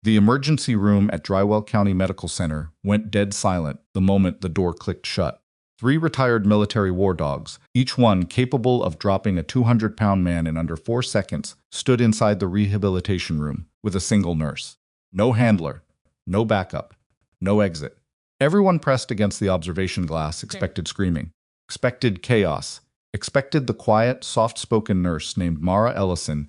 The emergency room at Drywell County Medical Center went dead silent the moment the door clicked shut. 3 retired military war dogs, each one capable of dropping a 200-pound man in under 4 seconds, stood inside the rehabilitation room with a single nurse. No handler, no backup, no exit. Everyone pressed against the observation glass expected screaming, expected chaos, expected the quiet, soft-spoken nurse named Mara Ellison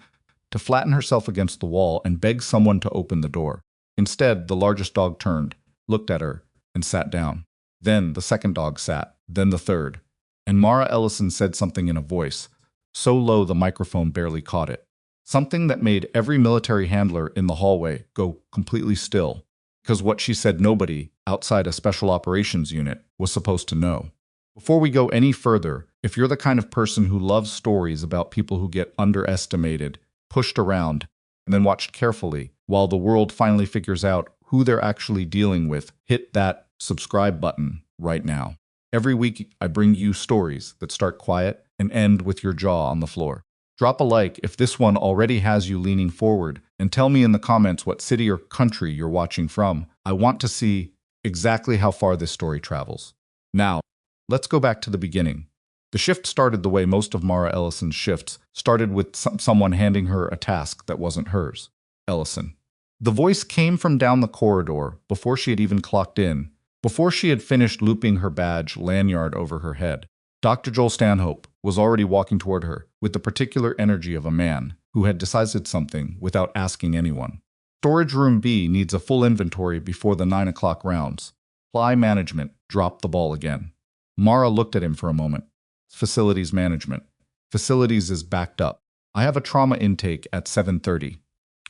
to flatten herself against the wall and beg someone to open the door. Instead, the largest dog turned, looked at her, and sat down. Then the second dog sat, then the third. And Mara Ellison said something in a voice, so low the microphone barely caught it. Something that made every military handler in the hallway go completely still, because what she said nobody, outside a special operations unit, was supposed to know. Before we go any further, if you're the kind of person who loves stories about people who get underestimated, pushed around, and then watched carefully while the world finally figures out who they're actually dealing with, hit that subscribe button right now. Every week, I bring you stories that start quiet and end with your jaw on the floor. Drop a like if this one already has you leaning forward, and tell me in the comments what city or country you're watching from. I want to see exactly how far this story travels. Now, let's go back to the beginning. The shift started the way most of Mara Ellison's shifts started, with someone handing her a task that wasn't hers. Ellison. The voice came from down the corridor before she had even clocked in, before she had finished looping her badge lanyard over her head. Dr. Joel Stanhope was already walking toward her with the particular energy of a man who had decided something without asking anyone. Storage room B needs a full inventory before the 9 o'clock rounds. Supply management dropped the ball again. Mara looked at him for a moment. Facilities management. Facilities is backed up. I have a trauma intake at 7:30.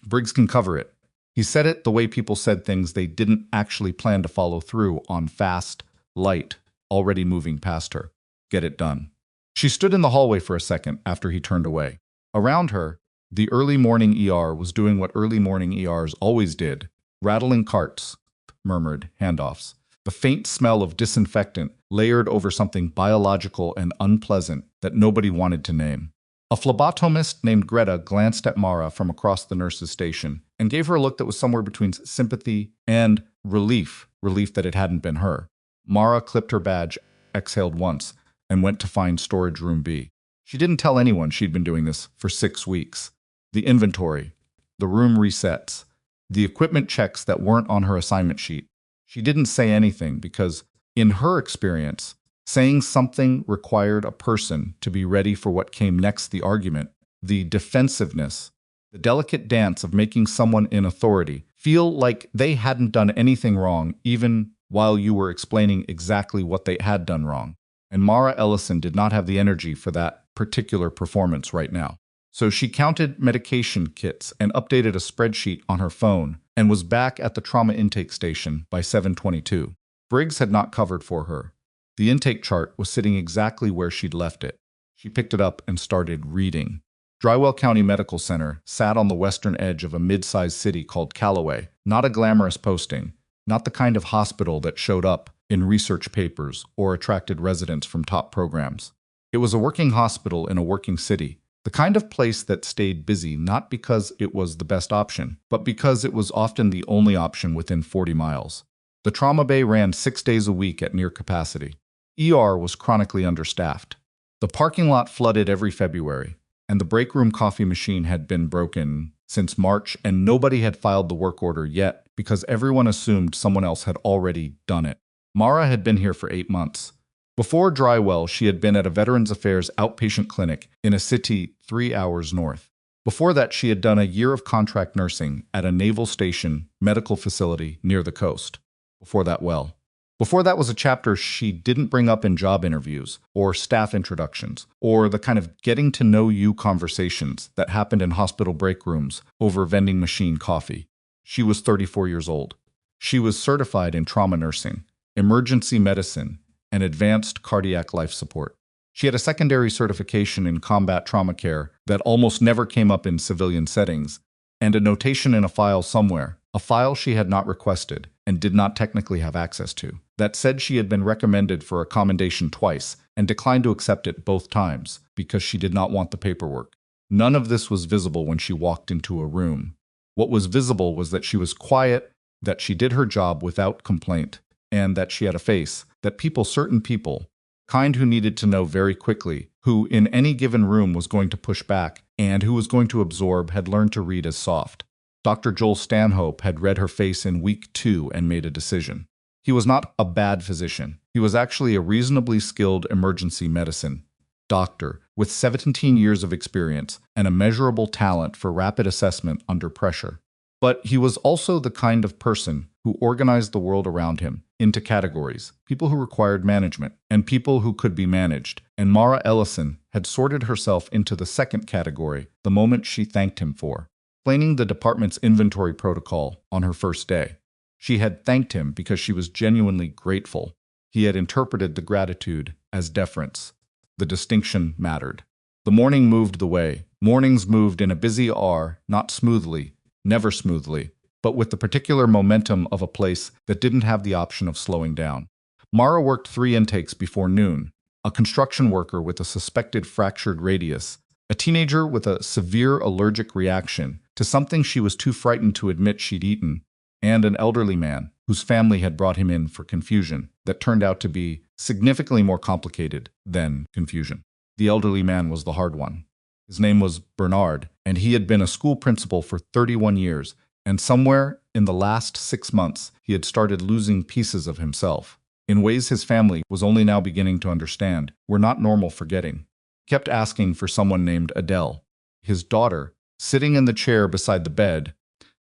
Briggs can cover it. He said it the way people said things they didn't actually plan to follow through on, fast, light, already moving past her. Get it done. She stood in the hallway for a second after he turned away. Around her, the early morning ER was doing what early morning ERs always did, rattling carts, murmured handoffs. The faint smell of disinfectant layered over something biological and unpleasant that nobody wanted to name. A phlebotomist named Greta glanced at Mara from across the nurse's station and gave her a look that was somewhere between sympathy and relief that it hadn't been her. Mara clipped her badge, exhaled once, and went to find storage room B. She didn't tell anyone she'd been doing this for 6 weeks. The inventory, the room resets, the equipment checks that weren't on her assignment sheet. She didn't say anything because, in her experience, saying something required a person to be ready for what came next: the argument, the defensiveness, the delicate dance of making someone in authority feel like they hadn't done anything wrong even while you were explaining exactly what they had done wrong. And Mara Ellison did not have the energy for that particular performance right now. So she counted medication kits and updated a spreadsheet on her phone and was back at the trauma intake station by 7:22. Briggs had not covered for her. The intake chart was sitting exactly where she'd left it. She picked it up and started reading. Drywell County Medical Center sat on the western edge of a mid-sized city called Callaway. Not a glamorous posting, not the kind of hospital that showed up in research papers or attracted residents from top programs. It was a working hospital in a working city, the kind of place that stayed busy not because it was the best option, but because it was often the only option within 40 miles. The trauma bay ran 6 days a week at near capacity. ER was chronically understaffed. The parking lot flooded every February, and the break room coffee machine had been broken since March, and nobody had filed the work order yet because everyone assumed someone else had already done it. Mara had been here for 8 months. Before Drywell, she had been at a Veterans Affairs outpatient clinic in a city 3 hours north. Before that, she had done a year of contract nursing at a naval station medical facility near the coast. Before that was a chapter she didn't bring up in job interviews or staff introductions or the kind of getting-to-know-you conversations that happened in hospital break rooms over vending machine coffee. She was 34 years old. She was certified in trauma nursing, emergency medicine, and advanced cardiac life support. She had a secondary certification in combat trauma care that almost never came up in civilian settings, and a notation in a file somewhere, a file she had not requested and did not technically have access to, that said she had been recommended for a commendation twice and declined to accept it both times because she did not want the paperwork. None of this was visible when she walked into a room. What was visible was that she was quiet, that she did her job without complaint, and that she had a face that certain people, kind who needed to know very quickly, who in any given room was going to push back, and who was going to absorb, had learned to read as soft. Dr. Joel Stanhope had read her face in week 2 and made a decision. He was not a bad physician. He was actually a reasonably skilled emergency medicine doctor with 17 years of experience and immeasurable talent for rapid assessment under pressure. But he was also the kind of person who organized the world around him into categories, people who required management and people who could be managed, and Mara Ellison had sorted herself into the second category the moment she thanked him for explaining the department's inventory protocol on her first day. She had thanked him because she was genuinely grateful. He had interpreted the gratitude as deference. The distinction mattered. The morning moved the way. Mornings moved in a busy hour, not smoothly, never smoothly, but with the particular momentum of a place that didn't have the option of slowing down. Mara worked 3 intakes before noon, a construction worker with a suspected fractured radius, a teenager with a severe allergic reaction to something she was too frightened to admit she'd eaten, and an elderly man whose family had brought him in for confusion that turned out to be significantly more complicated than confusion. The elderly man was the hard one. His name was Bernard, and he had been a school principal for 31 years, and somewhere in the last 6 months he had started losing pieces of himself, in ways his family was only now beginning to understand were not normal forgetting. He kept asking for someone named Adele. His daughter, sitting in the chair beside the bed,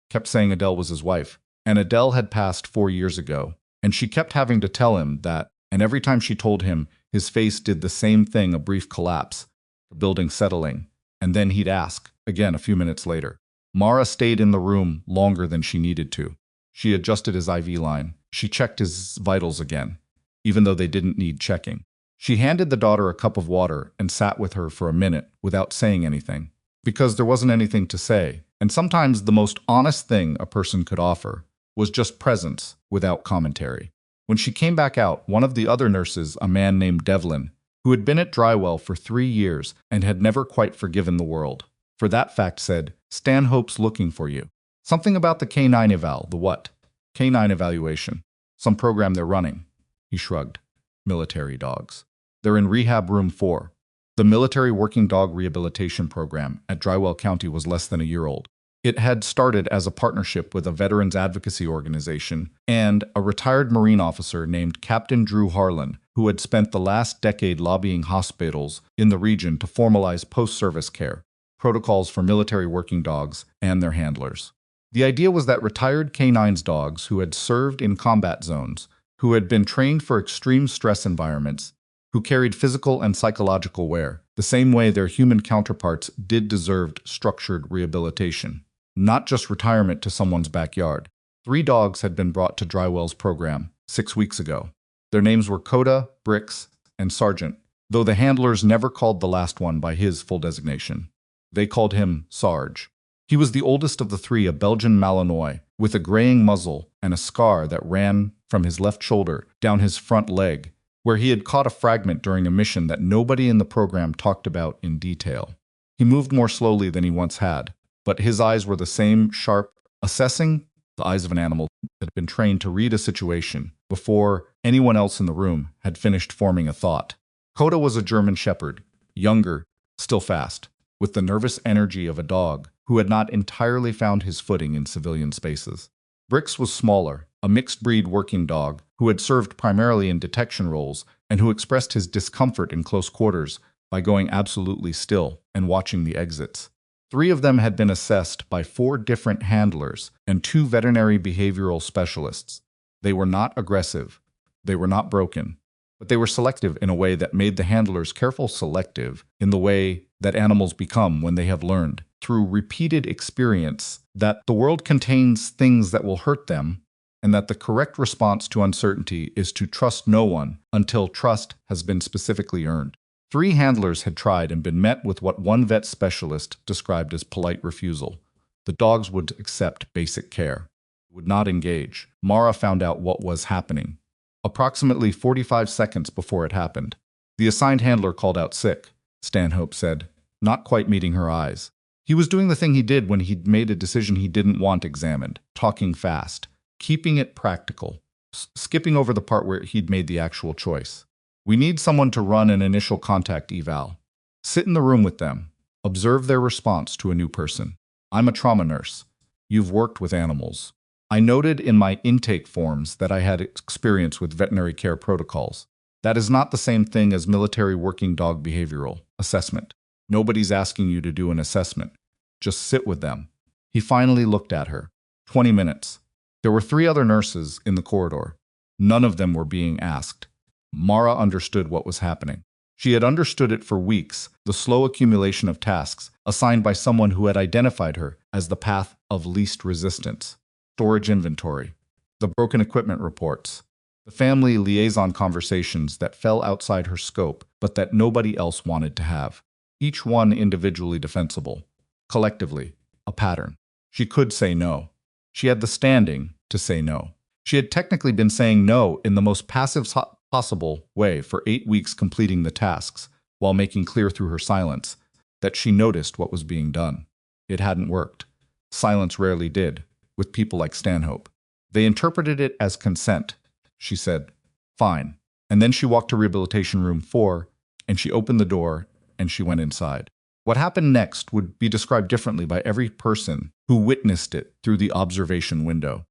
kept saying Adele was his wife, and Adele had passed 4 years ago, and she kept having to tell him that, and every time she told him, his face did the same thing, a brief collapse, the building settling, and then he'd ask, again a few minutes later. Mara stayed in the room longer than she needed to. She adjusted his IV line. She checked his vitals again, even though they didn't need checking. She handed the daughter a cup of water and sat with her for a minute without saying anything, because there wasn't anything to say, and sometimes the most honest thing a person could offer was just presence without commentary. When she came back out, one of the other nurses, a man named Devlin, who had been at Drywell for 3 years and had never quite forgiven the world, for that fact said, "Stanhope's looking for you." Something about the K9 eval, the what? K9 evaluation. Some program they're running. He shrugged. Military dogs. They're in rehab room 4. The military working dog rehabilitation program at Drywell County was less than a year old. It had started as a partnership with a veterans advocacy organization and a retired Marine officer named Captain Drew Harlan, who had spent the last decade lobbying hospitals in the region to formalize post-service care, protocols for military working dogs and their handlers. The idea was that retired K9's dogs who had served in combat zones, who had been trained for extreme stress environments, who carried physical and psychological wear, the same way their human counterparts did deserved structured rehabilitation. Not just retirement to someone's backyard. 3 dogs had been brought to Drywell's program 6 weeks ago. Their names were Coda, Brix, and Sergeant, though the handlers never called the last one by his full designation. They called him Sarge. He was the oldest of the 3, a Belgian Malinois, with a graying muzzle and a scar that ran from his left shoulder down his front leg, where he had caught a fragment during a mission that nobody in the program talked about in detail. He moved more slowly than he once had, but his eyes were the same sharp, assessing, the eyes of an animal that had been trained to read a situation before anyone else in the room had finished forming a thought. Coda was a German shepherd, younger, still fast, with the nervous energy of a dog who had not entirely found his footing in civilian spaces. Brix was smaller, a mixed-breed working dog who had served primarily in detection roles and who expressed his discomfort in close quarters by going absolutely still and watching the exits. 3 of them had been assessed by 4 different handlers and 2 veterinary behavioral specialists. They were not aggressive. They were not broken. But they were selective in a way that made the handlers careful selective in the way that animals become when they have learned, through repeated experience, that the world contains things that will hurt them and that the correct response to uncertainty is to trust no one until trust has been specifically earned. 3 handlers had tried and been met with what one vet specialist described as polite refusal. The dogs would accept basic care, would not engage. Mara found out what was happening. Approximately 45 seconds before it happened, the assigned handler called out sick, Stanhope said, not quite meeting her eyes. He was doing the thing he did when he'd made a decision he didn't want examined, talking fast, keeping it practical, skipping over the part where he'd made the actual choice. We need someone to run an initial contact eval. Sit in the room with them. Observe their response to a new person. I'm a trauma nurse. You've worked with animals. I noted in my intake forms that I had experience with veterinary care protocols. That is not the same thing as military working dog behavioral assessment. Nobody's asking you to do an assessment. Just sit with them. He finally looked at her. 20 minutes. There were 3 other nurses in the corridor. None of them were being asked. Mara understood what was happening. She had understood it for weeks, the slow accumulation of tasks assigned by someone who had identified her as the path of least resistance. Storage inventory, the broken equipment reports, the family liaison conversations that fell outside her scope but that nobody else wanted to have. Each one individually defensible. Collectively, a pattern. She could say no. She had the standing to say no. She had technically been saying no in the most passive possible way for 8 weeks, completing the tasks, while making clear through her silence that she noticed what was being done. It hadn't worked. Silence rarely did, with people like Stanhope. They interpreted it as consent. She said, "Fine." And then she walked to Rehabilitation Room 4, and she opened the door, and she went inside. What happened next would be described differently by every person who witnessed it through the observation window.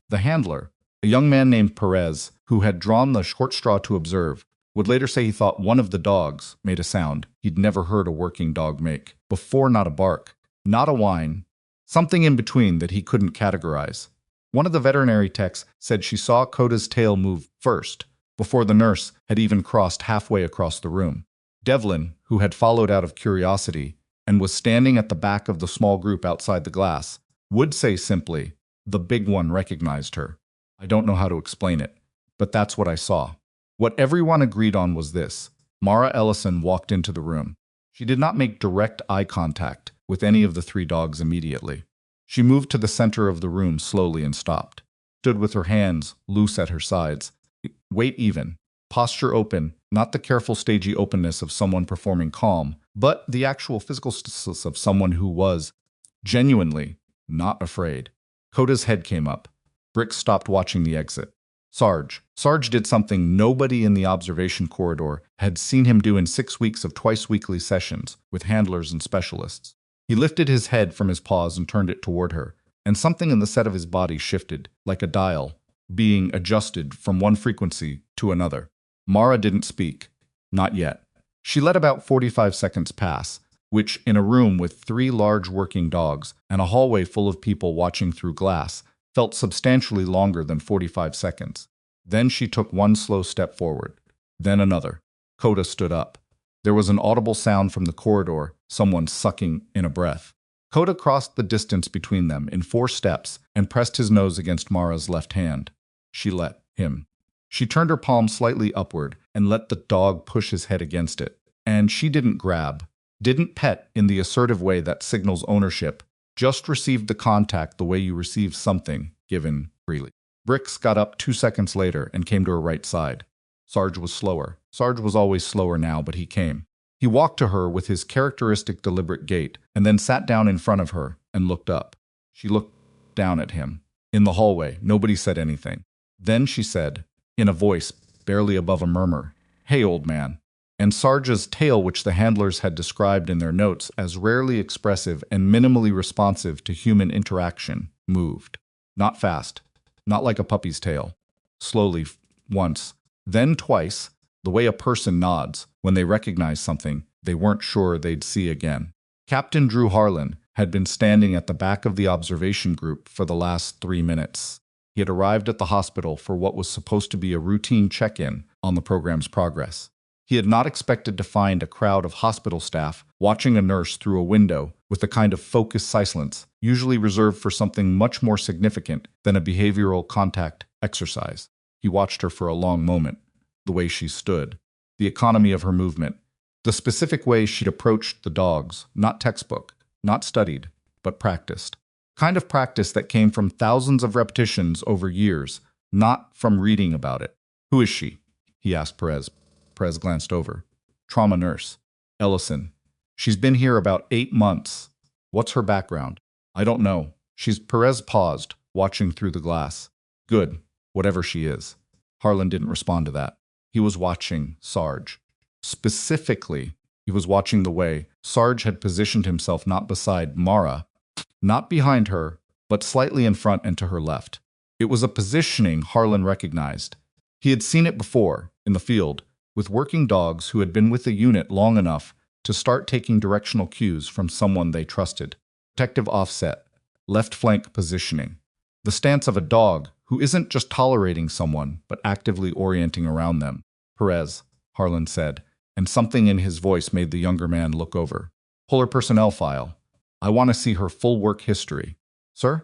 The handler, a young man named Perez, who had drawn the short straw to observe, would later say he thought one of the dogs made a sound he'd never heard a working dog make. Before, not a bark, not a whine, something in between that he couldn't categorize. One of the veterinary techs said she saw Coda's tail move first, before the nurse had even crossed halfway across the room. Devlin, who had followed out of curiosity and was standing at the back of the small group outside the glass, would say simply, "The big one recognized her. I don't know how to explain it, but that's what I saw." What everyone agreed on was this: Mara Ellison walked into the room. She did not make direct eye contact with any of the 3 dogs immediately. She moved to the center of the room slowly and stopped, stood with her hands loose at her sides, weight even, posture open, not the careful stagey openness of someone performing calm, but the actual physical stasis of someone who was genuinely not afraid. Coda's head came up. Brick stopped watching the exit. Sarge did something nobody in the observation corridor had seen him do in 6 weeks of twice-weekly sessions with handlers and specialists. He lifted his head from his paws and turned it toward her, and something in the set of his body shifted, like a dial, being adjusted from one frequency to another. Mara didn't speak. Not yet. She let about 45 seconds pass, which, in a room with 3 large working dogs and a hallway full of people watching through glass, felt substantially longer than 45 seconds. Then she took one slow step forward, then another. Coda stood up. There was an audible sound from the corridor, someone sucking in a breath. Coda crossed the distance between them in 4 steps and pressed his nose against Mara's left hand. She let him. She turned her palm slightly upward and let the dog push his head against it. And she didn't grab, didn't pet in the assertive way that signals ownership, just received the contact the way you receive something given freely. Bricks got up 2 seconds later and came to her right side. Sarge was slower. Sarge was always slower now, but he came. He walked to her with his characteristic deliberate gait and then sat down in front of her and looked up. She looked down at him. In the hallway, nobody said anything. Then she said, in a voice barely above a murmur, "Hey, old man." And Sarge's tail, which the handlers had described in their notes as rarely expressive and minimally responsive to human interaction, moved. Not fast, not like a puppy's tail. Slowly, once, then twice, the way a person nods when they recognize something they weren't sure they'd see again. Captain Drew Harlan had been standing at the back of the observation group for the last 3 minutes. He had arrived at the hospital for what was supposed to be a routine check-in on the program's progress. He had not expected to find a crowd of hospital staff watching a nurse through a window with the kind of focused silence usually reserved for something much more significant than a behavioral contact exercise. He watched her for a long moment, the way she stood, the economy of her movement, the specific way she'd approached the dogs, not textbook, not studied, but practiced. Kind of practice that came from thousands of repetitions over years, not from reading about it. "Who is she?" he asked Perez. Perez glanced over. "Trauma nurse. Ellison. She's been here about 8 months. What's her background? I don't know. Perez paused, watching through the glass. Good, whatever she is. Harlan didn't respond to that. He was watching Sarge. Specifically, he was watching the way Sarge had positioned himself not beside Mara, not behind her, but slightly in front and to her left. It was a positioning Harlan recognized. He had seen it before, in the field, with working dogs who had been with the unit long enough to start taking directional cues from someone they trusted. Protective offset, left flank positioning. The stance of a dog who isn't just tolerating someone, but actively orienting around them. Perez, Harlan said, and something in his voice made the younger man look over. Pull her personnel file. I want to see her full work history. Sir?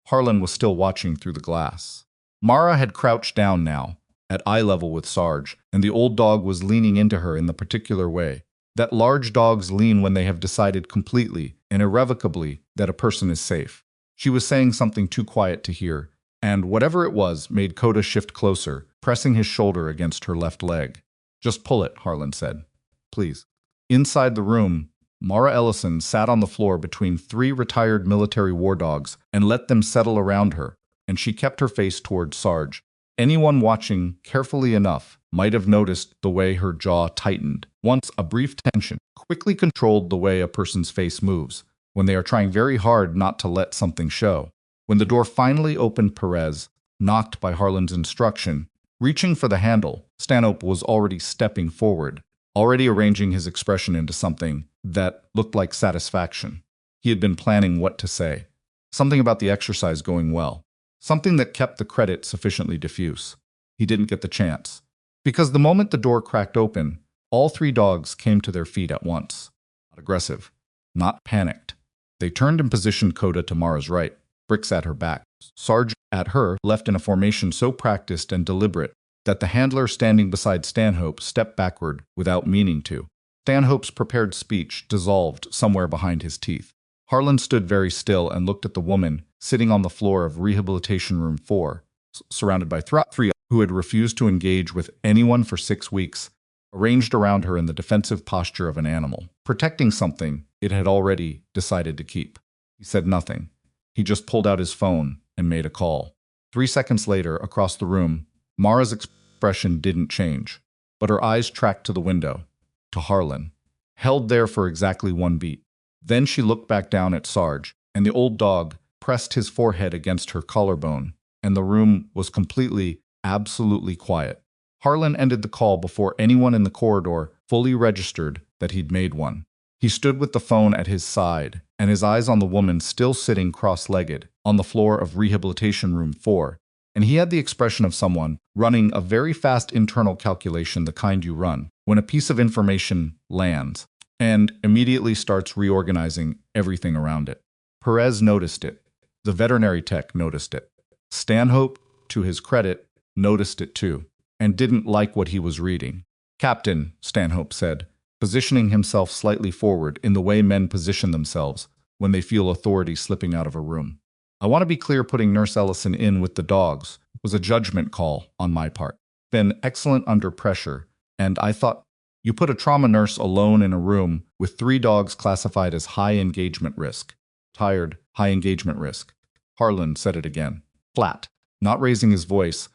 Harlan was still watching through the glass. Mara had crouched down now, at eye level with Sarge, and the old dog was leaning into her in the particular way that large dogs lean when they have decided completely and irrevocably that a person is safe. She was saying something too quiet to hear, and whatever it was made Coda shift closer, pressing his shoulder against her left leg. Just pull it, Harlan said. Please. Inside the room, Mara Ellison sat on the floor between 3 retired military war dogs and let them settle around her, and she kept her face toward Sarge. Anyone watching carefully enough might have noticed the way her jaw tightened. Once a brief tension quickly controlled the way a person's face moves when they are trying very hard not to let something show. When the door finally opened, Perez, knocked by Harlan's instruction, reaching for the handle, Stanhope was already stepping forward, already arranging his expression into something that looked like satisfaction. He had been planning what to say. Something about the exercise going well. Something that kept the credit sufficiently diffuse. He didn't get the chance. Because the moment the door cracked open, all 3 dogs came to their feet at once. Not aggressive. Not panicked. They turned and positioned Coda to Mara's right, Bricks at her back, Sarge at her left in a formation so practiced and deliberate that the handler standing beside Stanhope stepped backward without meaning to. Stanhope's prepared speech dissolved somewhere behind his teeth. Harlan stood very still and looked at the woman sitting on the floor of Rehabilitation Room 4, surrounded by 3 who had refused to engage with anyone for 6 weeks, arranged around her in the defensive posture of an animal, protecting something it had already decided to keep. He said nothing. He just pulled out his phone and made a call. 3 seconds later, across the room, Mara's expression didn't change, but her eyes tracked to the window, to Harlan, held there for exactly 1 beat. Then she looked back down at Sarge, and the old dog pressed his forehead against her collarbone, and the room was completely, absolutely quiet. Harlan ended the call before anyone in the corridor fully registered that he'd made one. He stood with the phone at his side, and his eyes on the woman still sitting cross-legged on the floor of Rehabilitation Room 4, and he had the expression of someone running a very fast internal calculation, the kind you run when a piece of information lands, and immediately starts reorganizing everything around it. Perez noticed it. The veterinary tech noticed it. Stanhope, to his credit, noticed it too, and didn't like what he was reading. "Captain," Stanhope said, positioning himself slightly forward in the way men position themselves when they feel authority slipping out of a room. "I want to be clear, putting Nurse Ellison in with the dogs was a judgment call on my part. Been excellent under pressure, and I thought you put a trauma nurse alone in a room with 3 dogs classified as high engagement risk. Tired, high engagement risk." Harlan said it again, flat, not raising his voice,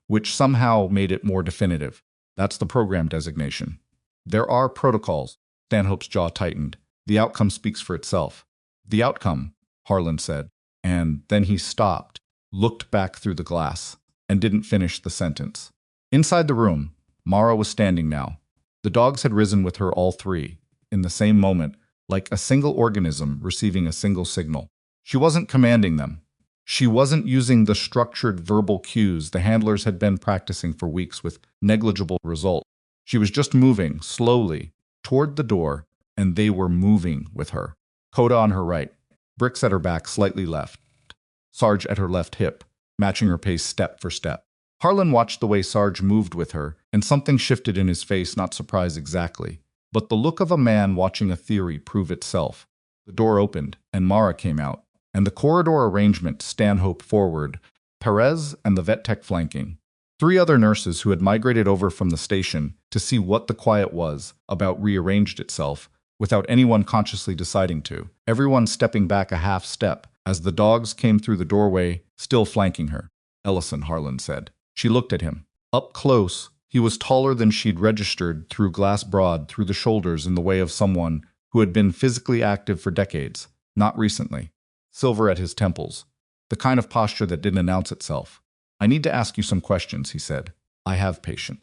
which somehow made it more definitive. "That's the program designation. There are protocols." Stanhope's jaw tightened. "The outcome speaks for itself." "The outcome," Harlan said, and then he stopped, looked back through the glass, and didn't finish the sentence. Inside the room, Mara was standing now. The dogs had risen with her, all 3, in the same moment, like a single organism receiving a single signal. She wasn't commanding them. She wasn't using the structured verbal cues the handlers had been practicing for weeks with negligible result. She was just moving, slowly, toward the door, and they were moving with her. Coda on her right, Bricks at her back slightly left, Sarge at her left hip, matching her pace step for step. Harlan watched the way Sarge moved with her, and something shifted in his face, not surprise exactly, but the look of a man watching a theory prove itself. The door opened, and Mara came out, and the corridor arrangement, Stanhope forward, Perez and the vet tech flanking. 3 other nurses who had migrated over from the station to see what the quiet was about rearranged itself, without anyone consciously deciding to, everyone stepping back a half step as the dogs came through the doorway, still flanking her. Ellison, Harlan said. She looked at him. Up close, he was taller than she'd registered, through glass broad through the shoulders in the way of someone who had been physically active for decades, not recently. Silver at his temples, the kind of posture that didn't announce itself. I need to ask you some questions, he said. I have patience.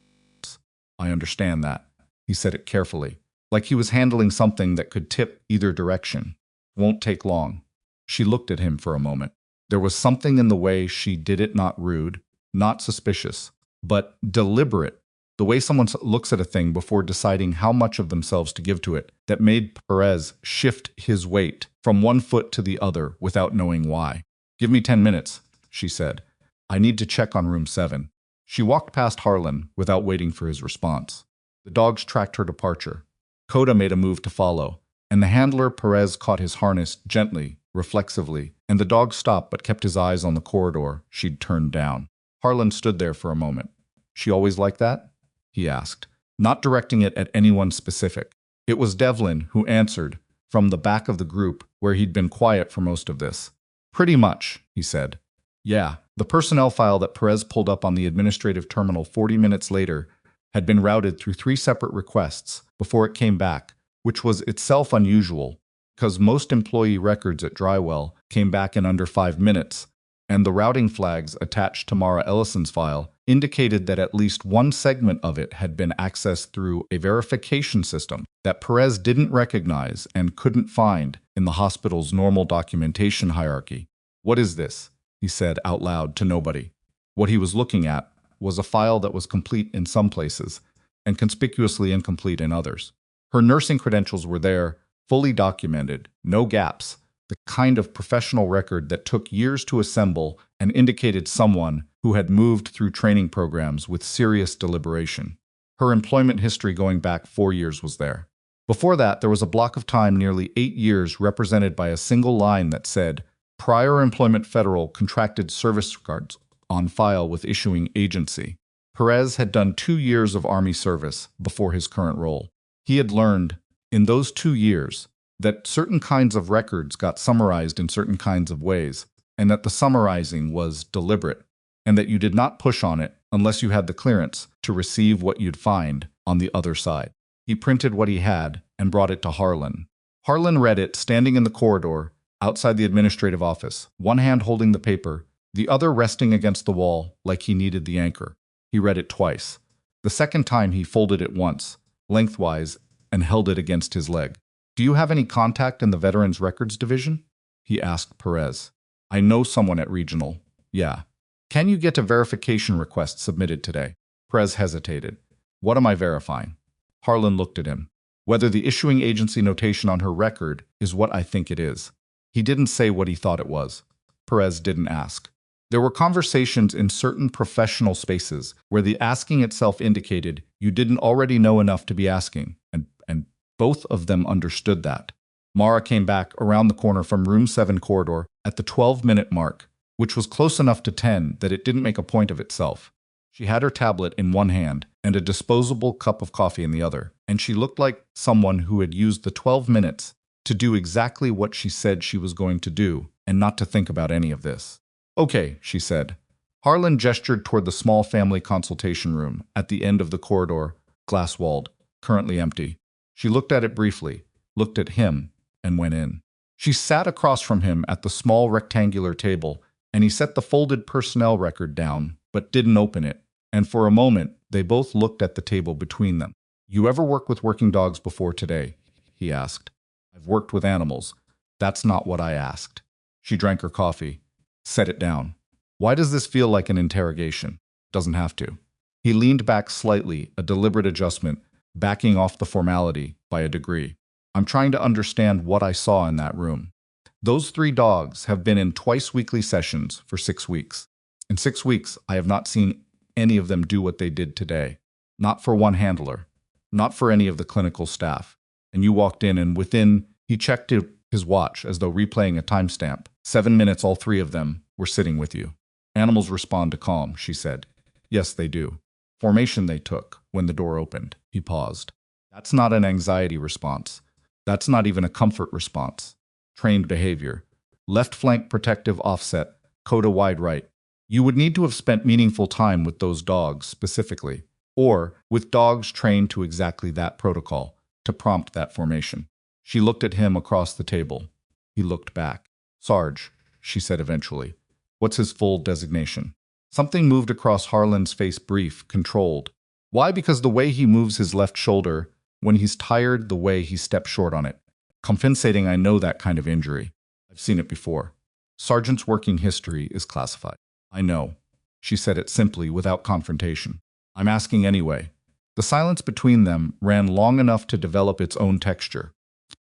I understand that. He said it carefully, like he was handling something that could tip either direction. Won't take long. She looked at him for a moment. There was something in the way she did it, not rude, not suspicious, but deliberate. The way someone looks at a thing before deciding how much of themselves to give to it, that made Perez shift his weight from one foot to the other without knowing why. Give me 10 minutes, she said. I need to check on room 7. She walked past Harlan without waiting for his response. The dogs tracked her departure. Coda made a move to follow, and the handler Perez caught his harness gently, reflexively, and the dog stopped but kept his eyes on the corridor she'd turned down. Harlan stood there for a moment. She always like that? He asked, not directing it at anyone specific. It was Devlin who answered, from the back of the group where he'd been quiet for most of this. Pretty much, he said. Yeah, the personnel file that Perez pulled up on the administrative terminal 40 minutes later had been routed through 3 separate requests before it came back, which was itself unusual, because most employee records at Drywell came back in under 5 minutes, and the routing flags attached to Mara Ellison's file indicated that at least one segment of it had been accessed through a verification system that Perez didn't recognize and couldn't find in the hospital's normal documentation hierarchy. What is this? He said out loud to nobody. What he was looking at was a file that was complete in some places and conspicuously incomplete in others. Her nursing credentials were there, fully documented, no gaps, the kind of professional record that took years to assemble and indicated someone who had moved through training programs with serious deliberation. Her employment history going back 4 years was there. Before that, there was a block of time nearly 8 years represented by a single line that said, Prior employment federal contracted service records on file with issuing agency. Perez had done 2 years of Army service before his current role. He had learned, in those 2 years, that certain kinds of records got summarized in certain kinds of ways, and that the summarizing was deliberate, and that you did not push on it unless you had the clearance to receive what you'd find on the other side. He printed what he had and brought it to Harlan. Harlan read it standing in the corridor outside the administrative office, one hand holding the paper, the other resting against the wall like he needed the anchor. He read it twice. The second time he folded it once, lengthwise, and held it against his leg. Do you have any contact in the Veterans Records Division? He asked Perez. I know someone at Regional. Yeah. Can you get a verification request submitted today? Perez hesitated. What am I verifying? Harlan looked at him. Whether the issuing agency notation on her record is what I think it is. He didn't say what he thought it was. Perez didn't ask. There were conversations in certain professional spaces where the asking itself indicated you didn't already know enough to be asking, and both of them understood that. Mara came back around the corner from room 7 corridor at the 12-minute mark, which was close enough to 10 that it didn't make a point of itself. She had her tablet in one hand and a disposable cup of coffee in the other, and she looked like someone who had used the 12 minutes to do exactly what she said she was going to do and not to think about any of this. Okay, she said. Harlan gestured toward the small family consultation room at the end of the corridor, glass-walled, currently empty. She looked at it briefly, looked at him, and went in. She sat across from him at the small rectangular table, and he set the folded personnel record down, but didn't open it, and for a moment they both looked at the table between them. You ever work with working dogs before today? He asked. I've worked with animals. That's not what I asked. She drank her coffee. Set it down. Why does this feel like an interrogation? Doesn't have to. He leaned back slightly, a deliberate adjustment, backing off the formality by a degree. I'm trying to understand what I saw in that room. Those 3 dogs have been in twice-weekly sessions for 6 weeks. In 6 weeks, I have not seen any of them do what they did today. Not for one handler. Not for any of the clinical staff. And you walked in, and he checked his watch as though replaying a timestamp. 7 minutes all 3 of them were sitting with you. Animals respond to calm, she said. Yes, they do. Formation they took when the door opened. He paused. That's not an anxiety response. That's not even a comfort response. Trained behavior. Left flank protective offset, coda wide right. You would need to have spent meaningful time with those dogs specifically, or with dogs trained to exactly that protocol, to prompt that formation. She looked at him across the table. He looked back. Sarge, she said eventually. What's his full designation? Something moved across Harlan's face, brief, controlled. Why? Because the way he moves his left shoulder, when he's tired, the way he steps short on it. Compensating, I know that kind of injury. I've seen it before. Sargent's working history is classified. I know. She said it simply, without confrontation. I'm asking anyway. The silence between them ran long enough to develop its own texture.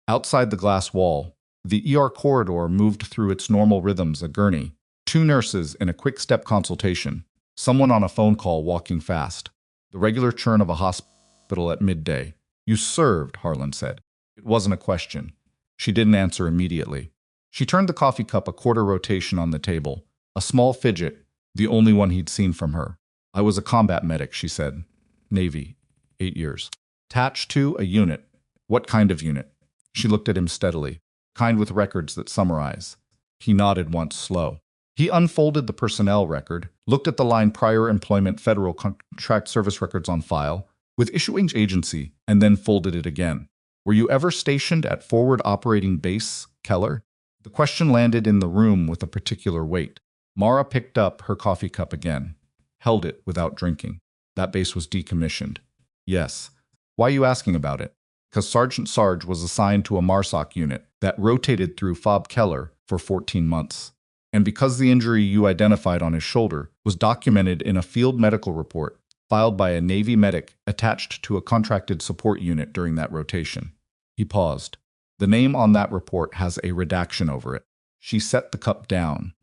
Outside the glass wall, the ER corridor moved through its normal rhythms, a gurney, 2 nurses in a quick-step consultation, someone on a phone call walking fast. The regular churn of a hospital at midday. You served, Harlan said. It wasn't a question. She didn't answer immediately. She turned the coffee cup a quarter rotation on the table, a small fidget, the only one he'd seen from her. I was a combat medic, she said. Navy, 8 years. Attached to a unit. What kind of unit? She looked at him steadily. Kind with records that summarize. He nodded once, slow. He unfolded the personnel record, looked at the line prior employment federal contract service records on file, with issuing agency, and then folded it again. Were you ever stationed at Forward Operating Base, Keller? The question landed in the room with a particular weight. Mara picked up her coffee cup again, held it without drinking. That base was decommissioned. Yes. Why are you asking about it? Because Sergeant Sarge was assigned to a MARSOC unit that rotated through FOB Keller for 14 months. And because the injury you identified on his shoulder was documented in a field medical report filed by a Navy medic attached to a contracted support unit during that rotation. He paused. The name on that report has a redaction over it. She set the cup down.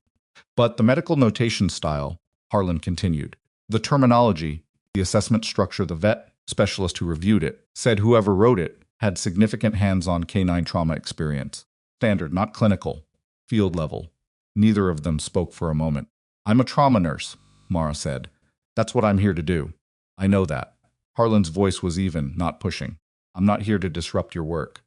But the medical notation style, Harlan continued. The terminology, the assessment structure, the vet specialist who reviewed it, said whoever wrote it had significant hands-on canine trauma experience. Standard, not clinical. Field level. Neither of them spoke for a moment. I'm a trauma nurse, Mara said. That's what I'm here to do. I know that. Harlan's voice was even, not pushing. I'm not here to disrupt your work.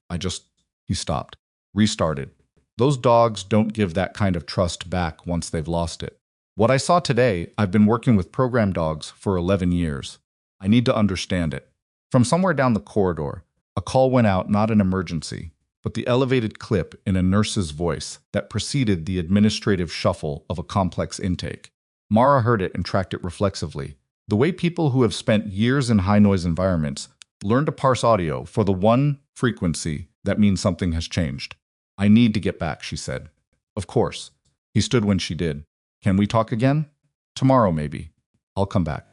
He stopped. Restarted. Those dogs don't give that kind of trust back once they've lost it. What I saw today, I've been working with program dogs for 11 years. I need to understand it. From somewhere down the corridor, a call went out, not an emergency, but the elevated clip in a nurse's voice that preceded the administrative shuffle of a complex intake. Mara heard it and tracked it reflexively. The way people who have spent years in high-noise environments learn to parse audio for the one frequency that means something has changed. I need to get back, she said. Of course. He stood when she did. Can we talk again? Tomorrow, maybe. I'll come back.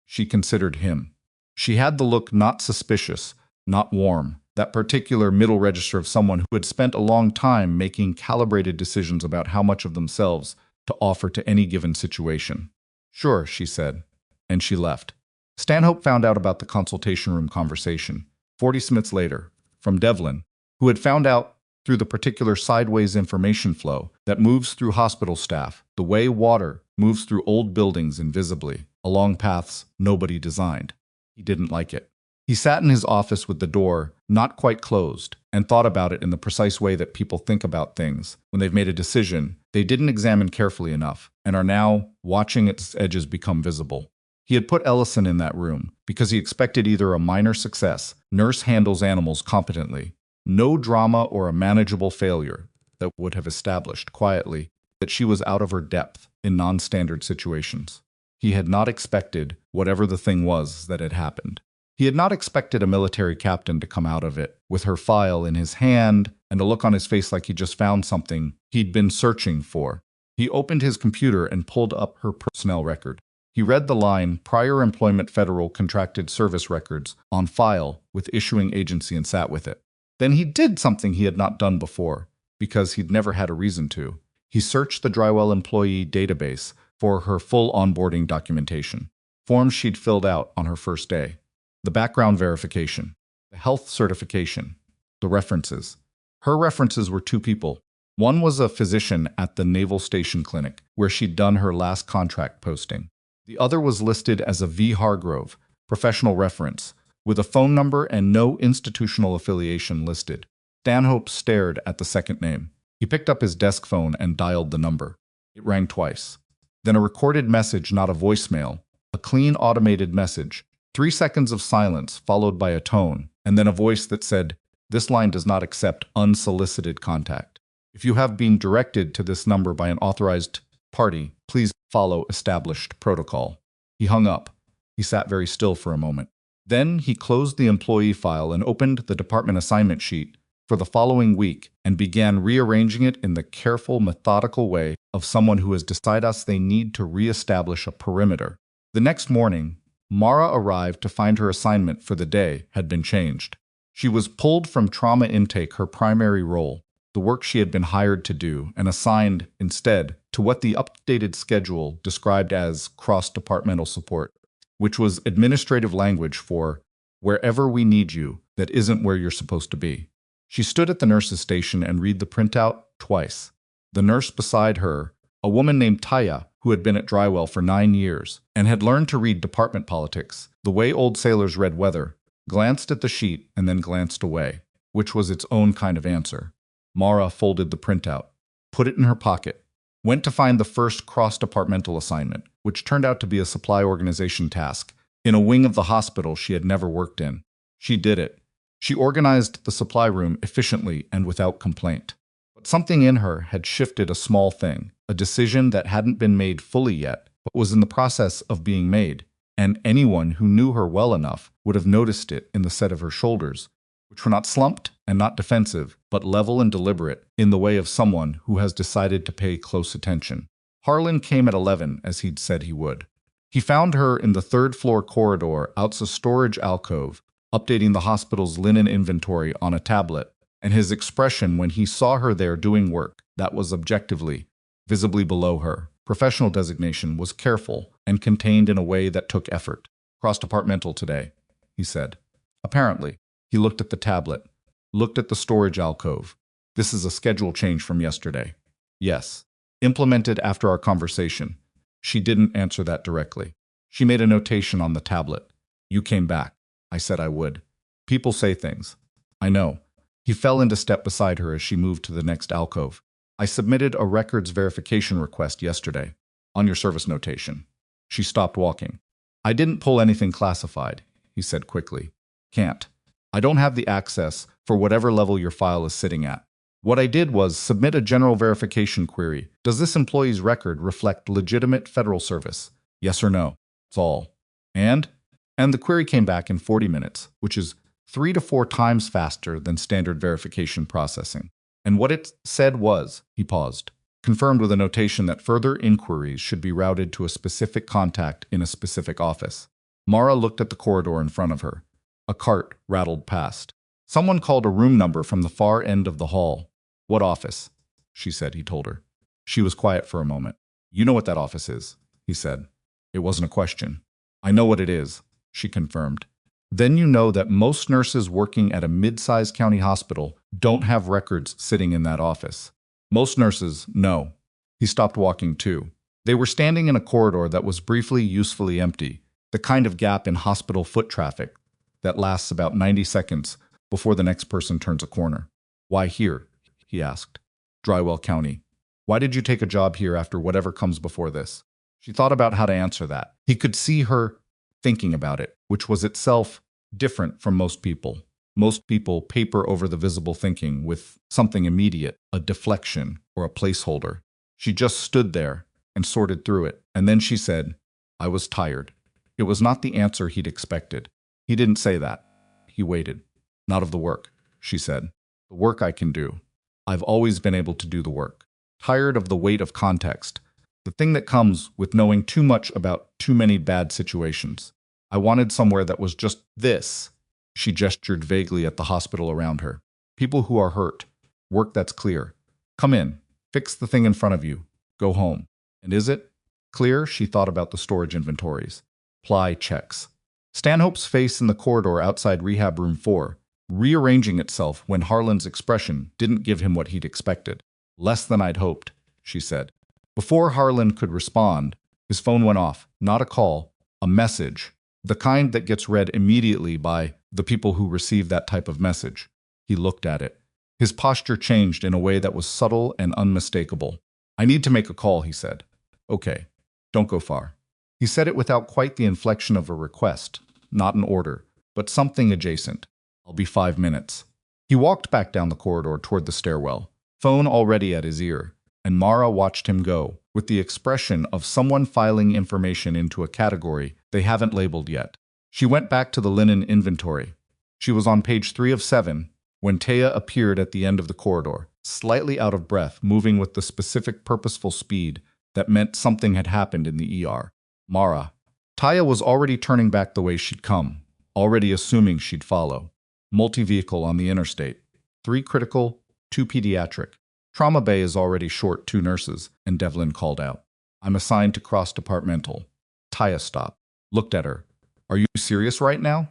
She considered him. She had the look not suspicious, not warm, that particular middle register of someone who had spent a long time making calibrated decisions about how much of themselves to offer to any given situation. Sure, she said, and she left. Stanhope found out about the consultation room conversation 40 minutes later from Devlin, who had found out through the particular sideways information flow that moves through hospital staff, the way water moves through old buildings invisibly, along paths nobody designed. He didn't like it. He sat in his office with the door not quite closed and thought about it in the precise way that people think about things when they've made a decision they didn't examine carefully enough and are now watching its edges become visible. He had put Ellison in that room because he expected either a minor success, nurse handles animals competently, no drama, or a manageable failure that would have established quietly that she was out of her depth in non-standard situations. He had not expected whatever the thing was that had happened. He had not expected a military captain to come out of it with her file in his hand and a look on his face like he just found something he'd been searching for. He opened his computer and pulled up her personnel record. He read the line, prior employment federal contracted service records, on file with issuing agency and sat with it. Then he did something he had not done before, because he'd never had a reason to. He searched the Drywell employee database for her full onboarding documentation, forms she'd filled out on her first day, the background verification, the health certification, the references. Her references were 2 people. One was a physician at the Naval Station Clinic, where she'd done her last contract posting. The other was listed as a V. Hargrove, professional reference, with a phone number and no institutional affiliation listed. Stanhope stared at the second name. He picked up his desk phone and dialed the number. It rang twice. Then a recorded message, not a voicemail. A clean, automated message. 3 seconds of silence, followed by a tone, and then a voice that said, "This line does not accept unsolicited contact. If you have been directed to this number by an authorized party, please follow established protocol." He hung up. He sat very still for a moment. Then he closed the employee file and opened the department assignment sheet for the following week and began rearranging it in the careful, methodical way of someone who has decided they need to reestablish a perimeter. The next morning, Mara arrived to find her assignment for the day had been changed. She was pulled from trauma intake, her primary role, the work she had been hired to do, and assigned instead to what the updated schedule described as cross-departmental support, which was administrative language for wherever we need you that isn't where you're supposed to be. She stood at the nurse's station and read the printout twice. The nurse beside her, a woman named Taya, who had been at Drywell for 9 years and had learned to read department politics, the way old sailors read weather, glanced at the sheet and then glanced away, which was its own kind of answer. Mara folded the printout, put it in her pocket, went to find the first cross-departmental assignment, which turned out to be a supply organization task, in a wing of the hospital she had never worked in. She did it. She organized the supply room efficiently and without complaint. But something in her had shifted a small thing, a decision that hadn't been made fully yet, but was in the process of being made, and anyone who knew her well enough would have noticed it in the set of her shoulders, which were not slumped and not defensive, but level and deliberate, in the way of someone who has decided to pay close attention. Harlan came at 11, as he'd said he would. He found her in the third-floor corridor outside a storage alcove, updating the hospital's linen inventory on a tablet, and his expression when he saw her there doing work that was objectively, visibly below her professional designation was careful and contained in a way that took effort. "Cross-departmental today," he said. Apparently, he looked at the tablet, looked at the storage alcove. "This is a schedule change from yesterday." "Yes. Implemented after our conversation." She didn't answer that directly. She made a notation on the tablet. "You came back. I said I would. People say things." "I know." He fell into step beside her as she moved to the next alcove. "I submitted a records verification request yesterday. On your service notation." She stopped walking. "I didn't pull anything classified," he said quickly. "Can't. I don't have the access for whatever level your file is sitting at. What I did was submit a general verification query. Does this employee's record reflect legitimate federal service? Yes or no? That's all. And the query came back in 40 minutes, which is 3 to 4 times faster than standard verification processing. And what it said was," he paused, confirmed with a notation that further inquiries should be routed to a specific contact in a specific office. Mara looked at the corridor in front of her. A cart rattled past. Someone called a room number from the far end of the hall. "What office?" she said, he told her. She was quiet for a moment. "You know what that office is," he said. It wasn't a question. "I know what it is," she confirmed. "Then you know that most nurses working at a mid-sized county hospital don't have records sitting in that office. Most nurses, no." He stopped walking too. They were standing in a corridor that was briefly usefully empty, the kind of gap in hospital foot traffic that lasts about 90 seconds before the next person turns a corner. "Why here?" he asked. "Drywell County. Why did you take a job here after whatever comes before this?" She thought about how to answer that. He could see her thinking about it, which was itself different from most people. Most people paper over the visible thinking with something immediate, a deflection or a placeholder. She just stood there and sorted through it, and then she said, "I was tired." It was not the answer he'd expected. He didn't say that. He waited. "Not of the work," she said. "The work I can do. I've always been able to do the work. Tired of the weight of context. The thing that comes with knowing too much about too many bad situations. I wanted somewhere that was just this." She gestured vaguely at the hospital around her. "People who are hurt. Work that's clear. Come in. Fix the thing in front of you. Go home." And is it? Clear? She thought about the storage inventories. Ply checks. Stanhope's face in the corridor outside Rehab Room 4, rearranging itself when Harlan's expression didn't give him what he'd expected. "Less than I'd hoped," she said. Before Harlan could respond, his phone went off. Not a call, a message. The kind that gets read immediately by the people who receive that type of message. He looked at it. His posture changed in a way that was subtle and unmistakable. "I need to make a call," he said. "Okay. Don't go far." He said it without quite the inflection of a request, not an order, but something adjacent. "I'll be 5 minutes." He walked back down the corridor toward the stairwell, phone already at his ear, and Mara watched him go, with the expression of someone filing information into a category they haven't labeled yet. She went back to the linen inventory. She was on page 3 of 7 when Taya appeared at the end of the corridor, slightly out of breath, moving with the specific purposeful speed that meant something had happened in the ER. "Mara." Taya was already turning back the way she'd come, already assuming she'd follow. Multi-vehicle on the interstate. 3 critical, 2 pediatric. Trauma bay is already short 2 nurses, and Devlin called out. "I'm assigned to cross-departmental." Taya stopped, looked at her. "Are you serious right now?"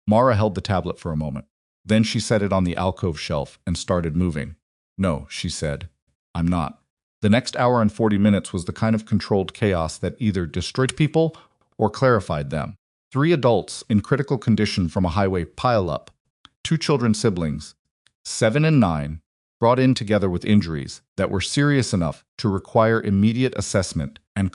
Mara held the tablet for a moment. Then she set it on the alcove shelf and started moving. "No," she said. "I'm not." The next hour and 40 minutes was the kind of controlled chaos that either destroyed people or clarified them. 3 adults in critical condition from a highway pile-up. 2 children siblings, 7 and 9, brought in together with injuries that were serious enough to require immediate assessment and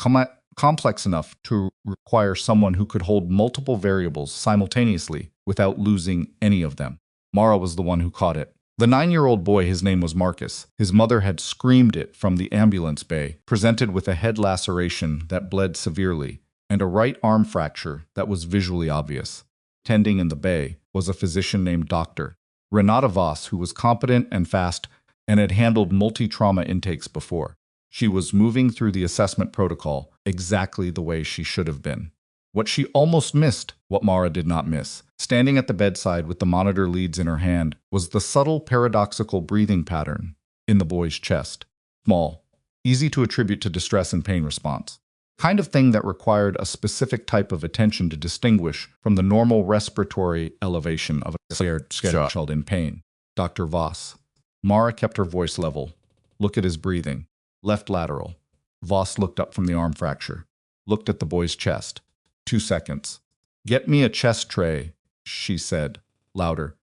complex enough to require someone who could hold multiple variables simultaneously without losing any of them. Mara was the one who caught it. The 9-year-old boy, his name was Marcus. His mother had screamed it from the ambulance bay, presented with a head laceration that bled severely and a right arm fracture that was visually obvious. Tending in the bay was a physician named Dr. Renata Voss, who was competent and fast and had handled multi-trauma intakes before. She was moving through the assessment protocol exactly the way she should have been. What she almost missed, what Mara did not miss, standing at the bedside with the monitor leads in her hand, was the subtle paradoxical breathing pattern in the boy's chest. Small, easy to attribute to distress and pain response. Kind of thing that required a specific type of attention to distinguish from the normal respiratory elevation of a scared child in pain. "Dr. Voss." Mara kept her voice level. "Look at his breathing. Left lateral." Voss looked up from the arm fracture, looked at the boy's chest. 2 seconds. "Get me a chest tray," she said, louder.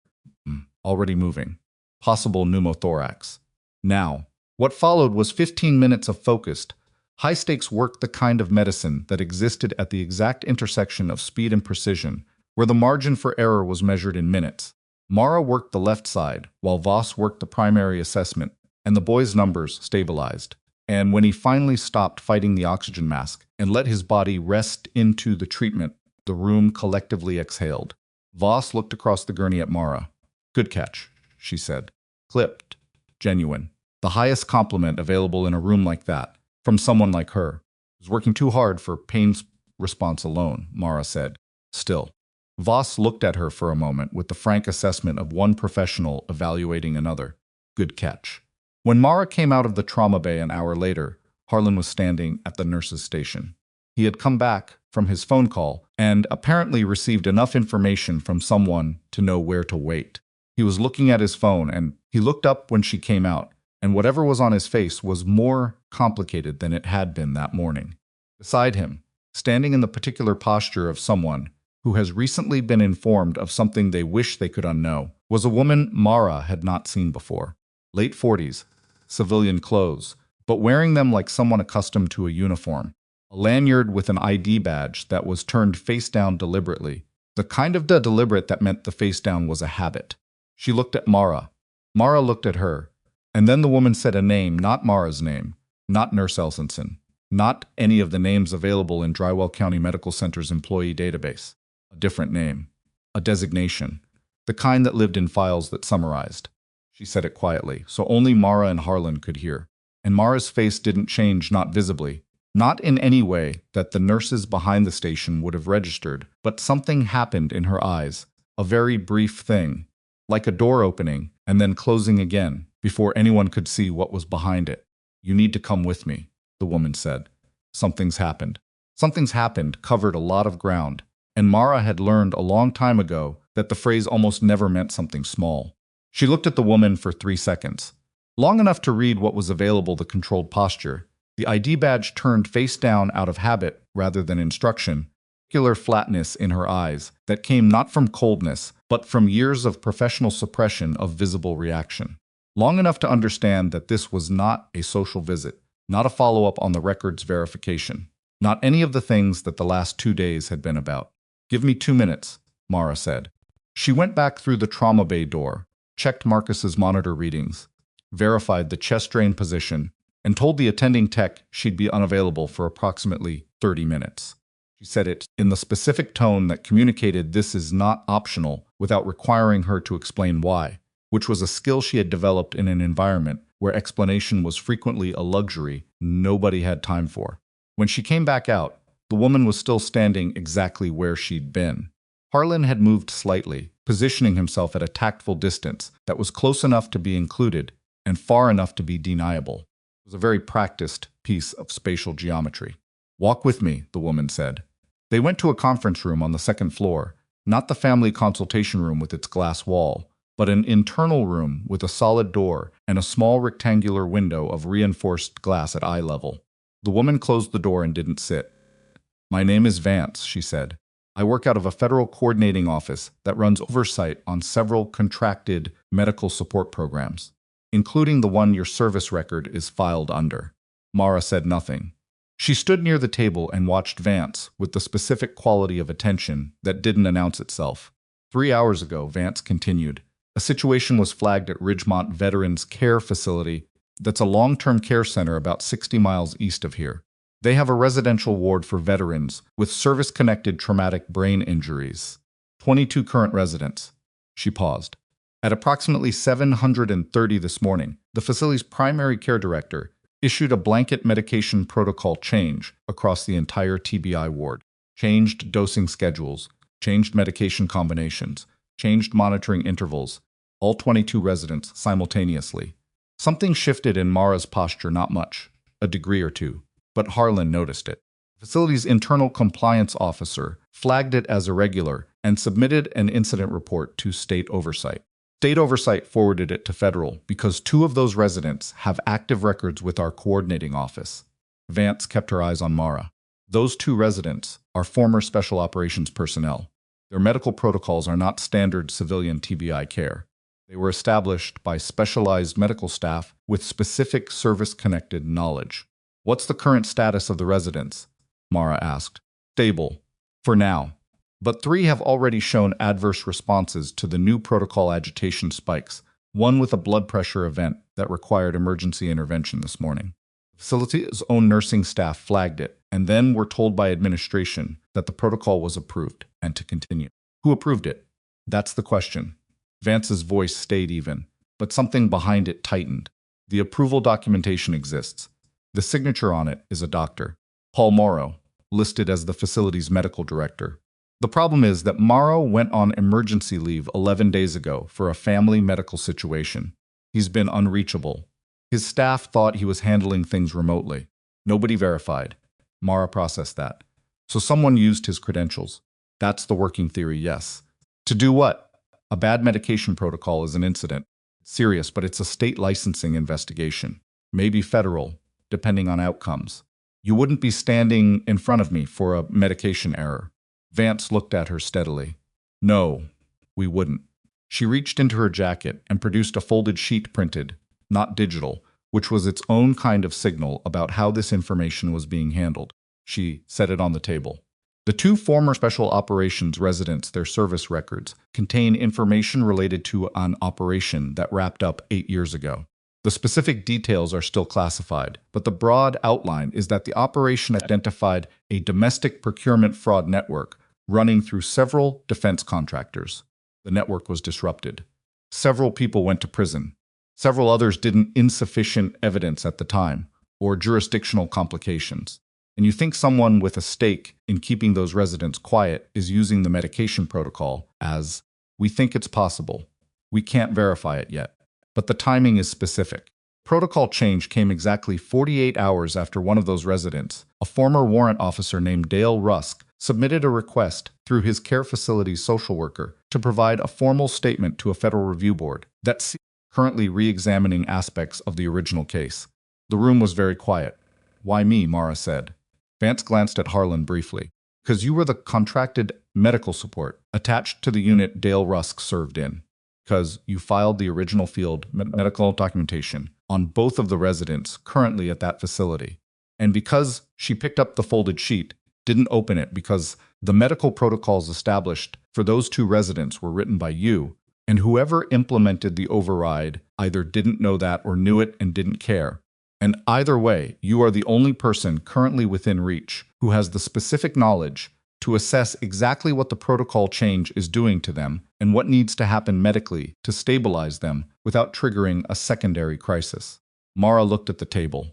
Already moving. "Possible pneumothorax." Now. What followed was 15 minutes of focused, high-stakes work, the kind of medicine that existed at the exact intersection of speed and precision, where the margin for error was measured in minutes. Mara worked the left side, while Voss worked the primary assessment, and the boy's numbers stabilized. And when he finally stopped fighting the oxygen mask and let his body rest into the treatment, the room collectively exhaled. Voss looked across the gurney at Mara. "Good catch," she said. "Clipped. Genuine. The highest compliment available in a room like that, from someone like her." "I was working too hard for pain response alone," Mara said. "Still." Voss looked at her for a moment with the frank assessment of one professional evaluating another. "Good catch." When Mara came out of the trauma bay an hour later, Harlan was standing at the nurse's station. He had come back from his phone call and apparently received enough information from someone to know where to wait. He was looking at his phone, and he looked up when she came out, and whatever was on his face was more complicated than it had been that morning. Beside him, standing in the particular posture of someone who has recently been informed of something they wish they could unknow, was a woman Mara had not seen before. Late 40s, civilian clothes, but wearing them like someone accustomed to a uniform. A lanyard with an ID badge that was turned face down deliberately, the kind of deliberate that meant the face down was a habit. She looked at Mara. Mara looked at her, and then the woman said a name, not Mara's name, not Nurse Elsenson, not any of the names available in Drywell County Medical Center's employee database. A different name, a designation, the kind that lived in files that summarized. She said it quietly, so only Mara and Harlan could hear. And Mara's face didn't change, not visibly, not in any way that the nurses behind the station would have registered, but something happened in her eyes, a very brief thing, like a door opening and then closing again, before anyone could see what was behind it. "You need to come with me," the woman said. "Something's happened." Something's happened covered a lot of ground, and Mara had learned a long time ago that the phrase almost never meant something small. She looked at the woman for 3 seconds, long enough to read what was available, the controlled posture, the ID badge turned face down out of habit rather than instruction, particular flatness in her eyes that came not from coldness, but from years of professional suppression of visible reaction. Long enough to understand that this was not a social visit, not a follow-up on the records verification, not any of the things that the last 2 days had been about. "Give me 2 minutes," Mara said. She went back through the trauma bay door, checked Marcus's monitor readings, verified the chest drain position, and told the attending tech she'd be unavailable for approximately 30 minutes. She said it in the specific tone that communicated this is not optional without requiring her to explain why, which was a skill she had developed in an environment where explanation was frequently a luxury nobody had time for. When she came back out, the woman was still standing exactly where she'd been. Harlan had moved slightly, positioning himself at a tactful distance that was close enough to be included and far enough to be deniable. It was a very practiced piece of spatial geometry. "Walk with me," the woman said. They went to a conference room on the second floor, not the family consultation room with its glass wall, but an internal room with a solid door and a small rectangular window of reinforced glass at eye level. The woman closed the door and didn't sit. "My name is Vance," she said. "I work out of a federal coordinating office that runs oversight on several contracted medical support programs, including the one your service record is filed under." Mara said nothing. She stood near the table and watched Vance with the specific quality of attention that didn't announce itself. 3 hours ago, Vance continued, a situation was flagged at Ridgemont Veterans Care Facility that's a long-term care center about 60 miles east of here. They have a residential ward for veterans with service-connected traumatic brain injuries. 22 current residents. She paused. At approximately 7:30 this morning, the facility's primary care director issued a blanket medication protocol change across the entire TBI ward. Changed dosing schedules, changed medication combinations, changed monitoring intervals, all 22 residents simultaneously. Something shifted in Mara's posture, not much, a degree or two, but Harlan noticed it. The facility's internal compliance officer flagged it as irregular and submitted an incident report to state oversight. State oversight forwarded it to federal because 2 of those residents have active records with our coordinating office. Vance kept her eyes on Mara. Those 2 residents are former special operations personnel. Their medical protocols are not standard civilian TBI care. They were established by specialized medical staff with specific service-connected knowledge. "What's the current status of the residents?" Mara asked. "Stable. For now. But 3 have already shown adverse responses to the new protocol agitation spikes, one with a blood pressure event that required emergency intervention this morning. The facility's own nursing staff flagged it, and then were told by administration that the protocol was approved and to continue." "Who approved it?" "That's the question." Vance's voice stayed even, but something behind it tightened. "The approval documentation exists. The signature on it is a doctor, Paul Morrow, listed as the facility's medical director. The problem is that Morrow went on emergency leave 11 days ago for a family medical situation. He's been unreachable. His staff thought he was handling things remotely. Nobody verified. Mara processed that. So someone used his credentials. That's the working theory, yes. To do what? A bad medication protocol is an incident. It's serious, but it's a state licensing investigation. Maybe federal, depending on outcomes. You wouldn't be standing in front of me for a medication error." Vance looked at her steadily. "No, we wouldn't." She reached into her jacket and produced a folded sheet printed, not digital, which was its own kind of signal about how this information was being handled. She set it on the table. The 2 former special operations residents, their service records, contain information related to an operation that wrapped up 8 years ago. The specific details are still classified, but the broad outline is that the operation identified a domestic procurement fraud network running through several defense contractors. The network was disrupted. Several people went to prison. Several others didn't insufficient evidence at the time, or jurisdictional complications. And you think someone with a stake in keeping those residents quiet is using the medication protocol as, "We think it's possible. We can't verify it yet." But the timing is specific. Protocol change came exactly 48 hours after one of those residents, a former warrant officer named Dale Rusk, submitted a request through his care facility's social worker to provide a formal statement to a federal review board that's currently re-examining aspects of the original case. The room was very quiet. "Why me?" Mara said. Vance glanced at Harlan briefly. "Because you were the contracted medical support attached to the unit Dale Rusk served in." because you filed the original field medical documentation on both of the residents currently at that facility. And because she picked up the folded sheet, didn't open it because the medical protocols established for those two residents were written by you, and whoever implemented the override either didn't know that or knew it and didn't care. And either way, you are the only person currently within reach who has the specific knowledge to assess exactly what the protocol change is doing to them and what needs to happen medically to stabilize them without triggering a secondary crisis. Mara looked at the table.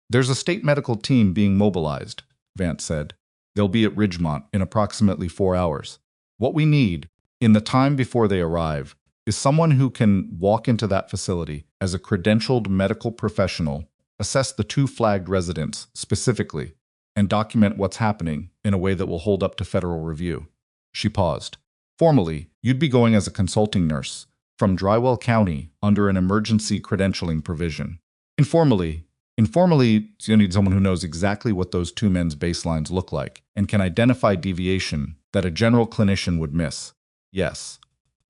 There's a state medical team being mobilized, Vance said. They'll be at Ridgemont in approximately 4 hours. What we need, in the time before they arrive, is someone who can walk into that facility as a credentialed medical professional, assess the two flagged residents specifically, and document what's happening in a way that will hold up to federal review. She paused. Formally, you'd be going as a consulting nurse from Drywell County under an emergency credentialing provision. Informally, you need someone who knows exactly what those two men's baselines look like and can identify deviation that a general clinician would miss. Yes.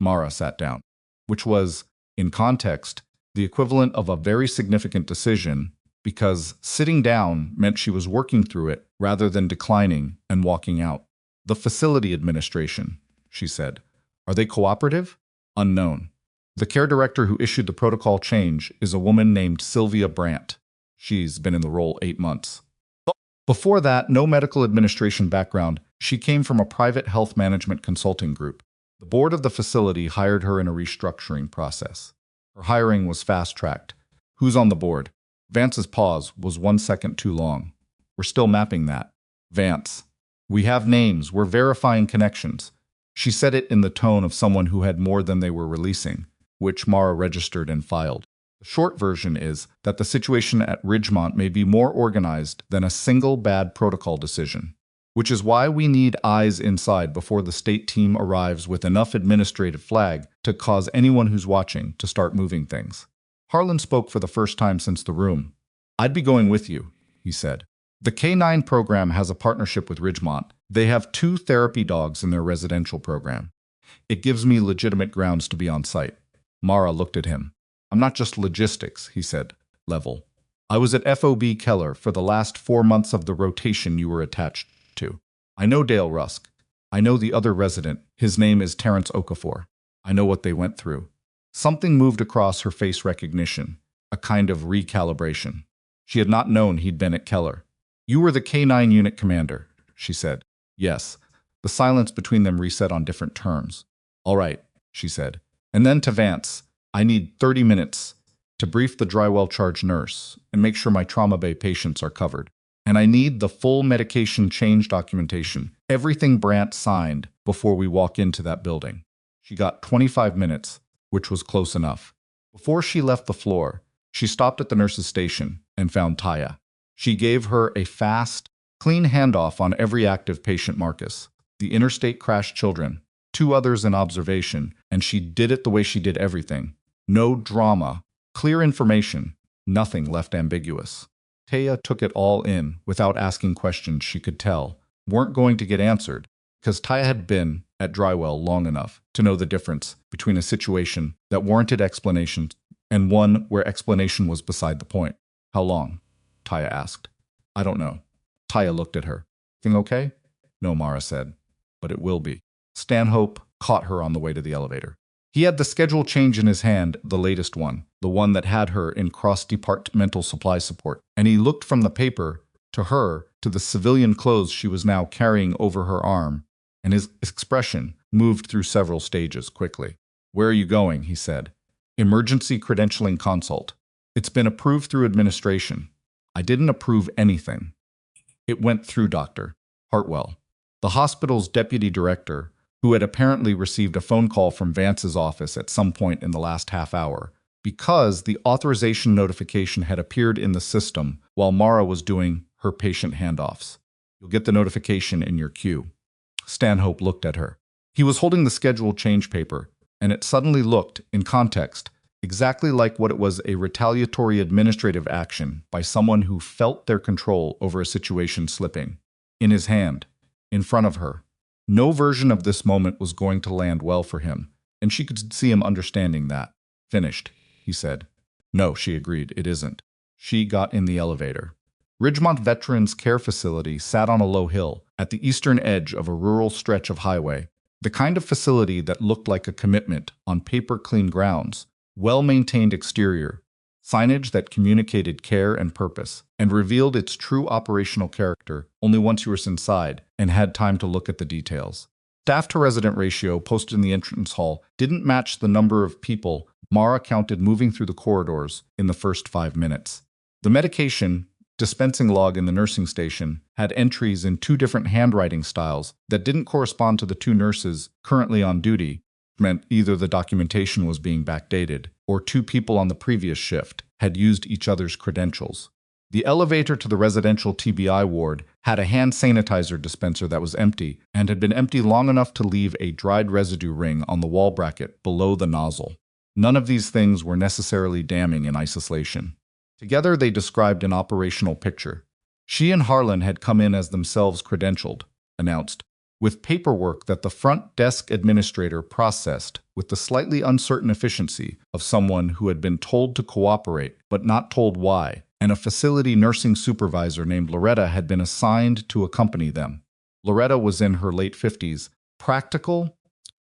Mara sat down, which was, in context, the equivalent of a very significant decision because sitting down meant she was working through it rather than declining and walking out. The facility administration, she said. Are they cooperative? Unknown. The care director who issued the protocol change is a woman named Sylvia Brandt. She's been in the role 8 months. Before that, no medical administration background. She came from a private health management consulting group. The board of the facility hired her in a restructuring process. Her hiring was fast-tracked. Who's on the board? Vance's pause was 1 second too long. We're still mapping that. Vance. We have names. We're verifying connections. She said it in the tone of someone who had more than they were releasing, which Mara registered and filed. The short version is that the situation at Ridgemont may be more organized than a single bad protocol decision, which is why we need eyes inside before the state team arrives with enough administrative flag to cause anyone who's watching to start moving things. Harlan spoke for the first time since the room. I'd be going with you, he said. The K9 program has a partnership with Ridgemont. They have 2 therapy dogs in their residential program. It gives me legitimate grounds to be on site. Mara looked at him. I'm not just logistics, he said, level. I was at FOB Keller for the last 4 months of the rotation you were attached to. I know Dale Rusk. I know the other resident. His name is Terrence Okafor. I know what they went through. Something moved across her face recognition, a kind of recalibration. She had not known he'd been at Keller. You were the K9 unit commander, she said. Yes. The silence between them reset on different terms. All right, she said. And then to Vance. I need 30 minutes to brief the Drywell charge nurse and make sure my trauma bay patients are covered. And I need the full medication change documentation, everything Brandt signed before we walk into that building. She got 25 minutes, which was close enough. Before she left the floor, she stopped at the nurse's station and found Taya. She gave her a fast, clean handoff on every active patient Marcus, the interstate crash children, 2 others in observation, and she did it the way she did everything. No drama, clear information, nothing left ambiguous. Taya took it all in without asking questions she could tell weren't going to get answered, because Taya had been at Drywell long enough to know the difference between a situation that warranted explanation and one where explanation was beside the point. How long? Taya asked. I don't know. Taya looked at her. Thing okay? No, Mara said. But it will be. Stanhope caught her on the way to the elevator. He had the schedule change in his hand, the latest one, the one that had her in cross-departmental supply support, and he looked from the paper to her to the civilian clothes she was now carrying over her arm, and his expression moved through several stages quickly. Where are you going? He said. Emergency credentialing consult. It's been approved through administration. I didn't approve anything. It went through Dr. Hartwell, the hospital's deputy director, who had apparently received a phone call from Vance's office at some point in the last half hour, because the authorization notification had appeared in the system while Mara was doing her patient handoffs. You'll get the notification in your queue. Stanhope looked at her. He was holding the schedule change paper, and it suddenly looked, in context, exactly like what it was a retaliatory administrative action by someone who felt their control over a situation slipping. In his hand, in front of her. No version of this moment was going to land well for him, and she could see him understanding that. Finished, he said. No, she agreed, it isn't. She got in the elevator. Ridgemont Veterans Care Facility sat on a low hill at the eastern edge of a rural stretch of highway, the kind of facility that looked like a commitment on paper clean grounds, well-maintained exterior, signage that communicated care and purpose, and revealed its true operational character only once you were inside and had time to look at the details. Staff-to-resident ratio posted in the entrance hall didn't match the number of people Mara counted moving through the corridors in the first 5 minutes. The medication dispensing log in the nursing station had entries in 2 different handwriting styles that didn't correspond to the 2 nurses currently on duty, meant either the documentation was being backdated or 2 people on the previous shift had used each other's credentials. The elevator to the residential TBI ward had a hand sanitizer dispenser that was empty and had been empty long enough to leave a dried residue ring on the wall bracket below the nozzle. None of these things were necessarily damning in isolation. Together they described an operational picture. She and Harlan had come in as themselves credentialed, announced, with paperwork that the front desk administrator processed with the slightly uncertain efficiency of someone who had been told to cooperate but not told why, and a facility nursing supervisor named Loretta had been assigned to accompany them. Loretta was in her late 50s, practical,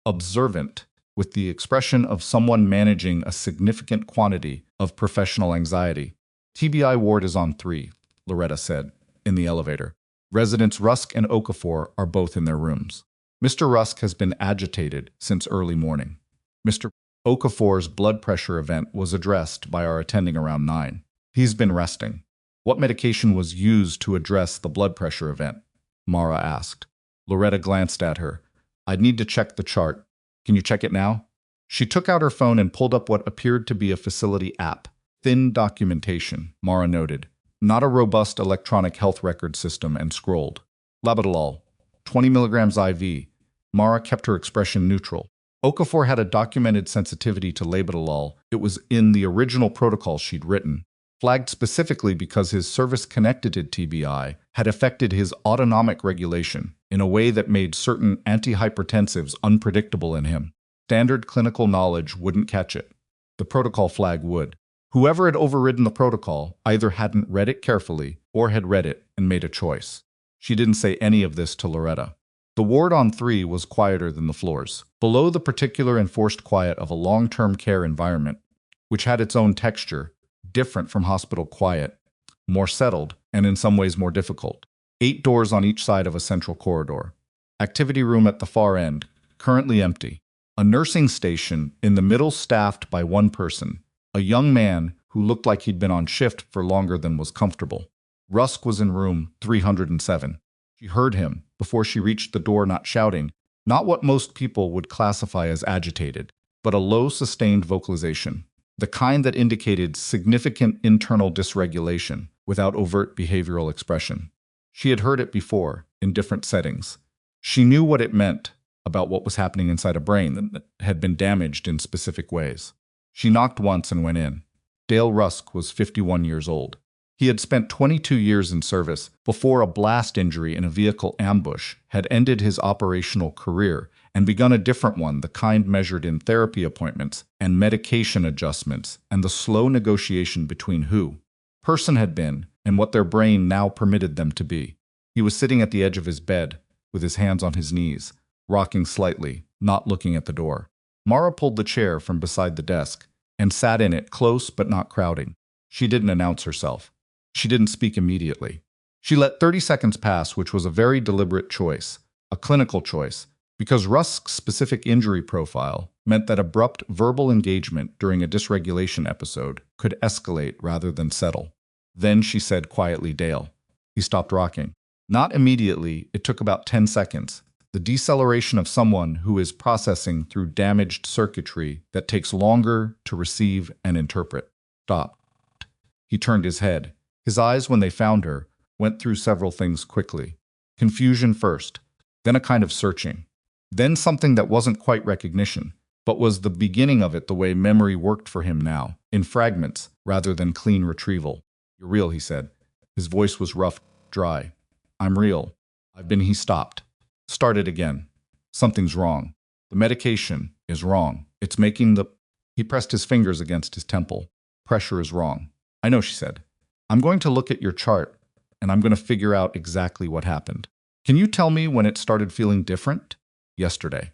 observant, with the expression of someone managing a significant quantity of professional anxiety. TBI ward is on 3, Loretta said, in the elevator. Residents Rusk and Okafor are both in their rooms. Mr. Rusk has been agitated since early morning. Mr. Okafor's blood pressure event was addressed by our attending around 9. He's been resting. What medication was used to address the blood pressure event? Mara asked. Loretta glanced at her. I'd need to check the chart. Can you check it now? She took out her phone and pulled up what appeared to be a facility app. Thin documentation, Mara noted. Not a robust electronic health record system, and scrolled. Labetalol, 20 milligrams IV. Mara kept her expression neutral. Okafor had a documented sensitivity to labetalol. It was in the original protocol she'd written, flagged specifically because his service-connected TBI had affected his autonomic regulation in a way that made certain antihypertensives unpredictable in him. Standard clinical knowledge wouldn't catch it. The protocol flag would. Whoever had overridden the protocol either hadn't read it carefully or had read it and made a choice. She didn't say any of this to Loretta. The ward on 3 was quieter than the floors, below the particular enforced quiet of a long-term care environment, which had its own texture, different from hospital quiet, more settled, and in some ways more difficult. 8 doors on each side of a central corridor. Activity room at the far end, currently empty. A nursing station in the middle staffed by 1 person. A young man who looked like he'd been on shift for longer than was comfortable. Rusk was in room 307. She heard him, before she reached the door, not shouting, not what most people would classify as agitated, but a low sustained vocalization, the kind that indicated significant internal dysregulation without overt behavioral expression. She had heard it before, in different settings. She knew what it meant about what was happening inside a brain that had been damaged in specific ways. She knocked once and went in. Dale Rusk was 51 years old. He had spent 22 years in service before a blast injury in a vehicle ambush had ended his operational career and begun a different one, the kind measured in therapy appointments and medication adjustments and the slow negotiation between who person had been and what their brain now permitted them to be. He was sitting at the edge of his bed, with his hands on his knees, rocking slightly, not looking at the door. Mara pulled the chair from beside the desk and sat in it, close but not crowding. She didn't announce herself. She didn't speak immediately. She let 30 seconds pass, which was a very deliberate choice, a clinical choice, because Rusk's specific injury profile meant that abrupt verbal engagement during a dysregulation episode could escalate rather than settle. Then she said quietly, Dale. He stopped rocking. Not immediately, it took about 10 seconds. The deceleration of someone who is processing through damaged circuitry that takes longer to receive and interpret. Stopped. He turned his head. His eyes, when they found her, went through several things quickly. Confusion first, then a kind of searching, then something that wasn't quite recognition, but was the beginning of it the way memory worked for him now, in fragments rather than clean retrieval. You're real, he said. His voice was rough, dry. I'm real. I've been. He stopped. Started again. Something's wrong. The medication is wrong. It's making the... He pressed his fingers against his temple. Pressure is wrong. I know, she said. I'm going to look at your chart, and I'm going to figure out exactly what happened. Can you tell me when it started feeling different? Yesterday.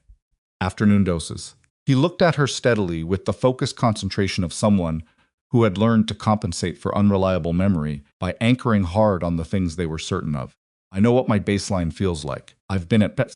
Afternoon doses. He looked at her steadily with the focused concentration of someone who had learned to compensate for unreliable memory by anchoring hard on the things they were certain of. I know what my baseline feels like. I've been at PET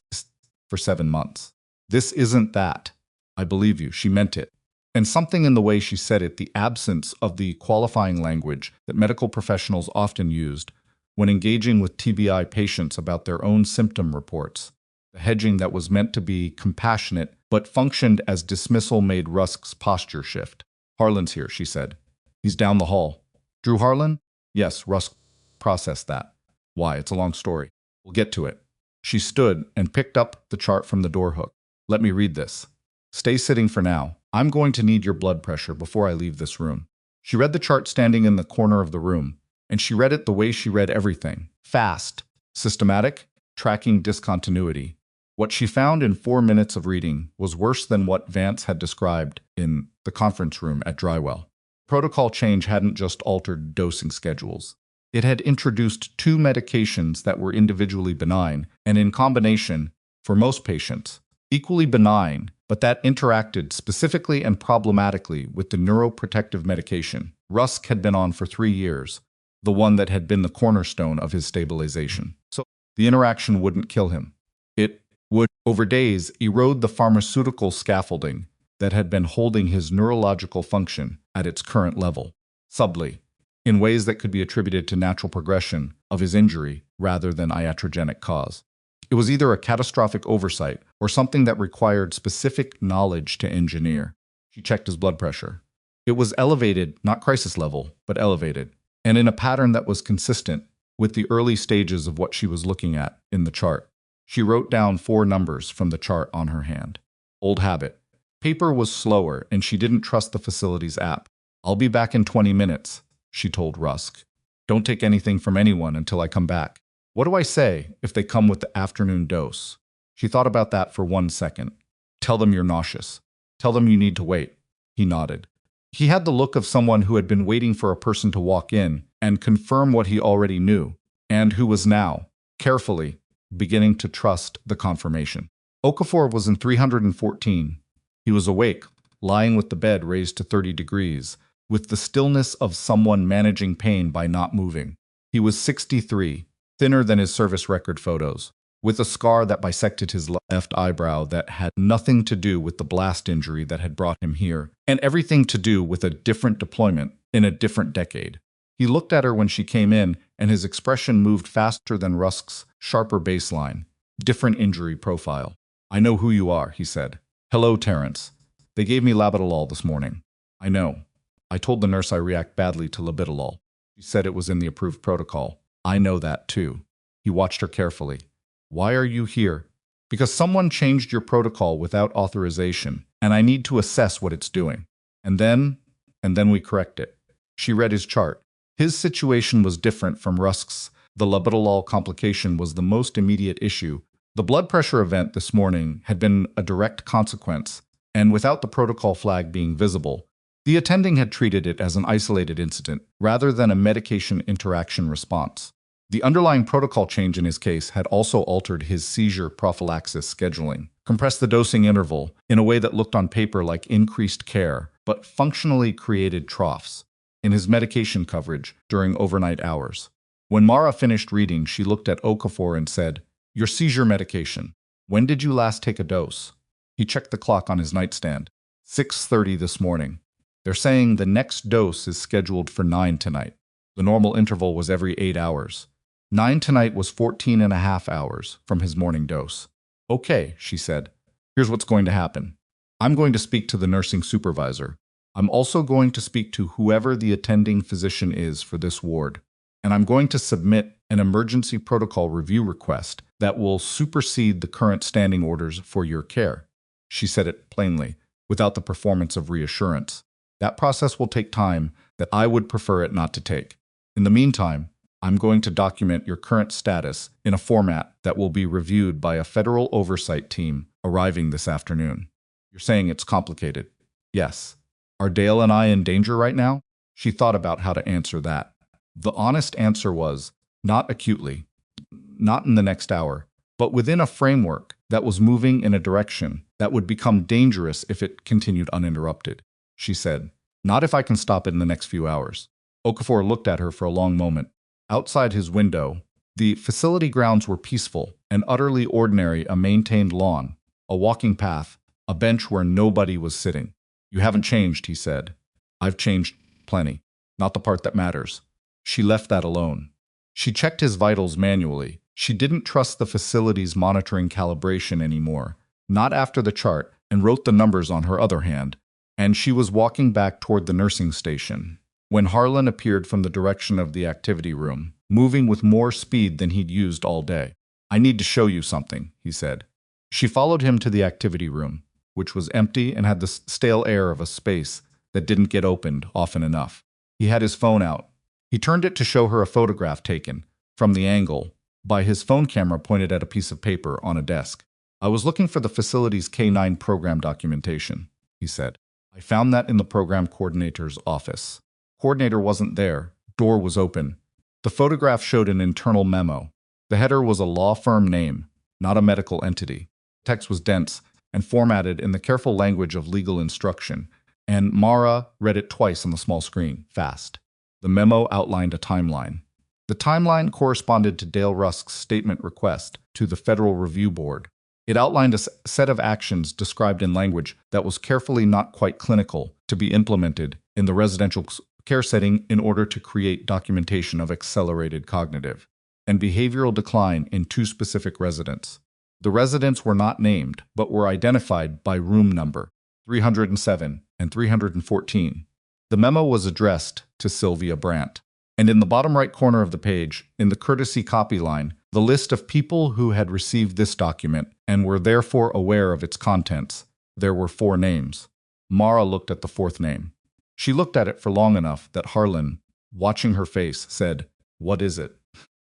for 7 months. This isn't that. I believe you. She meant it. And something in the way she said it, the absence of the qualifying language that medical professionals often used when engaging with TBI patients about their own symptom reports. The hedging that was meant to be compassionate but functioned as dismissal made Rusk's posture shift. Harlan's here, she said. He's down the hall. Drew Harlan? Yes, Rusk processed that. Why? It's a long story. We'll get to it. She stood and picked up the chart from the door hook. Let me read this. Stay sitting for now. I'm going to need your blood pressure before I leave this room. She read the chart standing in the corner of the room, and she read it the way she read everything. Fast, systematic, tracking discontinuity. What she found in 4 minutes of reading was worse than what Vance had described in the conference room at Drywell. Protocol change hadn't just altered dosing schedules. It had introduced 2 medications that were individually benign, and in combination, for most patients, equally benign, but that interacted specifically and problematically with the neuroprotective medication Rusk had been on for 3 years, the one that had been the cornerstone of his stabilization. So the interaction wouldn't kill him. It would, over days, erode the pharmaceutical scaffolding that had been holding his neurological function at its current level, subtly, in ways that could be attributed to natural progression of his injury rather than iatrogenic cause. It was either a catastrophic oversight or something that required specific knowledge to engineer. She checked his blood pressure. It was elevated, not crisis level, but elevated, and in a pattern that was consistent with the early stages of what she was looking at in the chart. She wrote down 4 numbers from the chart on her hand. Old habit. Paper was slower, and she didn't trust the facility's app. I'll be back in 20 minutes, she told Rusk. Don't take anything from anyone until I come back. What do I say if they come with the afternoon dose? She thought about that for 1 second. Tell them you're nauseous. Tell them you need to wait. He nodded. He had the look of someone who had been waiting for a person to walk in and confirm what he already knew, and who was now, carefully, beginning to trust the confirmation. Okafor was in 314. He was awake, lying with the bed raised to 30 degrees, with the stillness of someone managing pain by not moving. He was 63, thinner than his service record photos, with a scar that bisected his left eyebrow that had nothing to do with the blast injury that had brought him here, and everything to do with a different deployment in a different decade. He looked at her when she came in, and his expression moved faster than Rusk's sharper baseline. Different injury profile. I know who you are, he said. Hello, Terrence. They gave me labetalol this morning. I know. I told the nurse I react badly to labetalol. She said it was in the approved protocol. I know that, too. He watched her carefully. Why are you here? Because someone changed your protocol without authorization, and I need to assess what it's doing. And then we correct it. She read his chart. His situation was different from Rusk's. The labetalol complication was the most immediate issue. The blood pressure event this morning had been a direct consequence, and without the protocol flag being visible, the attending had treated it as an isolated incident rather than a medication interaction response. The underlying protocol change in his case had also altered his seizure prophylaxis scheduling, compressed the dosing interval in a way that looked on paper like increased care, but functionally created troughs in his medication coverage during overnight hours. When Mara finished reading, she looked at Okafor and said, Your seizure medication. When did you last take a dose? He checked the clock on his nightstand. 6:30 this morning. They're saying the next dose is scheduled for 9 tonight. The normal interval was every 8 hours. 9 tonight was 14.5 hours from his morning dose. Okay, she said. Here's what's going to happen. I'm going to speak to the nursing supervisor. I'm also going to speak to whoever the attending physician is for this ward. And I'm going to submit an emergency protocol review request that will supersede the current standing orders for your care. She said it plainly, without the performance of reassurance. That process will take time that I would prefer it not to take. In the meantime, I'm going to document your current status in a format that will be reviewed by a federal oversight team arriving this afternoon. You're saying it's complicated. Yes. Are Dale and I in danger right now? She thought about how to answer that. The honest answer was, not acutely, not in the next hour, but within a framework that was moving in a direction that would become dangerous if it continued uninterrupted. She said, not if I can stop it in the next few hours. Okafor looked at her for a long moment. Outside his window, the facility grounds were peaceful and utterly ordinary, a maintained lawn, a walking path, a bench where nobody was sitting. You haven't changed, he said. I've changed plenty. Not the part that matters. She left that alone. She checked his vitals manually. She didn't trust the facility's monitoring calibration anymore, not after the chart, and wrote the numbers on her other hand. And she was walking back toward the nursing station when Harlan appeared from the direction of the activity room, moving with more speed than he'd used all day. I need to show you something, he said. She followed him to the activity room, which was empty and had the stale air of a space that didn't get opened often enough. He had his phone out. He turned it to show her a photograph taken, from the angle, by his phone camera pointed at a piece of paper on a desk. I was looking for the facility's K9 program documentation, he said. I found that in the program coordinator's office. Coordinator wasn't there. Door was open. The photograph showed an internal memo. The header was a law firm name, not a medical entity. Text was dense and formatted in the careful language of legal instruction, and Mara read it twice on the small screen, fast. The memo outlined a timeline. The timeline corresponded to Dale Rusk's statement request to the Federal Review Board. It outlined a set of actions described in language that was carefully not quite clinical to be implemented in the residential care setting in order to create documentation of accelerated cognitive and behavioral decline in 2 specific residents. The residents were not named, but were identified by room number, 307 and 314. The memo was addressed to Sylvia Brandt. And in the bottom right corner of the page, in the courtesy copy line, the list of people who had received this document and were therefore aware of its contents. There were 4 names. Mara looked at the 4th name. She looked at it for long enough that Harlan, watching her face, said, "What is it?"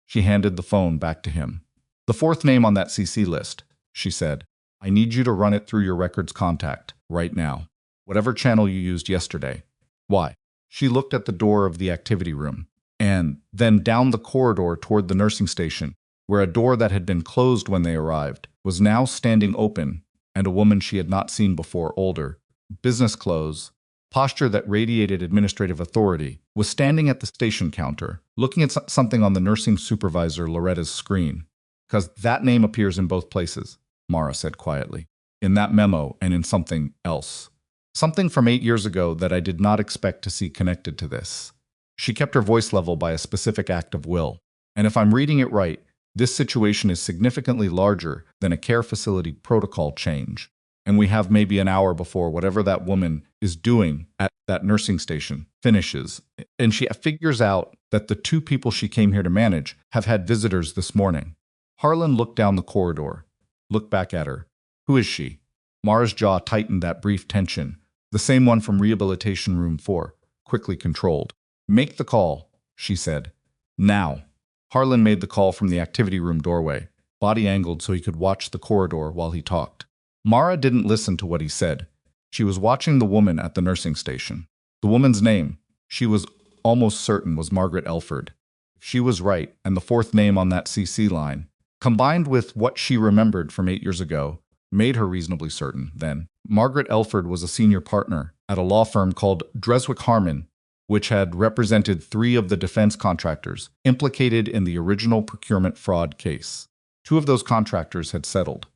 She handed the phone back to him. "The 4th name on that CC list," she said. "I need you to run it through your records contact, right now. Whatever channel you used yesterday." "Why?" She looked at the door of the activity room, and then down the corridor toward the nursing station, where a door that had been closed when they arrived was now standing open, and a woman she had not seen before, older, business clothes, posture that radiated administrative authority, was standing at the station counter, looking at something on the nursing supervisor Loretta's screen. "Because that name appears in both places," Mara said quietly. "In that memo and in something else. Something from 8 years ago that I did not expect to see connected to this." She kept her voice level by a specific act of will. "And if I'm reading it right, this situation is significantly larger than a care facility protocol change. And we have maybe an hour before whatever that woman is doing at that nursing station finishes. And she figures out that the 2 people she came here to manage have had visitors this morning." Harlan looked down the corridor, looked back at her. "Who is she?" Mara's jaw tightened, that brief tension. The same one from Rehabilitation Room 4, quickly controlled. "Make the call," she said. "Now." Harlan made the call from the activity room doorway, body angled so he could watch the corridor while he talked. Mara didn't listen to what he said. She was watching the woman at the nursing station. The woman's name, she was almost certain, was Margaret Elford. If she was right, and the 4th name on that CC line, combined with what she remembered from 8 years ago, made her reasonably certain, then. Margaret Elford was a senior partner at a law firm called Dreswick Harmon, which had represented 3 of the defense contractors implicated in the original procurement fraud case. 2 of those contractors had settled.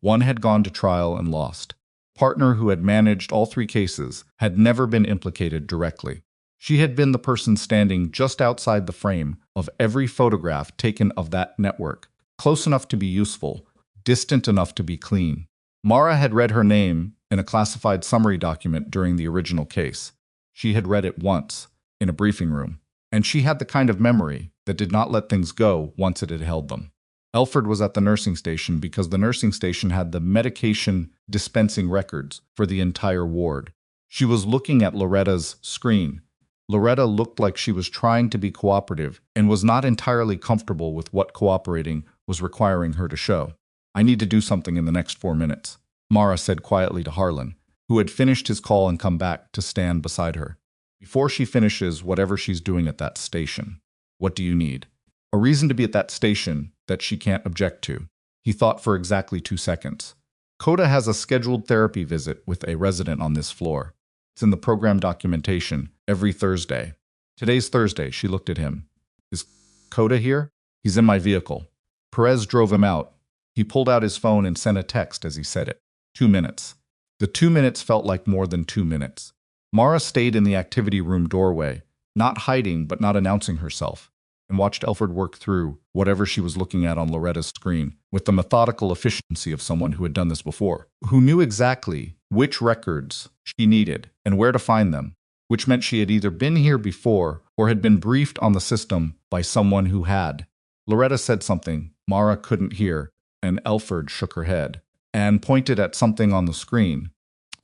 1 had gone to trial and lost. Partner who had managed all 3 cases had never been implicated directly. She had been the person standing just outside the frame of every photograph taken of that network, close enough to be useful, distant enough to be clean. Mara had read her name in a classified summary document during the original case. She had read it once, in a briefing room, and she had the kind of memory that did not let things go once it had held them. Elford was at the nursing station because the nursing station had the medication dispensing records for the entire ward. She was looking at Loretta's screen. Loretta looked like she was trying to be cooperative and was not entirely comfortable with what cooperating was requiring her to show. "I need to do something in the next 4 minutes," Mara said quietly to Harlan, who had finished his call and come back to stand beside her. Before she finishes whatever she's doing at that station. What do you need? A reason to be at that station that she can't object to. He thought for exactly 2 seconds. Coda has a scheduled therapy visit with a resident on this floor. It's in the program documentation every Thursday. Today's Thursday, she looked at him. Is Coda here? He's in my vehicle. Perez drove him out. He pulled out his phone and sent a text as he said it. 2 minutes. The 2 minutes felt like more than 2 minutes. Mara stayed in the activity room doorway, not hiding but not announcing herself, and watched Elford work through whatever she was looking at on Loretta's screen with the methodical efficiency of someone who had done this before, who knew exactly which records she needed and where to find them, which meant she had either been here before or had been briefed on the system by someone who had. Loretta said something Mara couldn't hear, and Elford shook her head and pointed at something on the screen.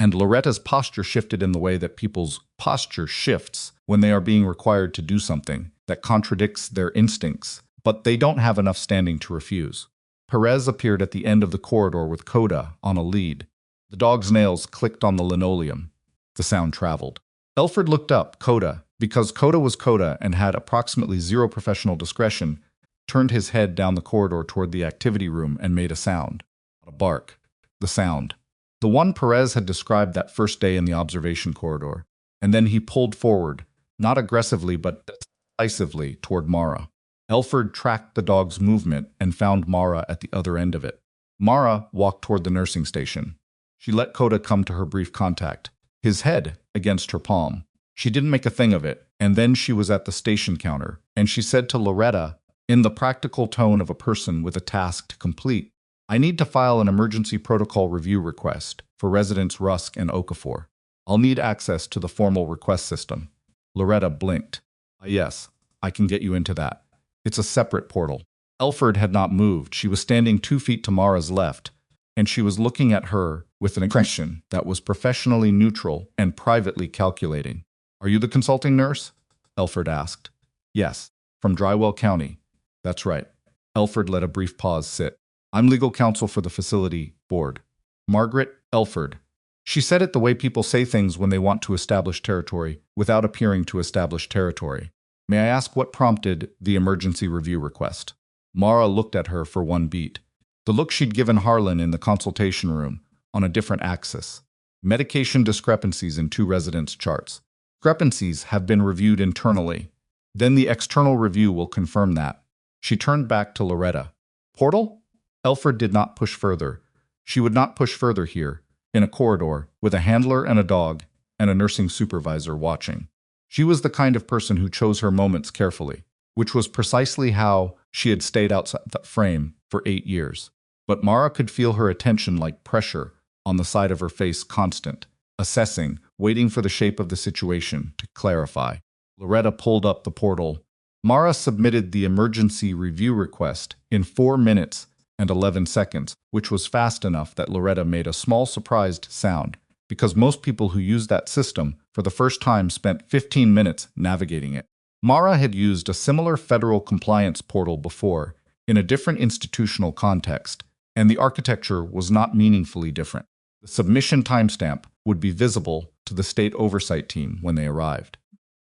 And Loretta's posture shifted in the way that people's posture shifts when they are being required to do something that contradicts their instincts, but they don't have enough standing to refuse. Perez appeared at the end of the corridor with Coda on a lead. The dog's nails clicked on the linoleum. The sound traveled. Elford looked up. Coda, because Coda was Coda and had approximately zero professional discretion, turned his head down the corridor toward the activity room and made a sound. A bark. The sound. The one Perez had described that first day in the observation corridor. And then he pulled forward, not aggressively but decisively, toward Mara. Elford tracked the dog's movement and found Mara at the other end of it. Mara walked toward the nursing station. She let Coda come to her brief contact, his head against her palm. She didn't make a thing of it, and then she was at the station counter, and she said to Loretta, in the practical tone of a person with a task to complete, I need to file an emergency protocol review request for residents Rusk and Okafor. I'll need access to the formal request system. Loretta blinked. Yes, I can get you into that. It's a separate portal. Elford had not moved. She was standing 2 feet to Mara's left, and she was looking at her with an expression that was professionally neutral and privately calculating. Are you the consulting nurse? Elford asked. Yes, from Drywell County. That's right. Elford let a brief pause sit. I'm legal counsel for the facility board. Margaret Elford. She said it the way people say things when they want to establish territory without appearing to establish territory. May I ask what prompted the emergency review request? Mara looked at her for one beat. The look she'd given Harlan in the consultation room, on a different axis. Medication discrepancies in 2 residents' charts. Discrepancies have been reviewed internally. Then the external review will confirm that. She turned back to Loretta. Portal? Elford did not push further. She would not push further here, in a corridor, with a handler and a dog, and a nursing supervisor watching. She was the kind of person who chose her moments carefully, which was precisely how she had stayed outside that frame for 8 years. But Mara could feel her attention like pressure on the side of her face, constant, assessing, waiting for the shape of the situation to clarify. Loretta pulled up the portal. Mara submitted the emergency review request in 4 minutes and 11 seconds, which was fast enough that Loretta made a small surprised sound, because most people who used that system for the first time spent 15 minutes navigating it. Mara had used a similar federal compliance portal before, in a different institutional context, and the architecture was not meaningfully different. The submission timestamp would be visible to the state oversight team when they arrived.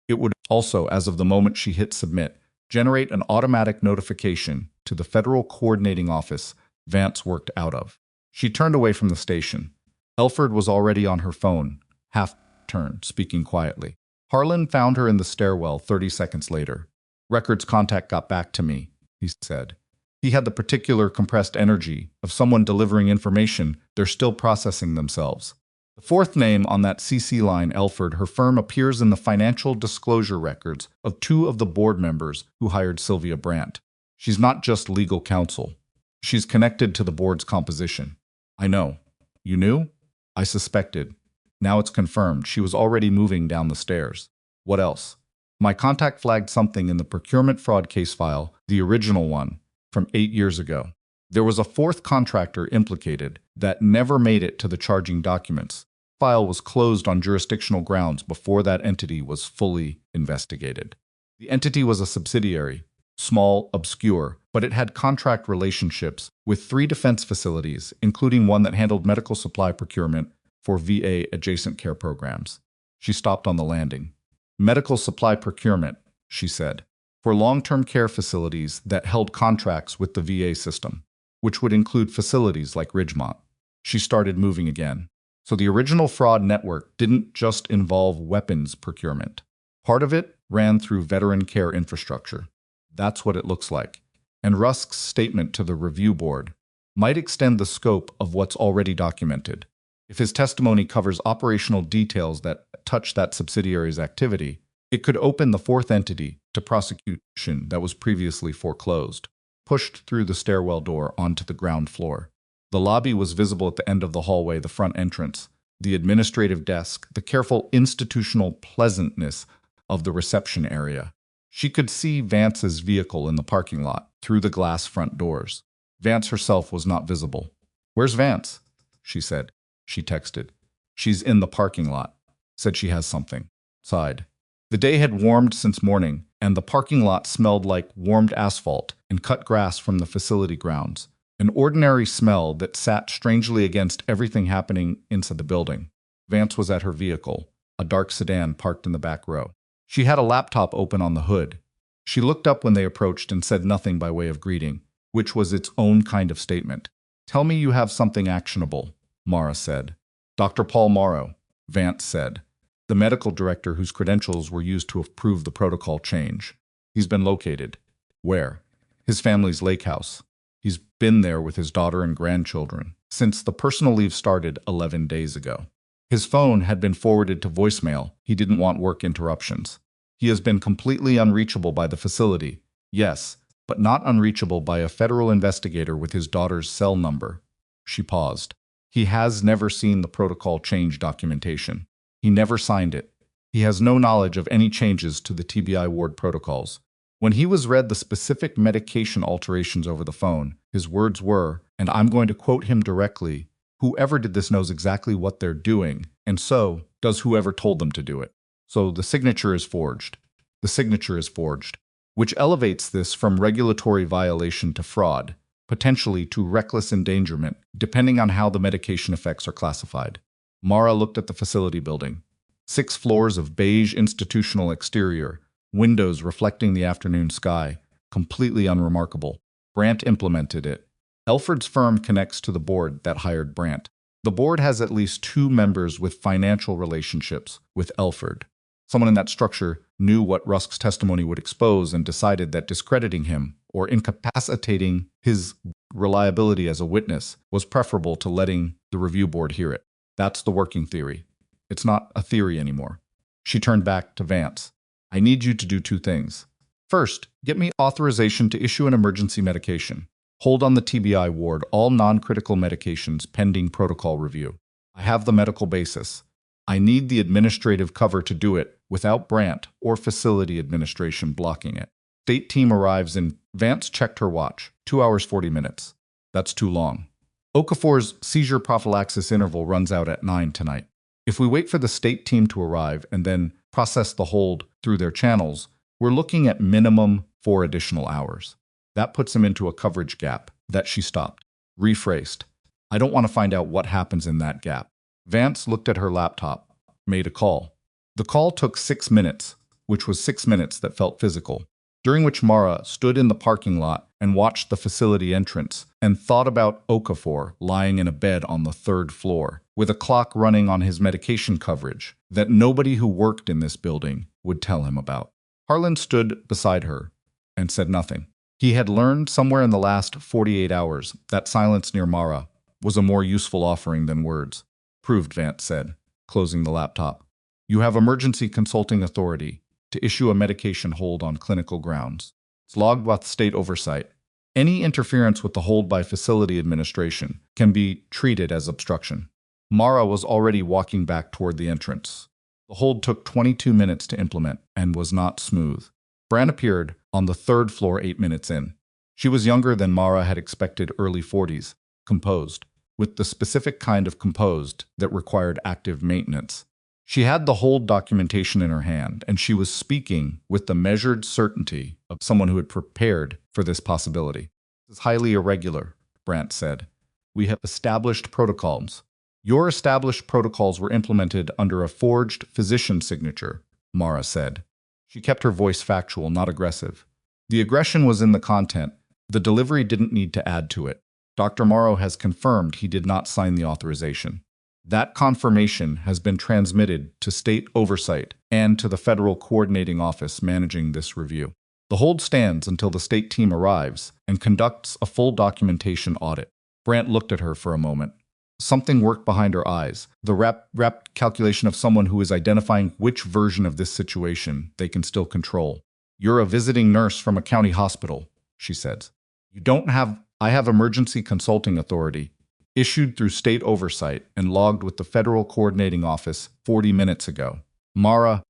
It would also, as of the moment she hit submit, generate an automatic notification to the federal coordinating office Vance worked out of. She turned away from the station. Elford was already on her phone, half-turned, speaking quietly. Harlan found her in the stairwell 30 seconds later. Records contact got back to me, he said. He had the particular compressed energy of someone delivering information they're still processing themselves. The 4th name on that CC line, Elford, her firm appears in the financial disclosure records of 2 of the board members who hired Sylvia Brandt. She's not just legal counsel. She's connected to the board's composition. I know. You knew? I suspected. Now it's confirmed. She was already moving down the stairs. What else? My contact flagged something in the procurement fraud case file, the original one, from 8 years ago. There was a 4th contractor implicated that never made it to the charging documents. The file was closed on jurisdictional grounds before that entity was fully investigated. The entity was a subsidiary, Small, obscure, but it had contract relationships with 3 defense facilities, including one that handled medical supply procurement for VA-adjacent care programs. She stopped on the landing. Medical supply procurement, she said, for long-term care facilities that held contracts with the VA system, which would include facilities like Ridgemont. She started moving again. So the original fraud network didn't just involve weapons procurement. Part of it ran through veteran care infrastructure. That's what it looks like. And Rusk's statement to the review board might extend the scope of what's already documented. If his testimony covers operational details that touch that subsidiary's activity, it could open the 4th entity to prosecution that was previously foreclosed. Pushed through the stairwell door onto the ground floor. The lobby was visible at the end of the hallway, the front entrance, the administrative desk, the careful institutional pleasantness of the reception area. She could see Vance's vehicle in the parking lot through the glass front doors. Vance herself was not visible. "Where's Vance?" she said. She texted. "She's in the parking lot. Said she has something." Sighed. The day had warmed since morning, and the parking lot smelled like warmed asphalt and cut grass from the facility grounds. An ordinary smell that sat strangely against everything happening inside the building. Vance was at her vehicle, a dark sedan parked in the back row. She had a laptop open on the hood. She looked up when they approached and said nothing by way of greeting, which was its own kind of statement. "Tell me you have something actionable," Mara said. "Dr. Paul Morrow," Vance said, the medical director whose credentials were used to approve the protocol change. "He's been located." "Where?" "His family's lake house. He's been there with his daughter and grandchildren since the personal leave started 11 days ago. His phone had been forwarded to voicemail. He didn't want work interruptions. He has been completely unreachable by the facility. Yes, but not unreachable by a federal investigator with his daughter's cell number." She paused. "He has never seen the protocol change documentation. He never signed it. He has no knowledge of any changes to the TBI ward protocols. When he was read the specific medication alterations over the phone, his words were, and I'm going to quote him directly, 'Whoever did this knows exactly what they're doing, and so does whoever told them to do it.' So the signature is forged. The signature is forged, which elevates this from regulatory violation to fraud, potentially to reckless endangerment, depending on how the medication effects are classified." Mara looked at the facility building. 6 floors of beige institutional exterior, windows reflecting the afternoon sky, completely unremarkable. Brandt implemented it. Elford's firm connects to the board that hired Brandt. The board has at least 2 members with financial relationships with Elford. Someone in that structure knew what Rusk's testimony would expose and decided that discrediting him or incapacitating his reliability as a witness was preferable to letting the review board hear it. That's the working theory. It's not a theory anymore. She turned back to Vance. "I need you to do 2 things. First, get me authorization to issue an emergency medication. Hold on the TBI ward all non-critical medications pending protocol review. I have the medical basis. I need the administrative cover to do it without Brandt or facility administration blocking it. State team arrives in..." Vance checked her watch. 2 hours 40 minutes. That's too long. Okafor's seizure prophylaxis interval runs out at 9 tonight. If we wait for the state team to arrive and then process the hold through their channels, we're looking at minimum 4 additional hours. That puts him into a coverage gap. That she stopped. Rephrased. "I don't want to find out what happens in that gap." Vance looked at her laptop, made a call. The call took 6 minutes, which was 6 minutes that felt physical, during which Mara stood in the parking lot and watched the facility entrance and thought about Okafor lying in a bed on the 3rd floor, with a clock running on his medication coverage that nobody who worked in this building would tell him about. Harlan stood beside her and said nothing. He had learned somewhere in the last 48 hours that silence near Mara was a more useful offering than words. "Proved," Vance said, closing the laptop. "You have emergency consulting authority to issue a medication hold on clinical grounds. It's logged with state oversight. Any interference with the hold by facility administration can be treated as obstruction." Mara was already walking back toward the entrance. The hold took 22 minutes to implement and was not smooth. Brandt appeared on the 3rd floor 8 minutes in. She was younger than Mara had expected, early 40s, composed, with the specific kind of composed that required active maintenance. She had the whole documentation in her hand, and she was speaking with the measured certainty of someone who had prepared for this possibility. "This is highly irregular," Brandt said. "We have established protocols." "Your established protocols were implemented under a forged physician signature," Mara said. She kept her voice factual, not aggressive. The aggression was in the content. The delivery didn't need to add to it. Dr. Morrow has confirmed he did not sign the authorization. That confirmation has been transmitted to state oversight and to the federal coordinating office managing this review. The hold stands until the state team arrives and conducts a full documentation audit. Brandt looked at her for a moment. Something worked behind her eyes, the rapt calculation of someone who is identifying which version of this situation they can still control. "You're a visiting nurse from a county hospital," she said. I have emergency consulting authority, issued through state oversight and logged with the federal coordinating office 40 minutes ago." Mara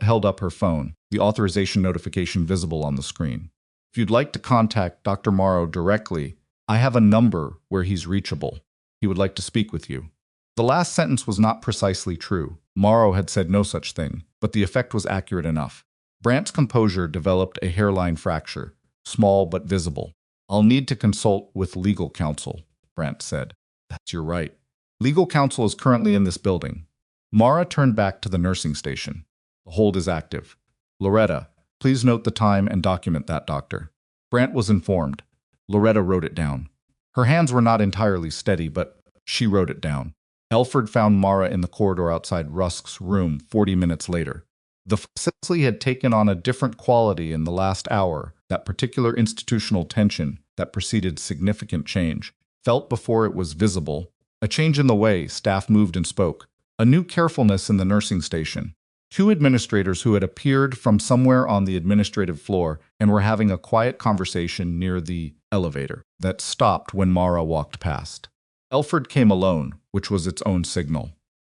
held up her phone, the authorization notification visible on the screen. "If you'd like to contact Dr. Morrow directly, I have a number where he's reachable. He would like to speak with you." The last sentence was not precisely true. Morrow had said no such thing, but the effect was accurate enough. Brandt's composure developed a hairline fracture, small but visible. "I'll need to consult with legal counsel," Brandt said. "That's your right. Legal counsel is currently in this building." Mara turned back to the nursing station. "The hold is active. Loretta, please note the time and document that, doctor." Brandt was informed. Loretta wrote it down. Her hands were not entirely steady, but she wrote it down. Elford found Mara in the corridor outside Rusk's room 40 minutes later. The facility had taken on a different quality in the last hour, that particular institutional tension that preceded significant change, felt before it was visible, a change in the way staff moved and spoke, a new carefulness in the nursing station. Two administrators who had appeared from somewhere on the administrative floor and were having a quiet conversation near the elevator that stopped when Mara walked past. Elford came alone, which was its own signal.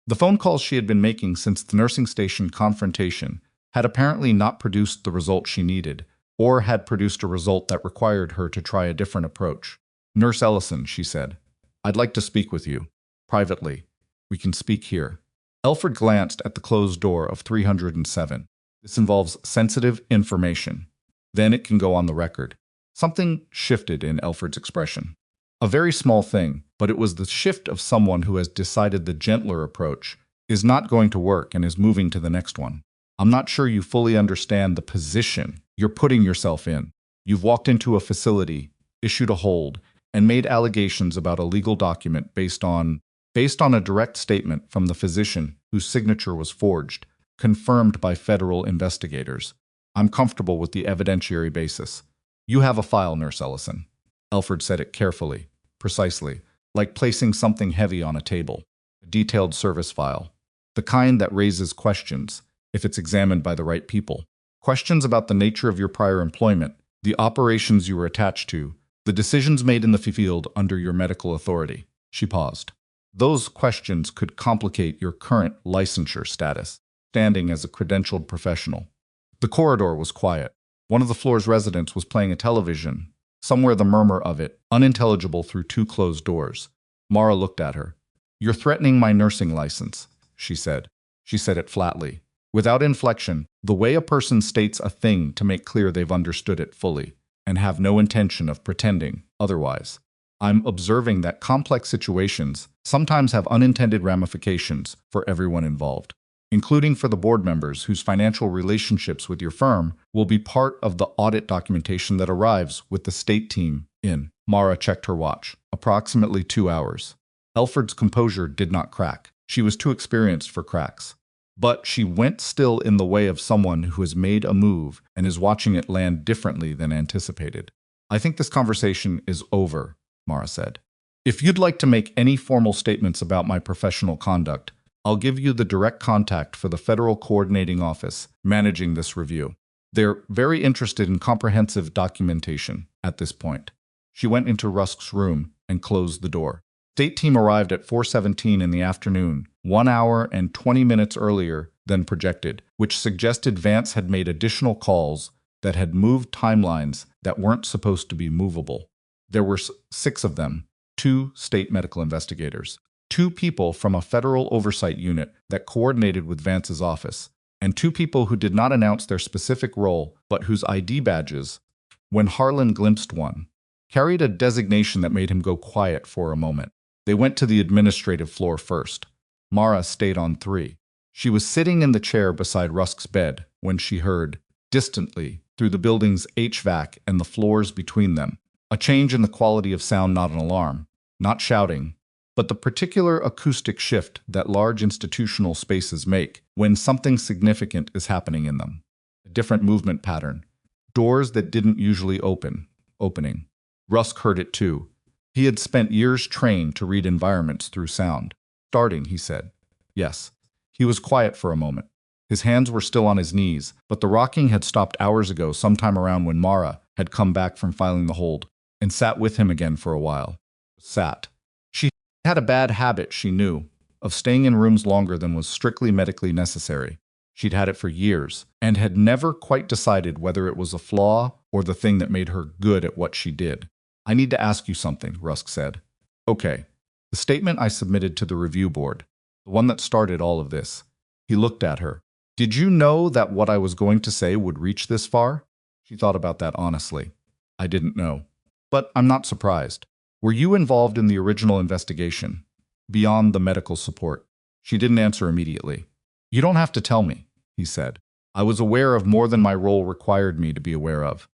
The phone calls she had been making since the nursing station confrontation had apparently not produced the result she needed, or had produced a result that required her to try a different approach. "Nurse Ellison," she said, "I'd like to speak with you. Privately. We can speak here." Elford glanced at the closed door of 307. "This involves sensitive information. Then it can go on the record." Something shifted in Elford's expression. A very small thing, but it was the shift of someone who has decided the gentler approach is not going to work and is moving to the next one. "I'm not sure you fully understand the position you're putting yourself in. You've walked into a facility, issued a hold, and made allegations about a legal document based on a direct statement from the physician whose signature was forged, confirmed by federal investigators. I'm comfortable with the evidentiary basis. You have a file, Nurse Ellison." Elford said it carefully, precisely, like placing something heavy on a table. A detailed service file. The kind that raises questions, if it's examined by the right people. Questions about the nature of your prior employment, the operations you were attached to, the decisions made in the field under your medical authority. She paused. Those questions could complicate your current licensure status, standing as a credentialed professional. The corridor was quiet. One of the floor's residents was playing a television, somewhere the murmur of it, unintelligible through two closed doors. Mara looked at her. "You're threatening my nursing license," she said. She said it flatly, without inflection, the way a person states a thing to make clear they've understood it fully, and have no intention of pretending otherwise. "I'm observing that complex situations sometimes have unintended ramifications for everyone involved, including for the board members whose financial relationships with your firm will be part of the audit documentation that arrives with the state team in." Mara checked her watch. Approximately 2 hours. Elford's composure did not crack. She was too experienced for cracks. But she went still in the way of someone who has made a move and is watching it land differently than anticipated. "I think this conversation is over," Mara said. "If you'd like to make any formal statements about my professional conduct, I'll give you the direct contact for the federal coordinating office managing this review. They're very interested in comprehensive documentation at this point." She went into Rusk's room and closed the door. State team arrived at 4:17 in the afternoon, 1 hour and 20 minutes earlier than projected, which suggested Vance had made additional calls that had moved timelines that weren't supposed to be movable. There were 6 of them, 2 state medical investigators. 2 people from a federal oversight unit that coordinated with Vance's office, and 2 people who did not announce their specific role but whose ID badges, when Harlan glimpsed one, carried a designation that made him go quiet for a moment. They went to the administrative floor first. Mara stayed on 3. She was sitting in the chair beside Rusk's bed when she heard, distantly, through the building's HVAC and the floors between them, a change in the quality of sound, not an alarm, not shouting, but the particular acoustic shift that large institutional spaces make when something significant is happening in them. A different movement pattern. Doors that didn't usually opening. Rusk heard it too. He had spent years trained to read environments through sound. Starting, he said. Yes. He was quiet for a moment. His hands were still on his knees, but the rocking had stopped hours ago, sometime around when Mara had come back from filing the hold, and sat with him again for a while. Sat. She had a bad habit, she knew, of staying in rooms longer than was strictly medically necessary. She'd had it for years, and had never quite decided whether it was a flaw or the thing that made her good at what she did. I need to ask you something, Rusk said. Okay. The statement I submitted to the review board, the one that started all of this. He looked at her. Did you know that what I was going to say would reach this far? She thought about that honestly. I didn't know. But I'm not surprised. Were you involved in the original investigation, beyond the medical support? She didn't answer immediately. You don't have to tell me, he said. I was aware of more than my role required me to be aware of,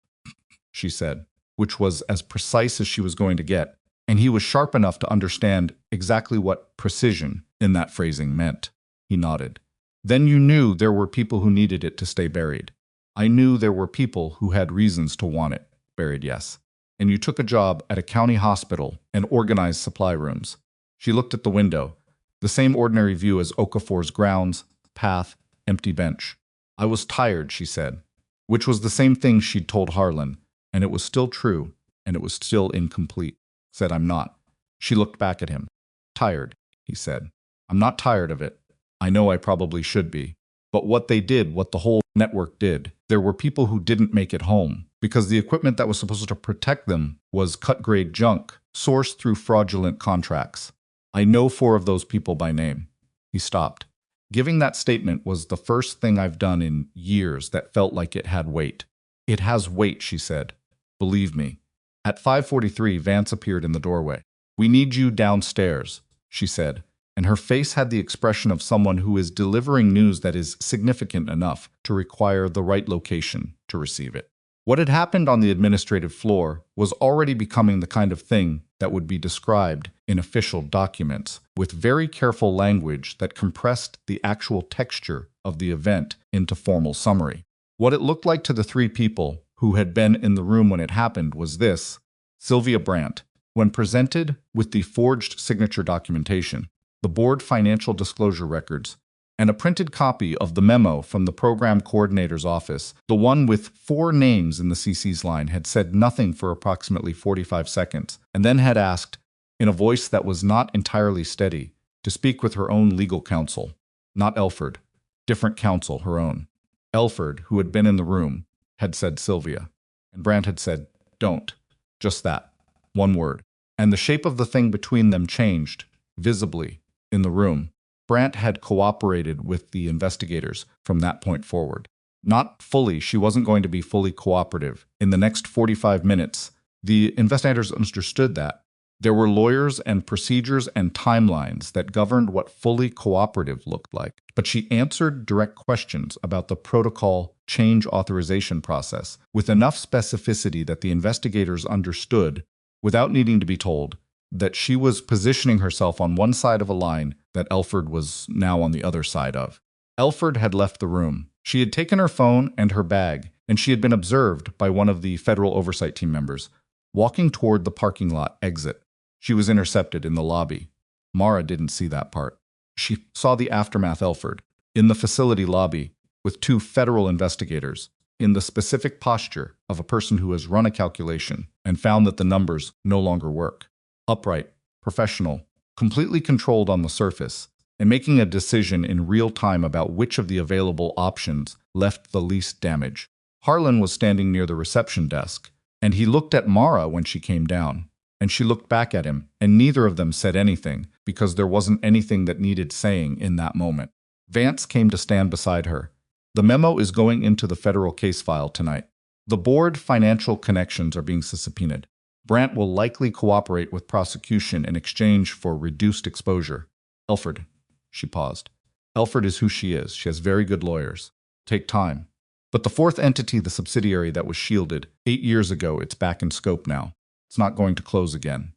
she said, which was as precise as she was going to get, and he was sharp enough to understand exactly what precision in that phrasing meant. He nodded. Then you knew there were people who needed it to stay buried. I knew there were people who had reasons to want it buried, yes. And you took a job at a county hospital and organized supply rooms. She looked at the window, the same ordinary view as Okafor's grounds, path, empty bench. I was tired, she said, which was the same thing she'd told Harlan, and it was still true, and it was still incomplete. Said, I'm not. She looked back at him. Tired, he said. I'm not tired of it. I know I probably should be. But what they did, what the whole network did, there were people who didn't make it home because the equipment that was supposed to protect them was cut-grade junk, sourced through fraudulent contracts. I know 4 of those people by name. He stopped. Giving that statement was the first thing I've done in years that felt like it had weight. It has weight, she said. Believe me. At 5:43, Vance appeared in the doorway. We need you downstairs, she said, and her face had the expression of someone who is delivering news that is significant enough to require the right location to receive it. What had happened on the administrative floor was already becoming the kind of thing that would be described in official documents, with very careful language that compressed the actual texture of the event into formal summary. What it looked like to the 3 people who had been in the room when it happened was this: Sylvia Brandt, when presented with the forged signature documentation, the board financial disclosure records, and a printed copy of the memo from the program coordinator's office, the one with 4 names in the CC's line had said nothing for approximately 45 seconds, and then had asked, in a voice that was not entirely steady, to speak with her own legal counsel. Not Elford. Different counsel, her own. Elford, who had been in the room, had said Sylvia, and Brandt had said, don't. Just that. One word. And the shape of the thing between them changed, visibly, in the room. Brandt had cooperated with the investigators from that point forward. Not fully, she wasn't going to be fully cooperative. In the next 45 minutes, the investigators understood that. There were lawyers and procedures and timelines that governed what fully cooperative looked like. But she answered direct questions about the protocol change authorization process with enough specificity that the investigators understood, without needing to be told, that she was positioning herself on one side of a line that Elford was now on the other side of. Elford had left the room. She had taken her phone and her bag, and she had been observed by one of the federal oversight team members, walking toward the parking lot exit. She was intercepted in the lobby. Mara didn't see that part. She saw the aftermath Elford, in the facility lobby, with 2 federal investigators, in the specific posture of a person who has run a calculation and found that the numbers no longer work. Upright, professional, completely controlled on the surface, and making a decision in real time about which of the available options left the least damage. Harlan was standing near the reception desk, and he looked at Mara when she came down, and she looked back at him, and neither of them said anything, because there wasn't anything that needed saying in that moment. Vance came to stand beside her. The memo is going into the federal case file tonight. The board financial connections are being subpoenaed. Brandt will likely cooperate with prosecution in exchange for reduced exposure. Elford. She paused. Elford is who she is. She has very good lawyers. Take time. But the fourth entity, the subsidiary that was shielded 8 years ago, it's back in scope now. It's not going to close again.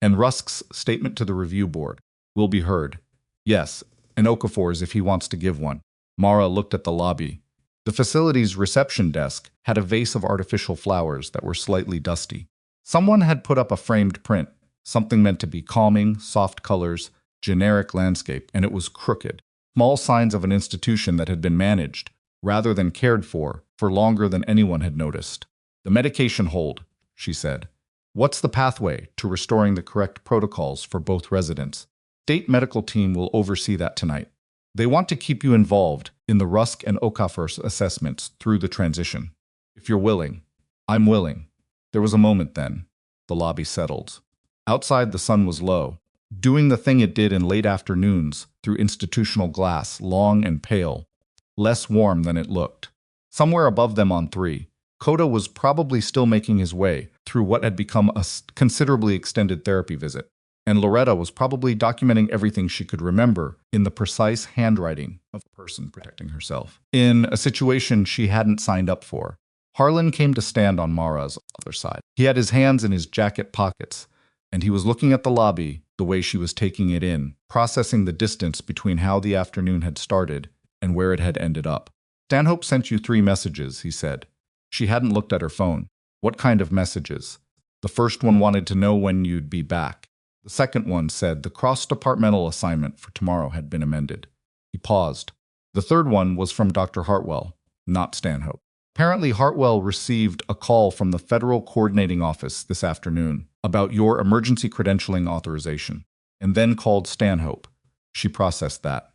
And Rusk's statement to the review board will be heard. Yes, and Okafor's if he wants to give one. Mara looked at the lobby. The facility's reception desk had a vase of artificial flowers that were slightly dusty. Someone had put up a framed print, something meant to be calming, soft colors, generic landscape, and it was crooked. Small signs of an institution that had been managed, rather than cared for longer than anyone had noticed. The medication hold, she said. What's the pathway to restoring the correct protocols for both residents? State medical team will oversee that tonight. They want to keep you involved in the Rusk and Okafor assessments through the transition. If you're willing. I'm willing. There was a moment then. The lobby settled. Outside the sun was low, doing the thing it did in late afternoons through institutional glass, long and pale, less warm than it looked. Somewhere above them on 3, Coda was probably still making his way through what had become a considerably extended therapy visit, and Loretta was probably documenting everything she could remember in the precise handwriting of a person protecting herself, in a situation she hadn't signed up for. Harlan came to stand on Mara's other side. He had his hands in his jacket pockets, and he was looking at the lobby the way she was taking it in, processing the distance between how the afternoon had started and where it had ended up. Stanhope sent you 3 messages, he said. She hadn't looked at her phone. What kind of messages? The first one wanted to know when you'd be back. The second one said the cross-departmental assignment for tomorrow had been amended. He paused. The third one was from Dr. Hartwell, not Stanhope. Apparently, Hartwell received a call from the Federal Coordinating Office this afternoon about your emergency credentialing authorization, and then called Stanhope. She processed that.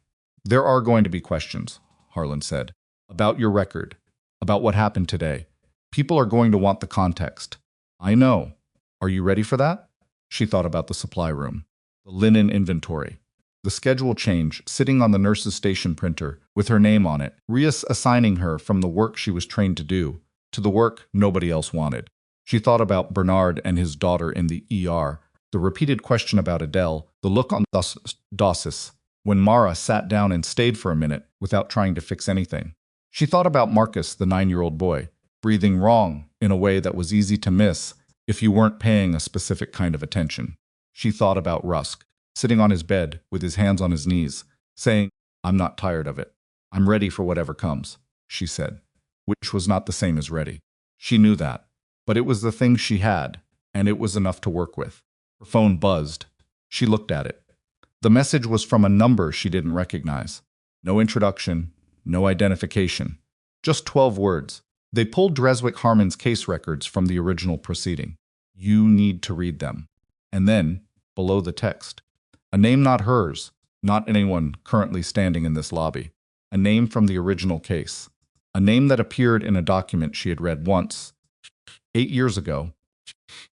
There are going to be questions, Harlan said, about your record, about what happened today. People are going to want the context. I know. Are you ready for that? She thought about the supply room, the linen inventory, the schedule change sitting on the nurse's station printer with her name on it, reassigning her from the work she was trained to do to the work nobody else wanted. She thought about Bernard and his daughter in the ER, the repeated question about Adele, the look on Dossis when Mara sat down and stayed for a minute without trying to fix anything. She thought about Marcus, the 9-year-old boy, breathing wrong in a way that was easy to miss if you weren't paying a specific kind of attention. She thought about Rusk, sitting on his bed with his hands on his knees, saying, I'm not tired of it. I'm ready for whatever comes, she said, which was not the same as ready. She knew that, but it was the thing she had, and it was enough to work with. Her phone buzzed. She looked at it. The message was from a number she didn't recognize. No introduction, no identification. Just 12 words. They pulled Dreswick Harmon's case records from the original proceeding. You need to read them. And then, below the text, a name not hers, not anyone currently standing in this lobby. A name from the original case. A name that appeared in a document she had read once, 8 years ago,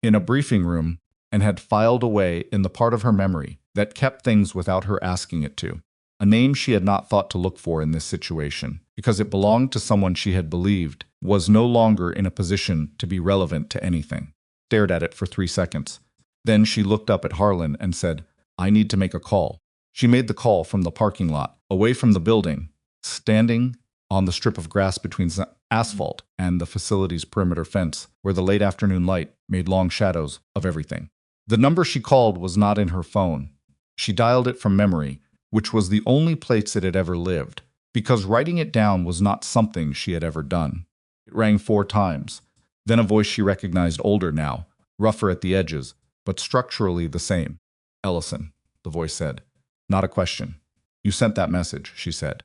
in a briefing room, and had filed away in the part of her memory that kept things without her asking it to. A name she had not thought to look for in this situation, because it belonged to someone she had believed was no longer in a position to be relevant to anything. Stared at it for 3 seconds. Then she looked up at Harlan and said, I need to make a call. She made the call from the parking lot, away from the building, standing on the strip of grass between asphalt and the facility's perimeter fence, where the late afternoon light made long shadows of everything. The number she called was not in her phone. She dialed it from memory, which was the only place it had ever lived, because writing it down was not something she had ever done. It rang 4 times. Then a voice she recognized, older now, rougher at the edges, but structurally the same. Ellison, the voice said. Not a question. You sent that message, she said.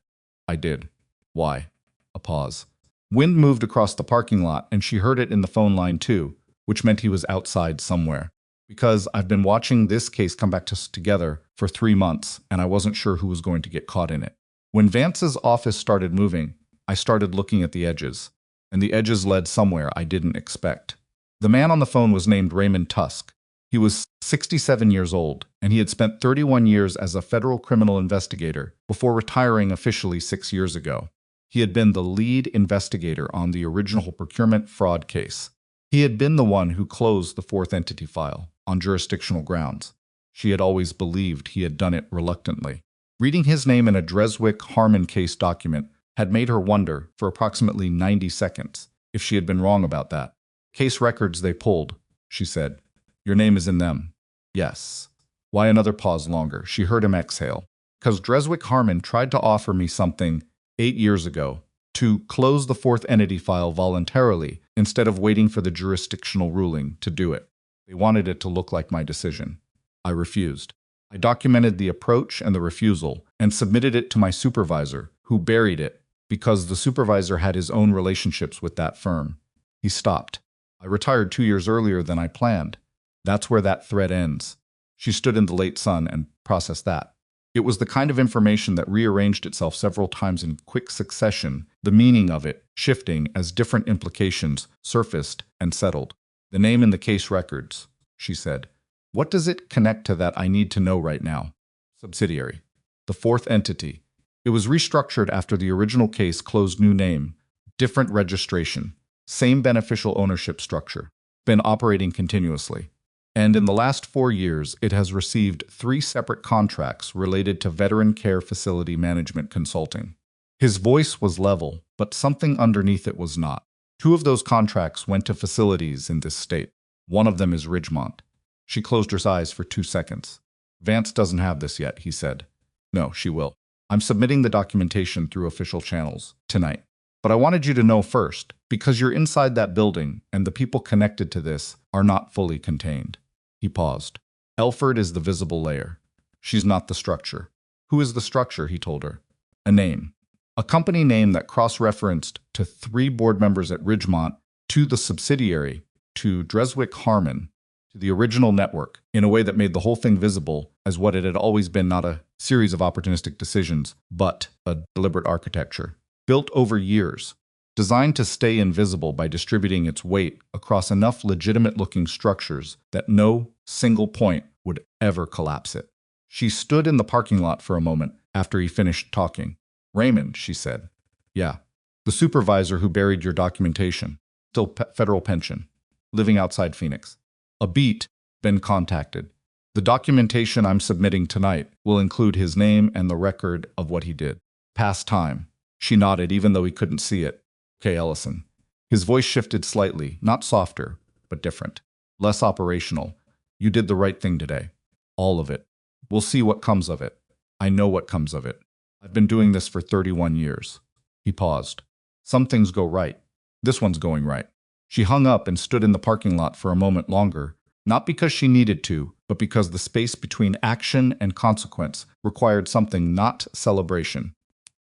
I did. Why? A pause. Wind moved across the parking lot, and she heard it in the phone line too, which meant he was outside somewhere. Because I've been watching this case come back to us together for 3 months, and I wasn't sure who was going to get caught in it. When Vance's office started moving, I started looking at the edges, and the edges led somewhere I didn't expect. The man on the phone was named Raymond Tusk. He was 67 years old, and he had spent 31 years as a federal criminal investigator before retiring officially 6 years ago. He had been the lead investigator on the original procurement fraud case. He had been the one who closed the fourth entity file on jurisdictional grounds. She had always believed he had done it reluctantly. Reading his name in a Dreswick-Harmon case document had made her wonder for approximately 90 seconds if she had been wrong about that. "Case records they pulled," she said. "Your name is in them." "Yes." Why another pause longer? She heard him exhale. "'Cause Dreswick-Harmon tried to offer me something 8 years ago, to close the fourth entity file voluntarily instead of waiting for the jurisdictional ruling to do it. They wanted it to look like my decision. I refused. I documented the approach and the refusal and submitted it to my supervisor, who buried it because the supervisor had his own relationships with that firm." He stopped. "I retired 2 years earlier than I planned. That's where that thread ends." She stood in the late sun and processed that. It was the kind of information that rearranged itself several times in quick succession, the meaning of it shifting as different implications surfaced and settled. "The name in the case records," she said. "What does it connect to that I need to know right now?" "Subsidiary. The fourth entity. It was restructured after the original case closed. New name, different registration, same beneficial ownership structure. Been operating continuously. And in the last 4 years, it has received 3 separate contracts related to veteran care facility management consulting." His voice was level, but something underneath it was not. 2 of those contracts went to facilities in this state. One of them is Ridgemont. She closed her eyes for 2 seconds. "Vance doesn't have this yet," he said. "No, she will. I'm submitting the documentation through official channels tonight. But I wanted you to know first, because you're inside that building and the people connected to this are not fully contained." He paused. "Elford is the visible layer. She's not the structure." "Who is the structure?" he told her. "A name. A company name that cross-referenced to 3 board members at Ridgemont, to the subsidiary, to Dreswick-Harmon, to the original network, in a way that made the whole thing visible as what it had always been, not a series of opportunistic decisions, but a deliberate architecture. Built over years, designed to stay invisible by distributing its weight across enough legitimate-looking structures that no single point would ever collapse it." She stood in the parking lot for a moment after he finished talking. "Raymond," she said. "Yeah. The supervisor who buried your documentation. Still federal pension. Living outside Phoenix. A beat. Been contacted. The documentation I'm submitting tonight will include his name and the record of what he did. Past time." She nodded even though he couldn't see it. "Okay, Ellison." His voice shifted slightly, not softer, but different. Less operational. "You did the right thing today. All of it. We'll see what comes of it. I know what comes of it. I've been doing this for 31 years. He paused. "Some things go right. This one's going right." She hung up and stood in the parking lot for a moment longer, not because she needed to, but because the space between action and consequence required something, not celebration,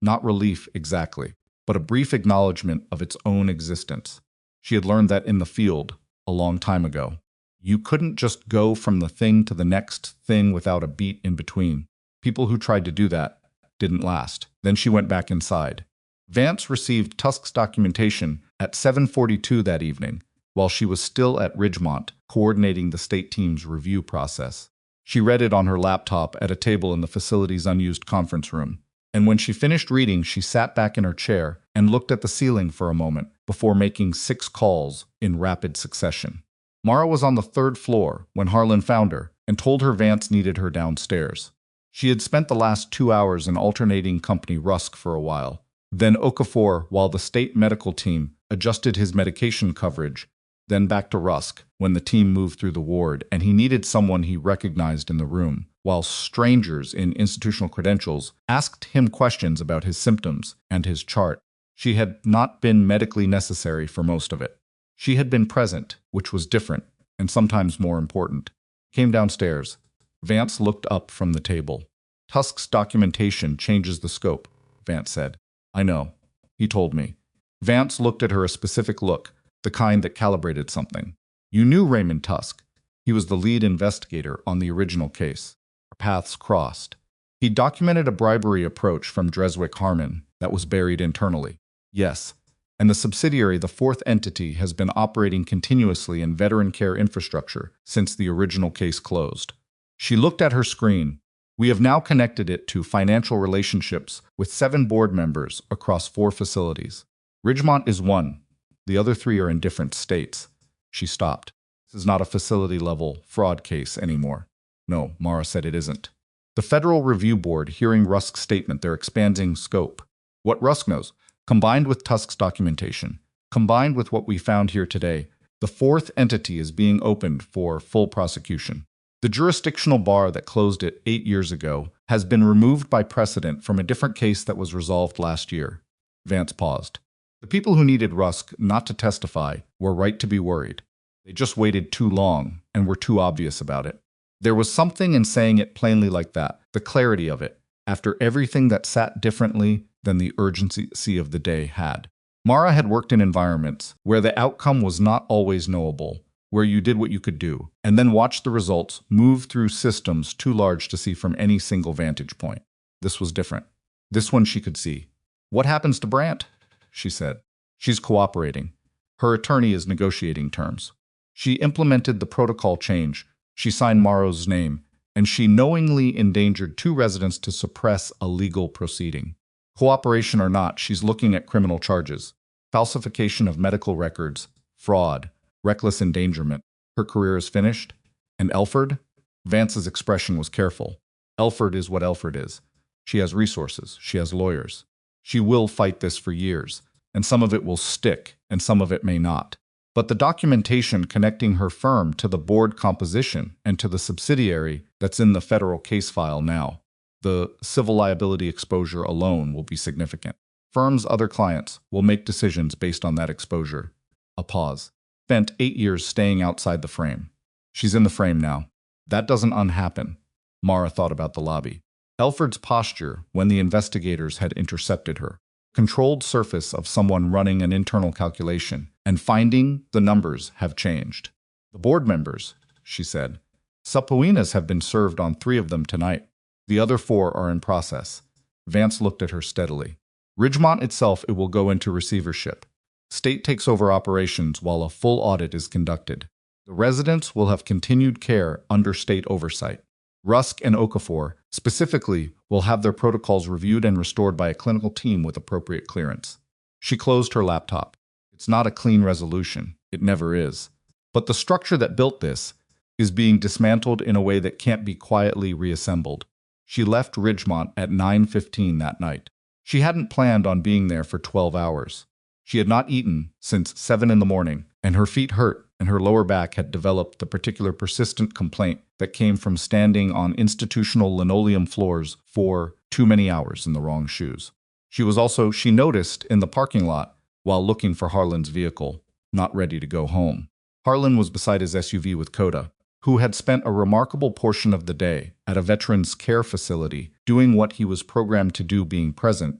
not relief exactly, but a brief acknowledgement of its own existence. She had learned that in the field a long time ago. You couldn't just go from the thing to the next thing without a beat in between. People who tried to do that didn't last. Then she went back inside. Vance received Tusk's documentation at 7:42 that evening, while she was still at Ridgemont, coordinating the state team's review process. She read it on her laptop at a table in the facility's unused conference room. And when she finished reading, she sat back in her chair and looked at the ceiling for a moment before making 6 calls in rapid succession. Mara was on the 3rd floor when Harlan found her and told her Vance needed her downstairs. She had spent the last 2 hours in alternating company Rusk for a while, then Okafor while the state medical team adjusted his medication coverage, then back to Rusk when the team moved through the ward and he needed someone he recognized in the room, while strangers in institutional credentials asked him questions about his symptoms and his chart. She had not been medically necessary for most of it. She had been present, which was different, and sometimes more important. Came downstairs. Vance looked up from the table. "Tusk's documentation changes the scope," Vance said. "I know. He told me." Vance looked at her a specific look, the kind that calibrated something. "You knew Raymond Tusk. He was the lead investigator on the original case. Our paths crossed. He documented a bribery approach from Dreswick-Harmon that was buried internally." "Yes." And the subsidiary, the fourth entity, has been operating continuously in veteran care infrastructure since the original case closed. She looked at her screen. We have now connected it to financial relationships with 7 board members across 4 facilities. Ridgemont is one. The other 3 are in different states. She stopped. This is not a facility-level fraud case anymore. No, Mara said it isn't. The Federal Review Board, hearing Rusk's statement, they're expanding scope. What Rusk knows, combined with Tusk's documentation, combined with what we found here today, the fourth entity is being opened for full prosecution. The jurisdictional bar that closed it 8 years ago has been removed by precedent from a different case that was resolved last year. Vance paused. The people who needed Rusk not to testify were right to be worried. They just waited too long and were too obvious about it. There was something in saying it plainly like that, the clarity of it, after everything that sat differently than the urgency of the day had. Mara had worked in environments where the outcome was not always knowable, where you did what you could do, and then watched the results move through systems too large to see from any single vantage point. This was different. This one she could see. What happens to Brandt? She said. She's cooperating. Her attorney is negotiating terms. She implemented the protocol change. She signed Morrow's name, and she knowingly endangered 2 residents to suppress a legal proceeding. Cooperation or not, she's looking at criminal charges. Falsification of medical records, fraud, reckless endangerment. Her career is finished. And Elford? Vance's expression was careful. Elford is what Elford is. She has resources. She has lawyers. She will fight this for years, and some of it will stick, and some of it may not. But the documentation connecting her firm to the board composition and to the subsidiary that's in the federal case file now, the civil liability exposure alone will be significant. Firm's other clients will make decisions based on that exposure. A pause. Spent 8 years staying outside the frame. She's in the frame now. That doesn't unhappen. Mara thought about the lobby. Elford's posture when the investigators had intercepted her. Controlled surface of someone running an internal calculation, and finding the numbers have changed. The board members, she said. Subpoenas have been served on 3 of them tonight. The other 4 are in process. Vance looked at her steadily. Ridgemont itself, it will go into receivership. State takes over operations while a full audit is conducted. The residents will have continued care under state oversight. Rusk and Okafor, specifically, will have their protocols reviewed and restored by a clinical team with appropriate clearance. She closed her laptop. It's not a clean resolution. It never is. But the structure that built this is being dismantled in a way that can't be quietly reassembled. She left Ridgemont at 9:15 that night. She hadn't planned on being there for 12 hours. She had not eaten since 7 in the morning, and her feet hurt, and her lower back had developed the particular persistent complaint that came from standing on institutional linoleum floors for too many hours in the wrong shoes. She noticed in the parking lot, while looking for Harlan's vehicle, not ready to go home. Harlan was beside his SUV with Coda, who had spent a remarkable portion of the day at a veterans care facility doing what he was programmed to do, being present,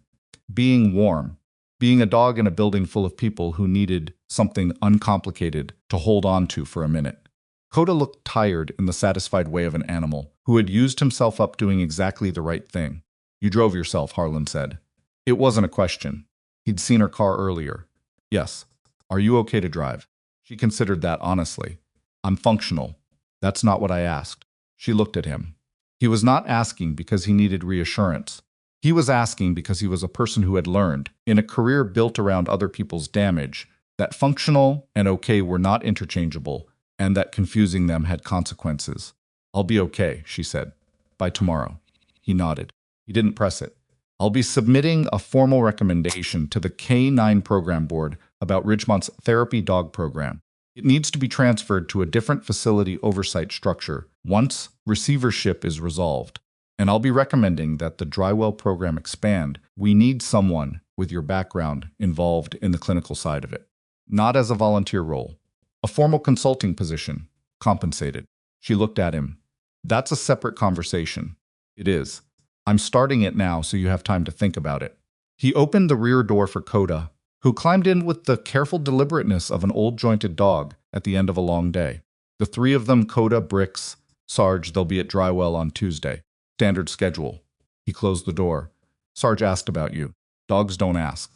being warm, being a dog in a building full of people who needed something uncomplicated to hold on to for a minute. Coda looked tired in the satisfied way of an animal who had used himself up doing exactly the right thing. You drove yourself, Harlan said. It wasn't a question. He'd seen her car earlier. Yes. Are you okay to drive? She considered that honestly. I'm functional. That's not what I asked. She looked at him. He was not asking because he needed reassurance. He was asking because he was a person who had learned, in a career built around other people's damage, that functional and okay were not interchangeable, and that confusing them had consequences. I'll be okay, she said. By tomorrow. He nodded. He didn't press it. I'll be submitting a formal recommendation to the K-9 program board about Ridgemont's therapy dog program. It needs to be transferred to a different facility oversight structure once receivership is resolved. And I'll be recommending that the Drywell program expand. We need someone with your background involved in the clinical side of it. Not as a volunteer role. A formal consulting position. Compensated. She looked at him. That's a separate conversation. It is. I'm starting it now so you have time to think about it. He opened the rear door for Coda, who climbed in with the careful deliberateness of an old jointed dog at the end of a long day. The 3 of them, Coda, Bricks, Sarge, they'll be at Drywell on Tuesday. Standard schedule. He closed the door. Sarge asked about you. Dogs don't ask.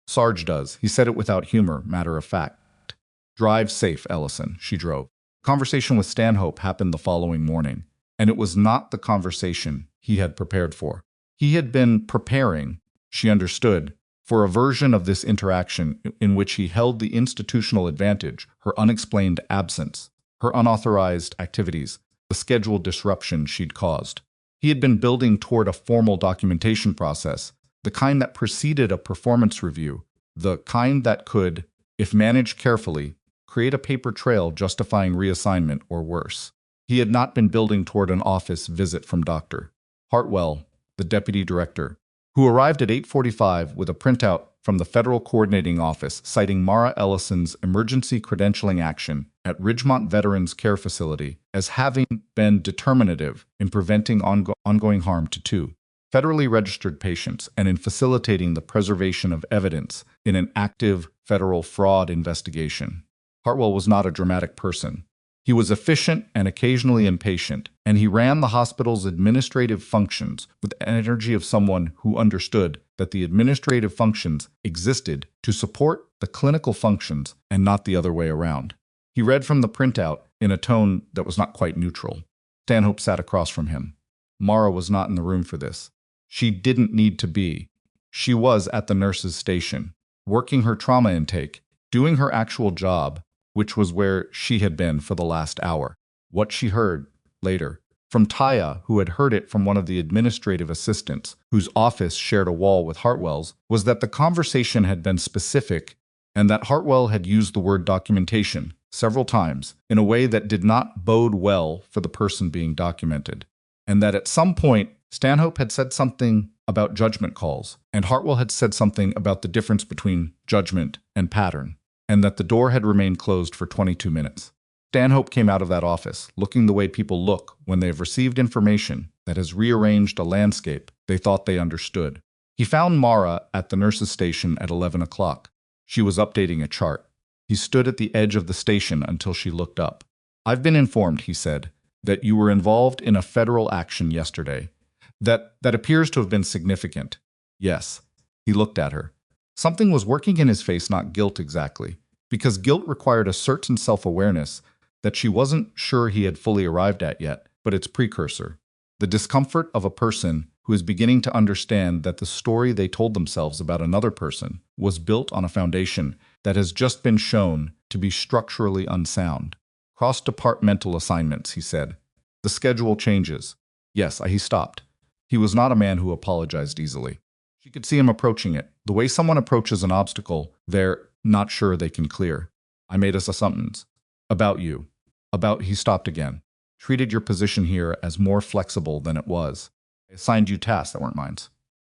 Sarge does. He said it without humor, matter of fact. Drive safe, Ellison. She drove. Conversation with Stanhope happened the following morning, and it was not the conversation he had prepared for. He had been preparing, she understood, for a version of this interaction in which he held the institutional advantage, her unexplained absence, her unauthorized activities, the scheduled disruption she'd caused. He had been building toward a formal documentation process, the kind that preceded a performance review, the kind that could, if managed carefully, create a paper trail justifying reassignment or worse. He had not been building toward an office visit from Dr. Hartwell, the deputy director, who arrived at 8:45 with a printout from the Federal Coordinating Office citing Mara Ellison's emergency credentialing action at Ridgemont Veterans Care Facility as having been determinative in preventing ongoing harm to two federally registered patients and in facilitating the preservation of evidence in an active federal fraud investigation. Hartwell was not a dramatic person. He was efficient and occasionally impatient, and he ran the hospital's administrative functions with the energy of someone who understood that the administrative functions existed to support the clinical functions and not the other way around. He read from the printout in a tone that was not quite neutral. Stanhope sat across from him. Mara was not in the room for this. She didn't need to be. She was at the nurse's station, working her trauma intake, doing her actual job, which was where she had been for the last hour. What she heard, later, from Taya, who had heard it from one of the administrative assistants, whose office shared a wall with Hartwell's, was that the conversation had been specific and that Hartwell had used the word documentation several times in a way that did not bode well for the person being documented, and that at some point Stanhope had said something about judgment calls, and Hartwell had said something about the difference between judgment and pattern, and that the door had remained closed for 22 minutes. Stanhope came out of that office, looking the way people look when they have received information that has rearranged a landscape they thought they understood. He found Mara at the nurse's station at 11 o'clock. She was updating a chart. He stood at the edge of the station until she looked up. "I've been informed," he said, "that you were involved in a federal action yesterday. That appears to have been significant." "Yes." He looked at her. Something was working in his face, not guilt exactly, because guilt required a certain self-awareness that she wasn't sure he had fully arrived at yet, but its precursor. The discomfort of a person who is beginning to understand that the story they told themselves about another person was built on a foundation that has just been shown to be structurally unsound. "Cross-departmental assignments," he said. "The schedule changes." "Yes," he stopped. He was not a man who apologized easily. She could see him approaching it, the way someone approaches an obstacle they're not sure they can clear. "I made us assumptions. About you. He stopped again. "Treated your position here as more flexible than it was. I assigned you tasks that weren't mine."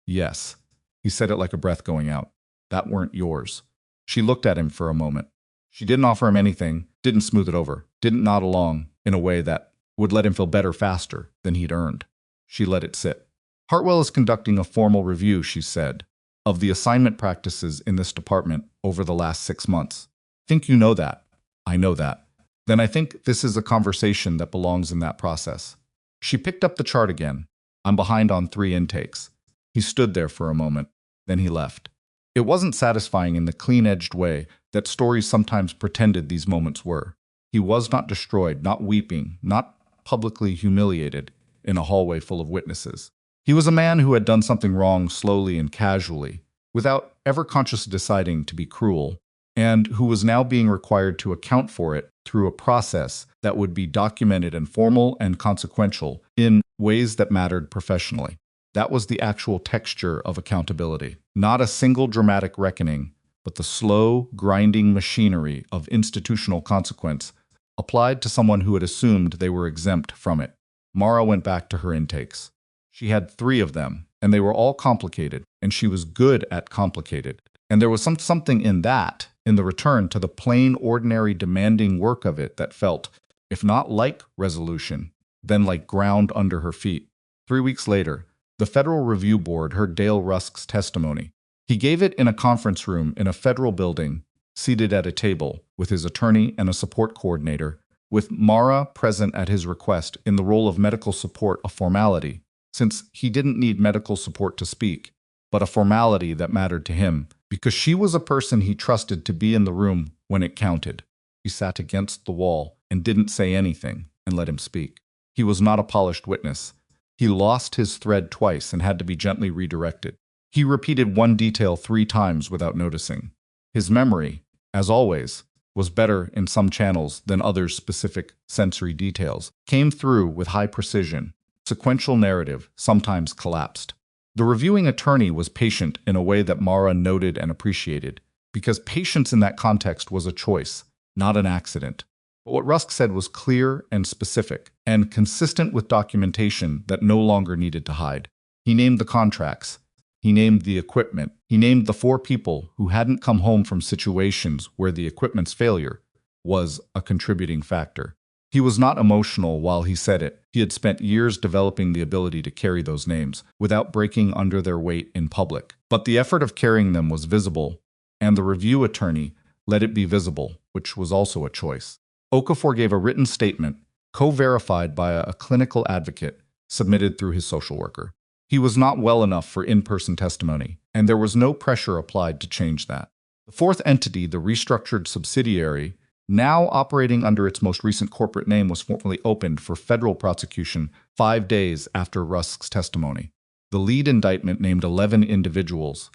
"Yes." He said it like a breath going out. "That weren't yours." She looked at him for a moment. She didn't offer him anything, didn't smooth it over, didn't nod along in a way that would let him feel better faster than he'd earned. She let it sit. "Hartwell is conducting a formal review," she said, "of the assignment practices in this department over the last 6 months. Think you know that?" "I know that." "Then I think this is a conversation that belongs in that process." She picked up the chart again. "I'm behind on 3 intakes." He stood there for a moment. Then he left. It wasn't satisfying in the clean-edged way that stories sometimes pretended these moments were. He was not destroyed, not weeping, not publicly humiliated in a hallway full of witnesses. He was a man who had done something wrong slowly and casually, without ever consciously deciding to be cruel, and who was now being required to account for it through a process that would be documented and formal and consequential in ways that mattered professionally. That was the actual texture of accountability. Not a single dramatic reckoning, but the slow, grinding machinery of institutional consequence applied to someone who had assumed they were exempt from it. Mara went back to her intakes. She had 3 of them, and they were all complicated, and she was good at complicated. And there was something in the return to the plain, ordinary, demanding work of it that felt, if not like resolution, then like ground under her feet. 3 weeks later, the Federal Review Board heard Dale Rusk's testimony. He gave it in a conference room in a federal building, seated at a table, with his attorney and a support coordinator, with Mara present at his request in the role of medical support, a formality, since he didn't need medical support to speak, but a formality that mattered to him, because she was a person he trusted to be in the room when it counted. She sat against the wall and didn't say anything and let him speak. He was not a polished witness. He lost his thread twice and had to be gently redirected. He repeated one detail 3 times without noticing. His memory, as always, was better in some channels than others. Specific sensory details came through with high precision. Sequential narrative sometimes collapsed. The reviewing attorney was patient in a way that Mara noted and appreciated, because patience in that context was a choice, not an accident. But what Rusk said was clear and specific, and consistent with documentation that no longer needed to hide. He named the contracts. He named the equipment. He named the 4 people who hadn't come home from situations where the equipment's failure was a contributing factor. He was not emotional while he said it. He had spent years developing the ability to carry those names without breaking under their weight in public. But the effort of carrying them was visible, and the review attorney let it be visible, which was also a choice. Okafor gave a written statement, co-verified by a clinical advocate, submitted through his social worker. He was not well enough for in-person testimony, and there was no pressure applied to change that. The 4th entity, the restructured subsidiary, now operating under its most recent corporate name, was formally opened for federal prosecution 5 days after Rusk's testimony. The lead indictment named 11 individuals.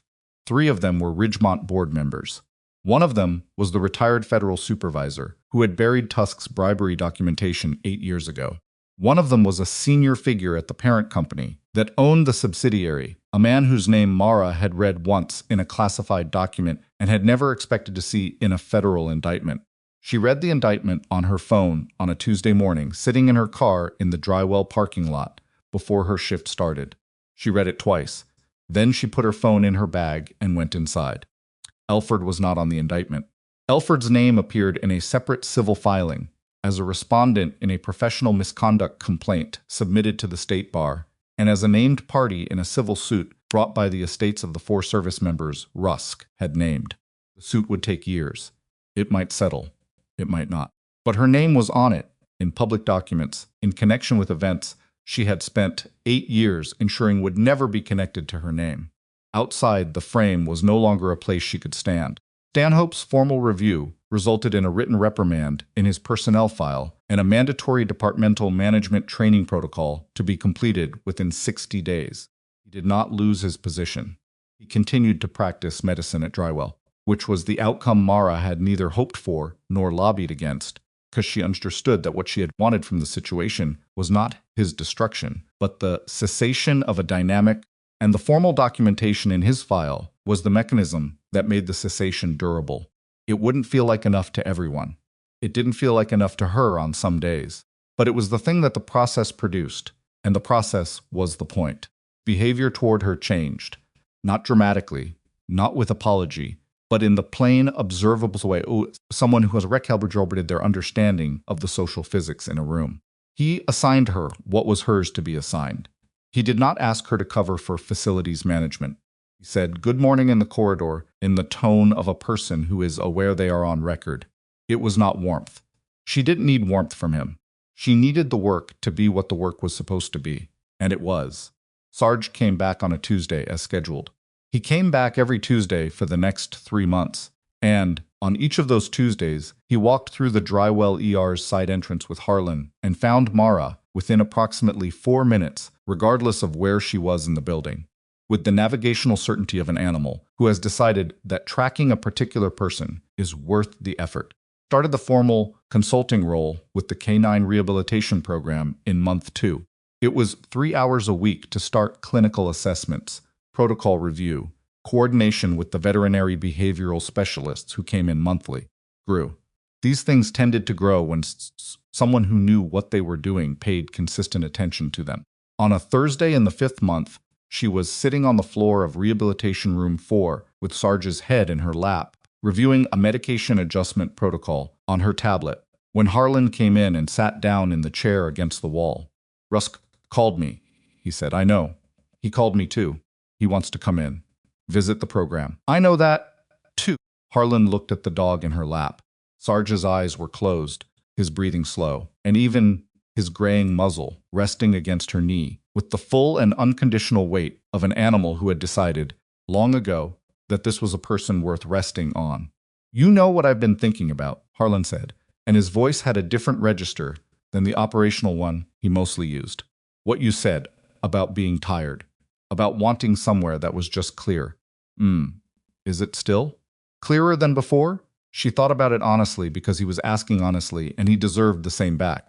3 of them were Ridgemont board members. One of them was the retired federal supervisor who had buried Tusk's bribery documentation 8 years ago. One of them was a senior figure at the parent company that owned the subsidiary, a man whose name Mara had read once in a classified document and had never expected to see in a federal indictment. She read the indictment on her phone on a Tuesday morning, sitting in her car in the Drywell parking lot before her shift started. She read it twice. Then she put her phone in her bag and went inside. Elford was not on the indictment. Elford's name appeared in a separate civil filing as a respondent in a professional misconduct complaint submitted to the state bar, and as a named party in a civil suit brought by the estates of the 4 service members Rusk had named. The suit would take years. It might settle. It might not. But her name was on it, in public documents, in connection with events she had spent 8 years ensuring would never be connected to her name. Outside the frame was no longer a place she could stand. Stanhope's formal review resulted in a written reprimand in his personnel file and a mandatory departmental management training protocol to be completed within 60 days. He did not lose his position. He continued to practice medicine at Drywell, which was the outcome Mara had neither hoped for nor lobbied against, because she understood that what she had wanted from the situation was not his destruction, but the cessation of a dynamic, and the formal documentation in his file was the mechanism that made the cessation durable. It wouldn't feel like enough to everyone. It didn't feel like enough to her on some days. But it was the thing that the process produced, and the process was the point. Behavior toward her changed. Not dramatically, not with apology, but in the plain, observable way. Someone who has recalibrated their understanding of the social physics in a room. He assigned her what was hers to be assigned. He did not ask her to cover for facilities management. He said, "Good morning" in the corridor in the tone of a person who is aware they are on record. It was not warmth. She didn't need warmth from him. She needed the work to be what the work was supposed to be, and it was. Sarge came back on a Tuesday as scheduled. He came back every Tuesday for the next 3 months, and on each of those Tuesdays, he walked through the Drywell ER's side entrance with Harlan and found Mara within approximately 4 minutes, regardless of where she was in the building. With the navigational certainty of an animal who has decided that tracking a particular person is worth the effort. Started the formal consulting role with the Canine Rehabilitation Program in month 2. It was 3 hours a week to start clinical assessments, protocol review, coordination with the veterinary behavioral specialists who came in monthly. Grew. These things tended to grow when someone who knew what they were doing paid consistent attention to them. On a Thursday in the 5th month, she was sitting on the floor of Rehabilitation Room 4 with Sarge's head in her lap, reviewing a medication adjustment protocol on her tablet, when Harlan came in and sat down in the chair against the wall. "Rusk called me," he said. "I know. He called me too. He wants to come in. Visit the program." "I know that, too." Harlan looked at the dog in her lap. Sarge's eyes were closed, his breathing slow, and even his graying muzzle resting against her knee, with the full and unconditional weight of an animal who had decided, long ago, that this was a person worth resting on. "You know what I've been thinking about," Harlan said, and his voice had a different register than the operational one he mostly used. "What you said about being tired, about wanting somewhere that was just clear. Is it still clearer than before?" She thought about it honestly because he was asking honestly, and he deserved the same back.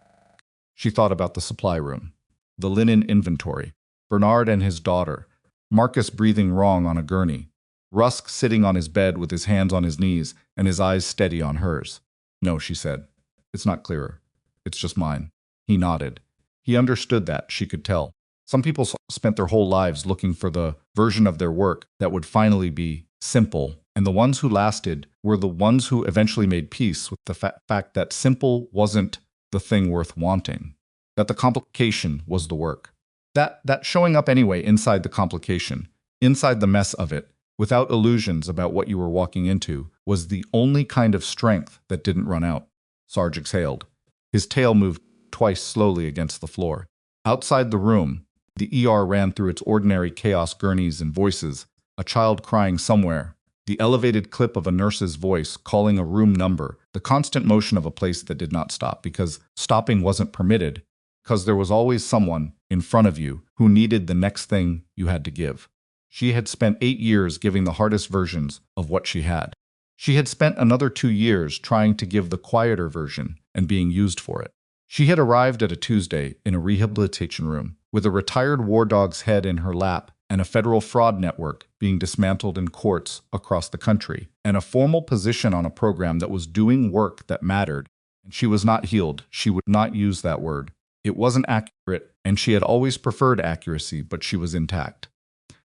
She thought about the supply room, the linen inventory, Bernard and his daughter, Marcus breathing wrong on a gurney, Rusk sitting on his bed with his hands on his knees and his eyes steady on hers. "No," she said. "It's not clearer. It's just mine." He nodded. He understood that, she could tell. Some people spent their whole lives looking for the version of their work that would finally be simple, and the ones who lasted were the ones who eventually made peace with the fact that simple wasn't the thing worth wanting, that the complication was the work. That showing up anyway inside the complication, inside the mess of it, without illusions about what you were walking into, was the only kind of strength that didn't run out. Sarge exhaled. His tail moved twice slowly against the floor. Outside the room, the ER ran through its ordinary chaos, gurneys and voices, a child crying somewhere, the elevated clip of a nurse's voice calling a room number, the constant motion of a place that did not stop because stopping wasn't permitted, because there was always someone in front of you who needed the next thing you had to give. She had spent 8 years giving the hardest versions of what she had. She had spent another 2 years trying to give the quieter version and being used for it. She had arrived at a Tuesday in a rehabilitation room with a retired war dog's head in her lap and a federal fraud network being dismantled in courts across the country, and a formal position on a program that was doing work that mattered. And she was not healed. She would not use that word. It wasn't accurate, and she had always preferred accuracy, but she was intact.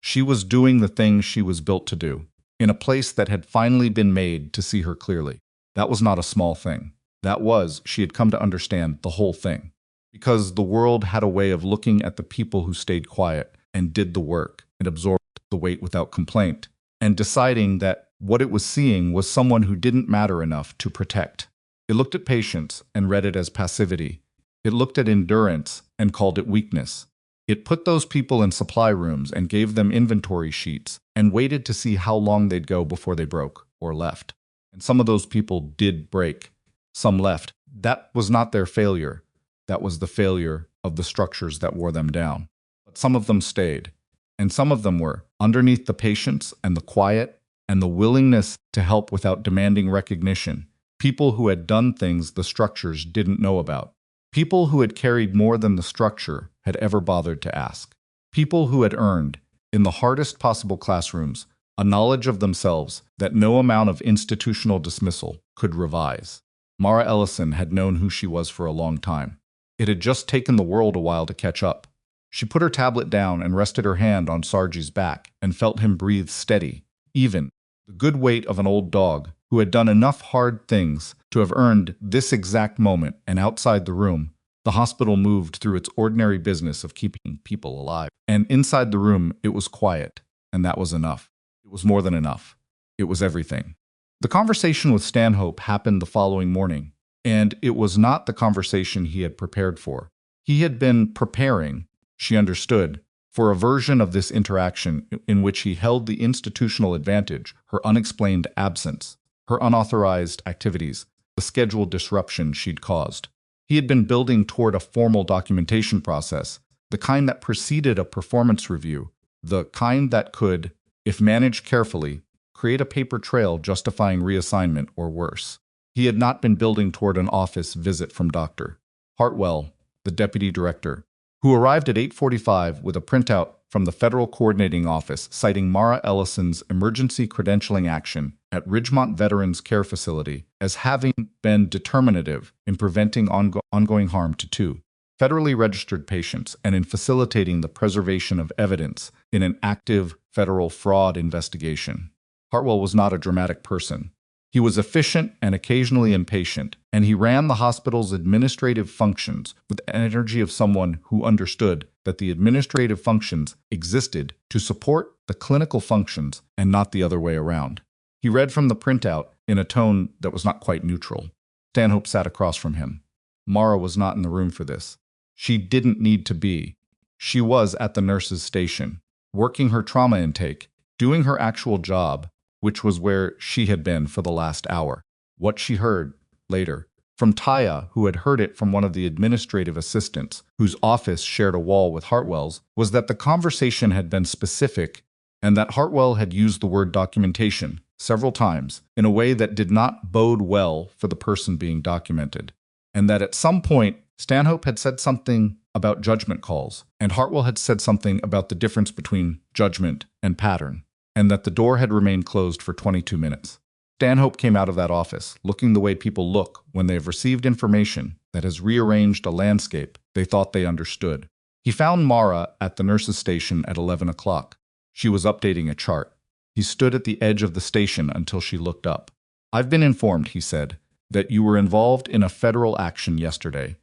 She was doing the thing she was built to do, in a place that had finally been made to see her clearly. That was not a small thing. That was, she had come to understand, the whole thing. Because the world had a way of looking at the people who stayed quiet and did the work and absorbed the weight without complaint, and deciding that what it was seeing was someone who didn't matter enough to protect. It looked at patience and read it as passivity. It looked at endurance and called it weakness. It put those people in supply rooms and gave them inventory sheets and waited to see how long they'd go before they broke or left. And some of those people did break. Some left. That was not their failure. That was the failure of the structures that wore them down. But some of them stayed. And some of them were underneath the patience and the quiet and the willingness to help without demanding recognition. People who had done things the structures didn't know about. People who had carried more than the structure had ever bothered to ask. People who had earned, in the hardest possible classrooms, a knowledge of themselves that no amount of institutional dismissal could revise. Mara Ellison had known who she was for a long time. It had just taken the world a while to catch up. She put her tablet down and rested her hand on Sarge's back and felt him breathe steady, even, the good weight of an old dog who had done enough hard things to have earned this exact moment. And outside the room, the hospital moved through its ordinary business of keeping people alive. And inside the room, it was quiet, and that was enough. It was more than enough. It was everything. The conversation with Stanhope happened the following morning, and it was not the conversation he had prepared for. He had been preparing, she understood, for a version of this interaction in which he held the institutional advantage, her unexplained absence, her unauthorized activities, the scheduled disruption she'd caused. He had been building toward a formal documentation process, the kind that preceded a performance review, the kind that could, if managed carefully, create a paper trail justifying reassignment or worse. He had not been building toward an office visit from Dr. Hartwell, the deputy director, who arrived at 8:45 with a printout from the Federal Coordinating Office citing Mara Ellison's emergency credentialing action at Ridgemont Veterans Care Facility as having been determinative in preventing ongoing harm to 2 federally registered patients and in facilitating the preservation of evidence in an active federal fraud investigation. Hartwell was not a dramatic person. He was efficient and occasionally impatient, and he ran the hospital's administrative functions with the energy of someone who understood that the administrative functions existed to support the clinical functions and not the other way around. He read from the printout in a tone that was not quite neutral. Stanhope sat across from him. Mara was not in the room for this. She didn't need to be. She was at the nurse's station, working her trauma intake, doing her actual job, which was where she had been for the last hour. What she heard, later, from Taya, who had heard it from one of the administrative assistants, whose office shared a wall with Hartwell's, was that the conversation had been specific and that Hartwell had used the word documentation several times in a way that did not bode well for the person being documented, and that at some point Stanhope had said something about judgment calls, and Hartwell had said something about the difference between judgment and pattern, and that the door had remained closed for 22 minutes. Stanhope came out of that office, looking the way people look when they have received information that has rearranged a landscape they thought they understood. He found Mara at the nurse's station at 11 o'clock. She was updating a chart. He stood at the edge of the station until she looked up. "I've been informed," he said, "that you were involved in a federal action yesterday.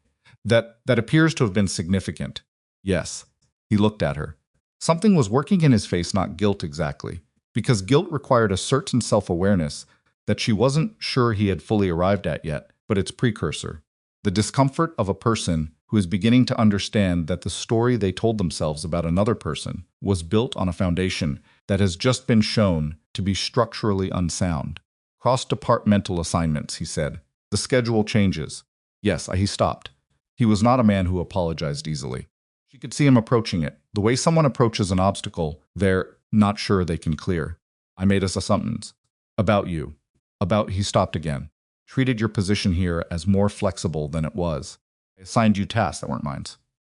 That appears to have been significant." "Yes." He looked at her. Something was working in his face, not guilt exactly, because guilt required a certain self-awareness that she wasn't sure he had fully arrived at yet, but its precursor. The discomfort of a person who is beginning to understand that the story they told themselves about another person was built on a foundation that has just been shown to be structurally unsound. "Cross-departmental assignments," he said. "The schedule changes." Yes, he stopped. He was not a man who apologized easily. She could see him approaching it. The way someone approaches an obstacle they're not sure they can clear. "I made us assumptions. About you. He stopped again. "Treated your position here as more flexible than it was. I assigned you tasks that weren't mine."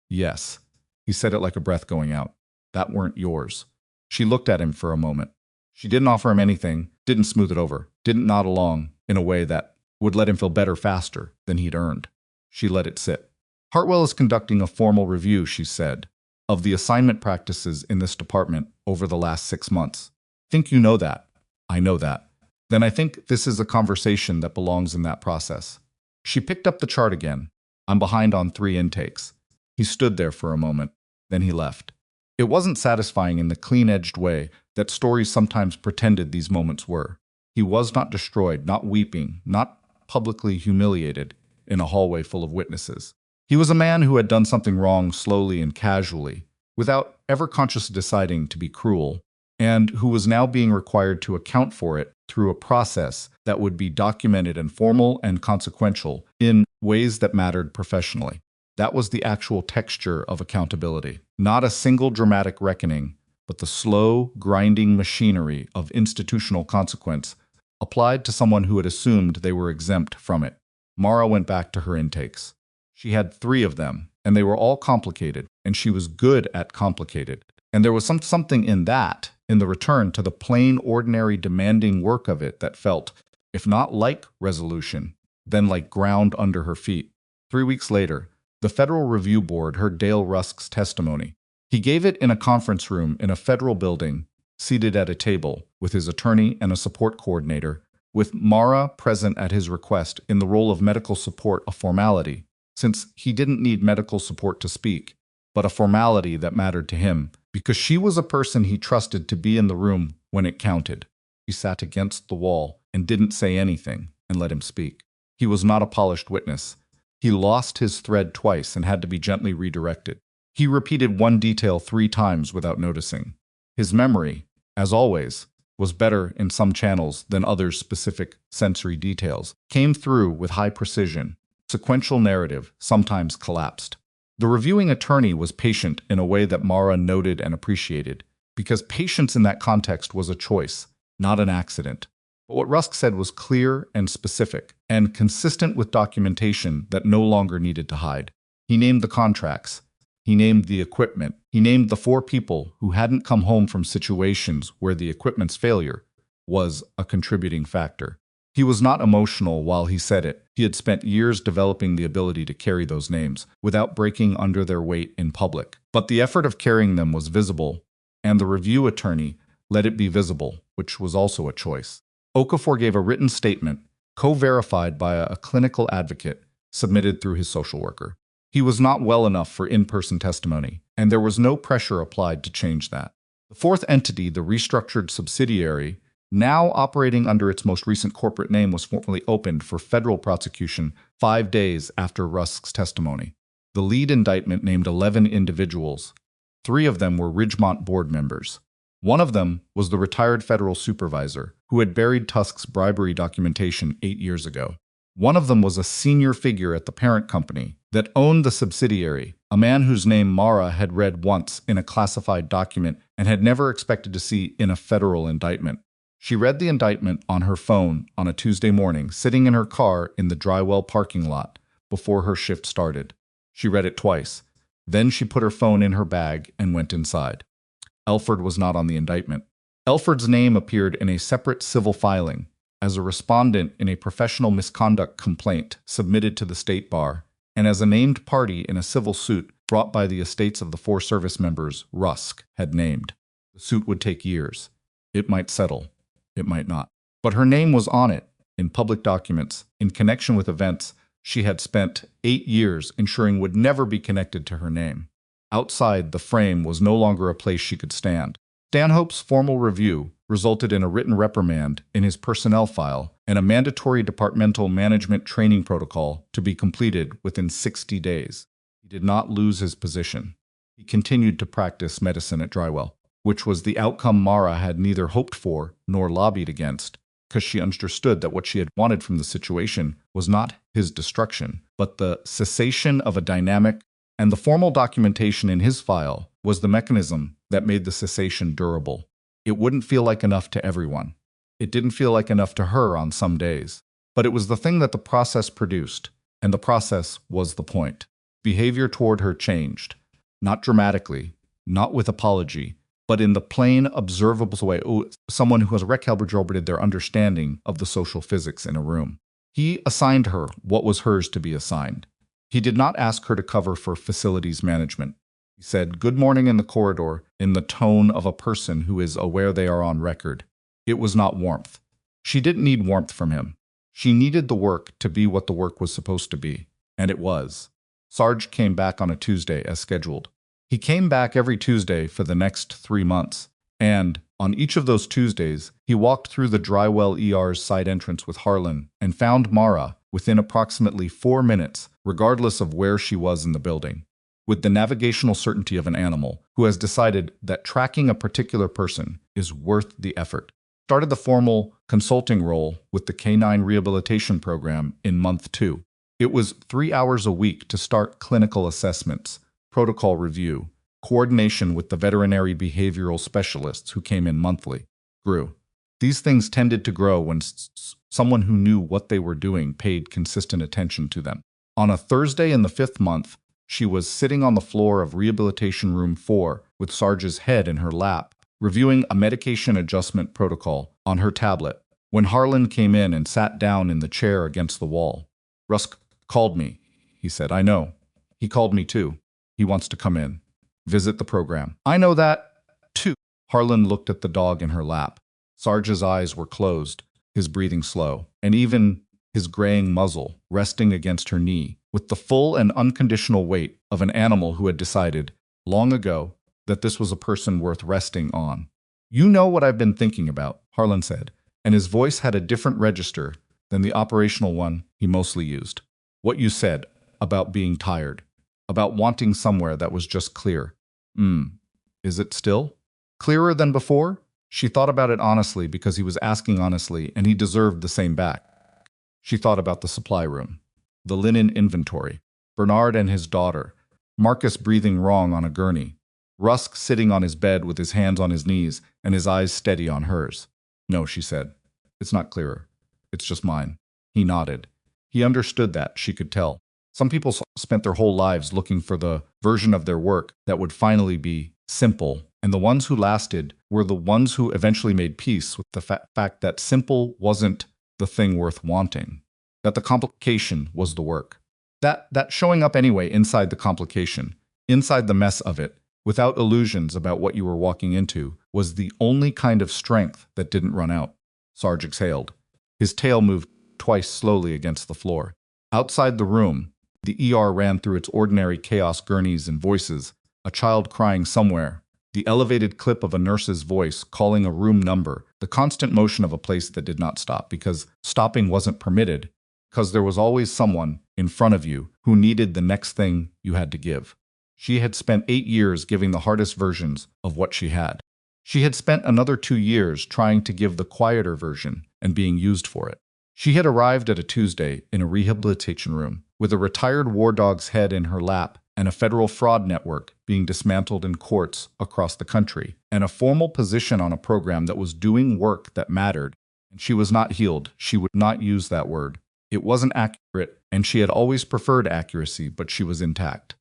"Yes." He said it like a breath going out. "That weren't yours." She looked at him for a moment. She didn't offer him anything, didn't smooth it over, didn't nod along in a way that would let him feel better faster than he'd earned. She let it sit. "Hartwell is conducting a formal review," she said, "of the assignment practices in this department over the last 6 months. Think you know that?" "I know that." "Then I think this is a conversation that belongs in that process." She picked up the chart again. "I'm behind on 3 intakes." He stood there for a moment. Then he left. It wasn't satisfying in the clean-edged way that stories sometimes pretended these moments were. He was not destroyed, not weeping, not publicly humiliated in a hallway full of witnesses. He was a man who had done something wrong slowly and casually, without ever consciously deciding to be cruel, and who was now being required to account for it through a process that would be documented and formal and consequential in ways that mattered professionally. That was the actual texture of accountability. Not a single dramatic reckoning, but the slow, grinding machinery of institutional consequence applied to someone who had assumed they were exempt from it. Mara went back to her intakes. She had 3 of them, and they were all complicated, and she was good at complicated. And there was something in that, in the return to the plain, ordinary, demanding work of it that felt, if not like resolution, then like ground under her feet. 3 weeks later, the Federal Review Board heard Dale Rusk's testimony. He gave it in a conference room in a federal building, seated at a table, with his attorney and a support coordinator, with Mara present at his request in the role of medical support, a formality, since he didn't need medical support to speak, but a formality that mattered to him, because she was a person he trusted to be in the room when it counted. He sat against the wall and didn't say anything and let him speak. He was not a polished witness. He lost his thread twice and had to be gently redirected. He repeated one detail 3 times without noticing. His memory, as always, was better in some channels than others. Specific sensory details came through with high precision. Sequential narrative sometimes collapsed. The reviewing attorney was patient in a way that Mara noted and appreciated, because patience in that context was a choice, not an accident. But what Rusk said was clear and specific, and consistent with documentation that no longer needed to hide. He named the contracts. He named the equipment. He named the 4 people who hadn't come home from situations where the equipment's failure was a contributing factor. He was not emotional while he said it. He had spent years developing the ability to carry those names without breaking under their weight in public. But the effort of carrying them was visible, and the review attorney let it be visible, which was also a choice. Okafor gave a written statement, co-verified by a clinical advocate, submitted through his social worker. He was not well enough for in-person testimony, and there was no pressure applied to change that. The 4th entity, the restructured subsidiary, now operating under its most recent corporate name, was formally opened for federal prosecution 5 days after Rusk's testimony. The lead indictment named 11 individuals. 3 of them were Ridgemont board members. One of them was the retired federal supervisor who had buried Tusk's bribery documentation 8 years ago. One of them was a senior figure at the parent company that owned the subsidiary, a man whose name Mara had read once in a classified document and had never expected to see in a federal indictment. She read the indictment on her phone on a Tuesday morning, sitting in her car in the Drywell parking lot before her shift started. She read it twice. Then she put her phone in her bag and went inside. Elford was not on the indictment. Elford's name appeared in a separate civil filing as a respondent in a professional misconduct complaint submitted to the state bar, and as a named party in a civil suit brought by the estates of the 4 service members Rusk had named. The suit would take years. It might settle. It might not. But her name was on it, in public documents, in connection with events she had spent 8 years ensuring would never be connected to her name. Outside the frame was no longer a place she could stand. Stanhope's formal review resulted in a written reprimand in his personnel file and a mandatory departmental management training protocol to be completed within 60 days. He did not lose his position. He continued to practice medicine at Drywell, which was the outcome Mara had neither hoped for nor lobbied against, because she understood that what she had wanted from the situation was not his destruction, but the cessation of a dynamic, and the formal documentation in his file was the mechanism that made the cessation durable. It wouldn't feel like enough to everyone. It didn't feel like enough to her on some days. But it was the thing that the process produced, and the process was the point. Behavior toward her changed. Not dramatically, not with apology, but in the plain, observable way, someone who has recalibrated their understanding of the social physics in a room. He assigned her what was hers to be assigned. He did not ask her to cover for facilities management. He said, "Good morning" in the corridor in the tone of a person who is aware they are on record. It was not warmth. She didn't need warmth from him. She needed the work to be what the work was supposed to be, and it was. Sarge came back on a Tuesday as scheduled. He came back every Tuesday for the next 3 months, and on each of those Tuesdays, he walked through the Drywell ER's side entrance with Harlan and found Mara within approximately 4 minutes, regardless of where she was in the building. With the navigational certainty of an animal who has decided that tracking a particular person is worth the effort. Started the formal consulting role with the Canine Rehabilitation Program in month 2. It was 3 hours a week to start clinical assessments, protocol review, coordination with the veterinary behavioral specialists who came in monthly. Grew. These things tended to grow when someone who knew what they were doing paid consistent attention to them. On a Thursday in the 5th month, she was sitting on the floor of Rehabilitation Room 4 with Sarge's head in her lap, reviewing a medication adjustment protocol on her tablet, when Harlan came in and sat down in the chair against the wall. "Rusk called me," he said. "I know. He called me too. He wants to come in. Visit the program." "I know that, too." Harlan looked at the dog in her lap. Sarge's eyes were closed, his breathing slow, and even his graying muzzle resting against her knee, with the full and unconditional weight of an animal who had decided, long ago, that this was a person worth resting on. "You know what I've been thinking about," Harlan said, and his voice had a different register than the operational one he mostly used. "What you said about being tired, about wanting somewhere that was just clear. Is it still? Clearer than before?" She thought about it honestly because he was asking honestly, and he deserved the same back. She thought about the supply room, the linen inventory, Bernard and his daughter, Marcus breathing wrong on a gurney, Rusk sitting on his bed with his hands on his knees and his eyes steady on hers. "No," she said. "It's not clearer. It's just mine." He nodded. He understood that, she could tell. Some people spent their whole lives looking for the version of their work that would finally be simple, and the ones who lasted were the ones who eventually made peace with the fact that simple wasn't the thing worth wanting, that the complication was the work. That showing up anyway inside the complication, inside the mess of it, without illusions about what you were walking into, was the only kind of strength that didn't run out. Sarge exhaled. His tail moved twice slowly against the floor. Outside the room, the ER ran through its ordinary chaos, gurneys and voices, a child crying somewhere, the elevated clip of a nurse's voice calling a room number, the constant motion of a place that did not stop because stopping wasn't permitted, because there was always someone in front of you who needed the next thing you had to give. She had spent 8 years giving the hardest versions of what she had. She had spent another 2 years trying to give the quieter version and being used for it. She had arrived at a Tuesday in a rehabilitation room with a retired war dog's head in her lap and a federal fraud network being dismantled in courts across the country, and a formal position on a program that was doing work that mattered. And she was not healed. She would not use that word. It wasn't accurate, and she had always preferred accuracy, but she was intact.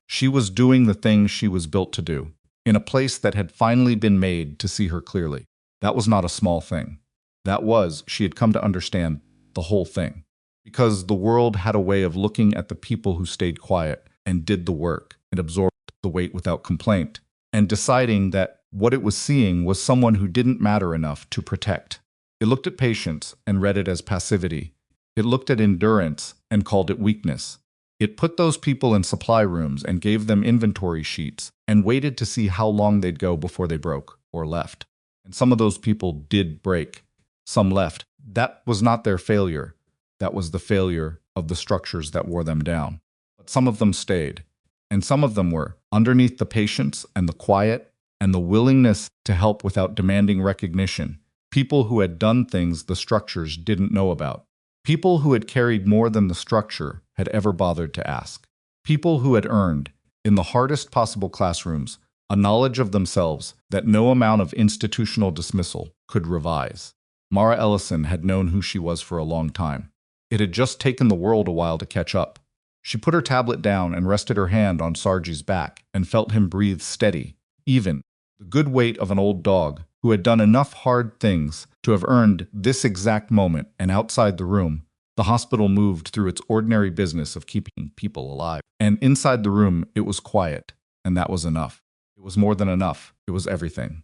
She was doing the thing she was built to do, in a place that had finally been made to see her clearly. That was not a small thing. That was, she had come to understand, the whole thing. Because the world had a way of looking at the people who stayed quiet and did the work and absorbed the weight without complaint, and deciding that what it was seeing was someone who didn't matter enough to protect. It looked at patience and read it as passivity. It looked at endurance and called it weakness. It put those people in supply rooms and gave them inventory sheets and waited to see how long they'd go before they broke or left. And some of those people did break. Some left. That was not their failure. That was the failure of the structures that wore them down. But some of them stayed. And some of them were, underneath the patience and the quiet and the willingness to help without demanding recognition, people who had done things the structures didn't know about. People who had carried more than the structure had ever bothered to ask. People who had earned, in the hardest possible classrooms, a knowledge of themselves that no amount of institutional dismissal could revise. Mara Ellison had known who she was for a long time. It had just taken the world a while to catch up. She put her tablet down and rested her hand on Sarji's back and felt him breathe steady, even, the good weight of an old dog who had done enough hard things to have earned this exact moment. And outside the room, the hospital moved through its ordinary business of keeping people alive. And inside the room, it was quiet, and that was enough. It was more than enough. It was everything.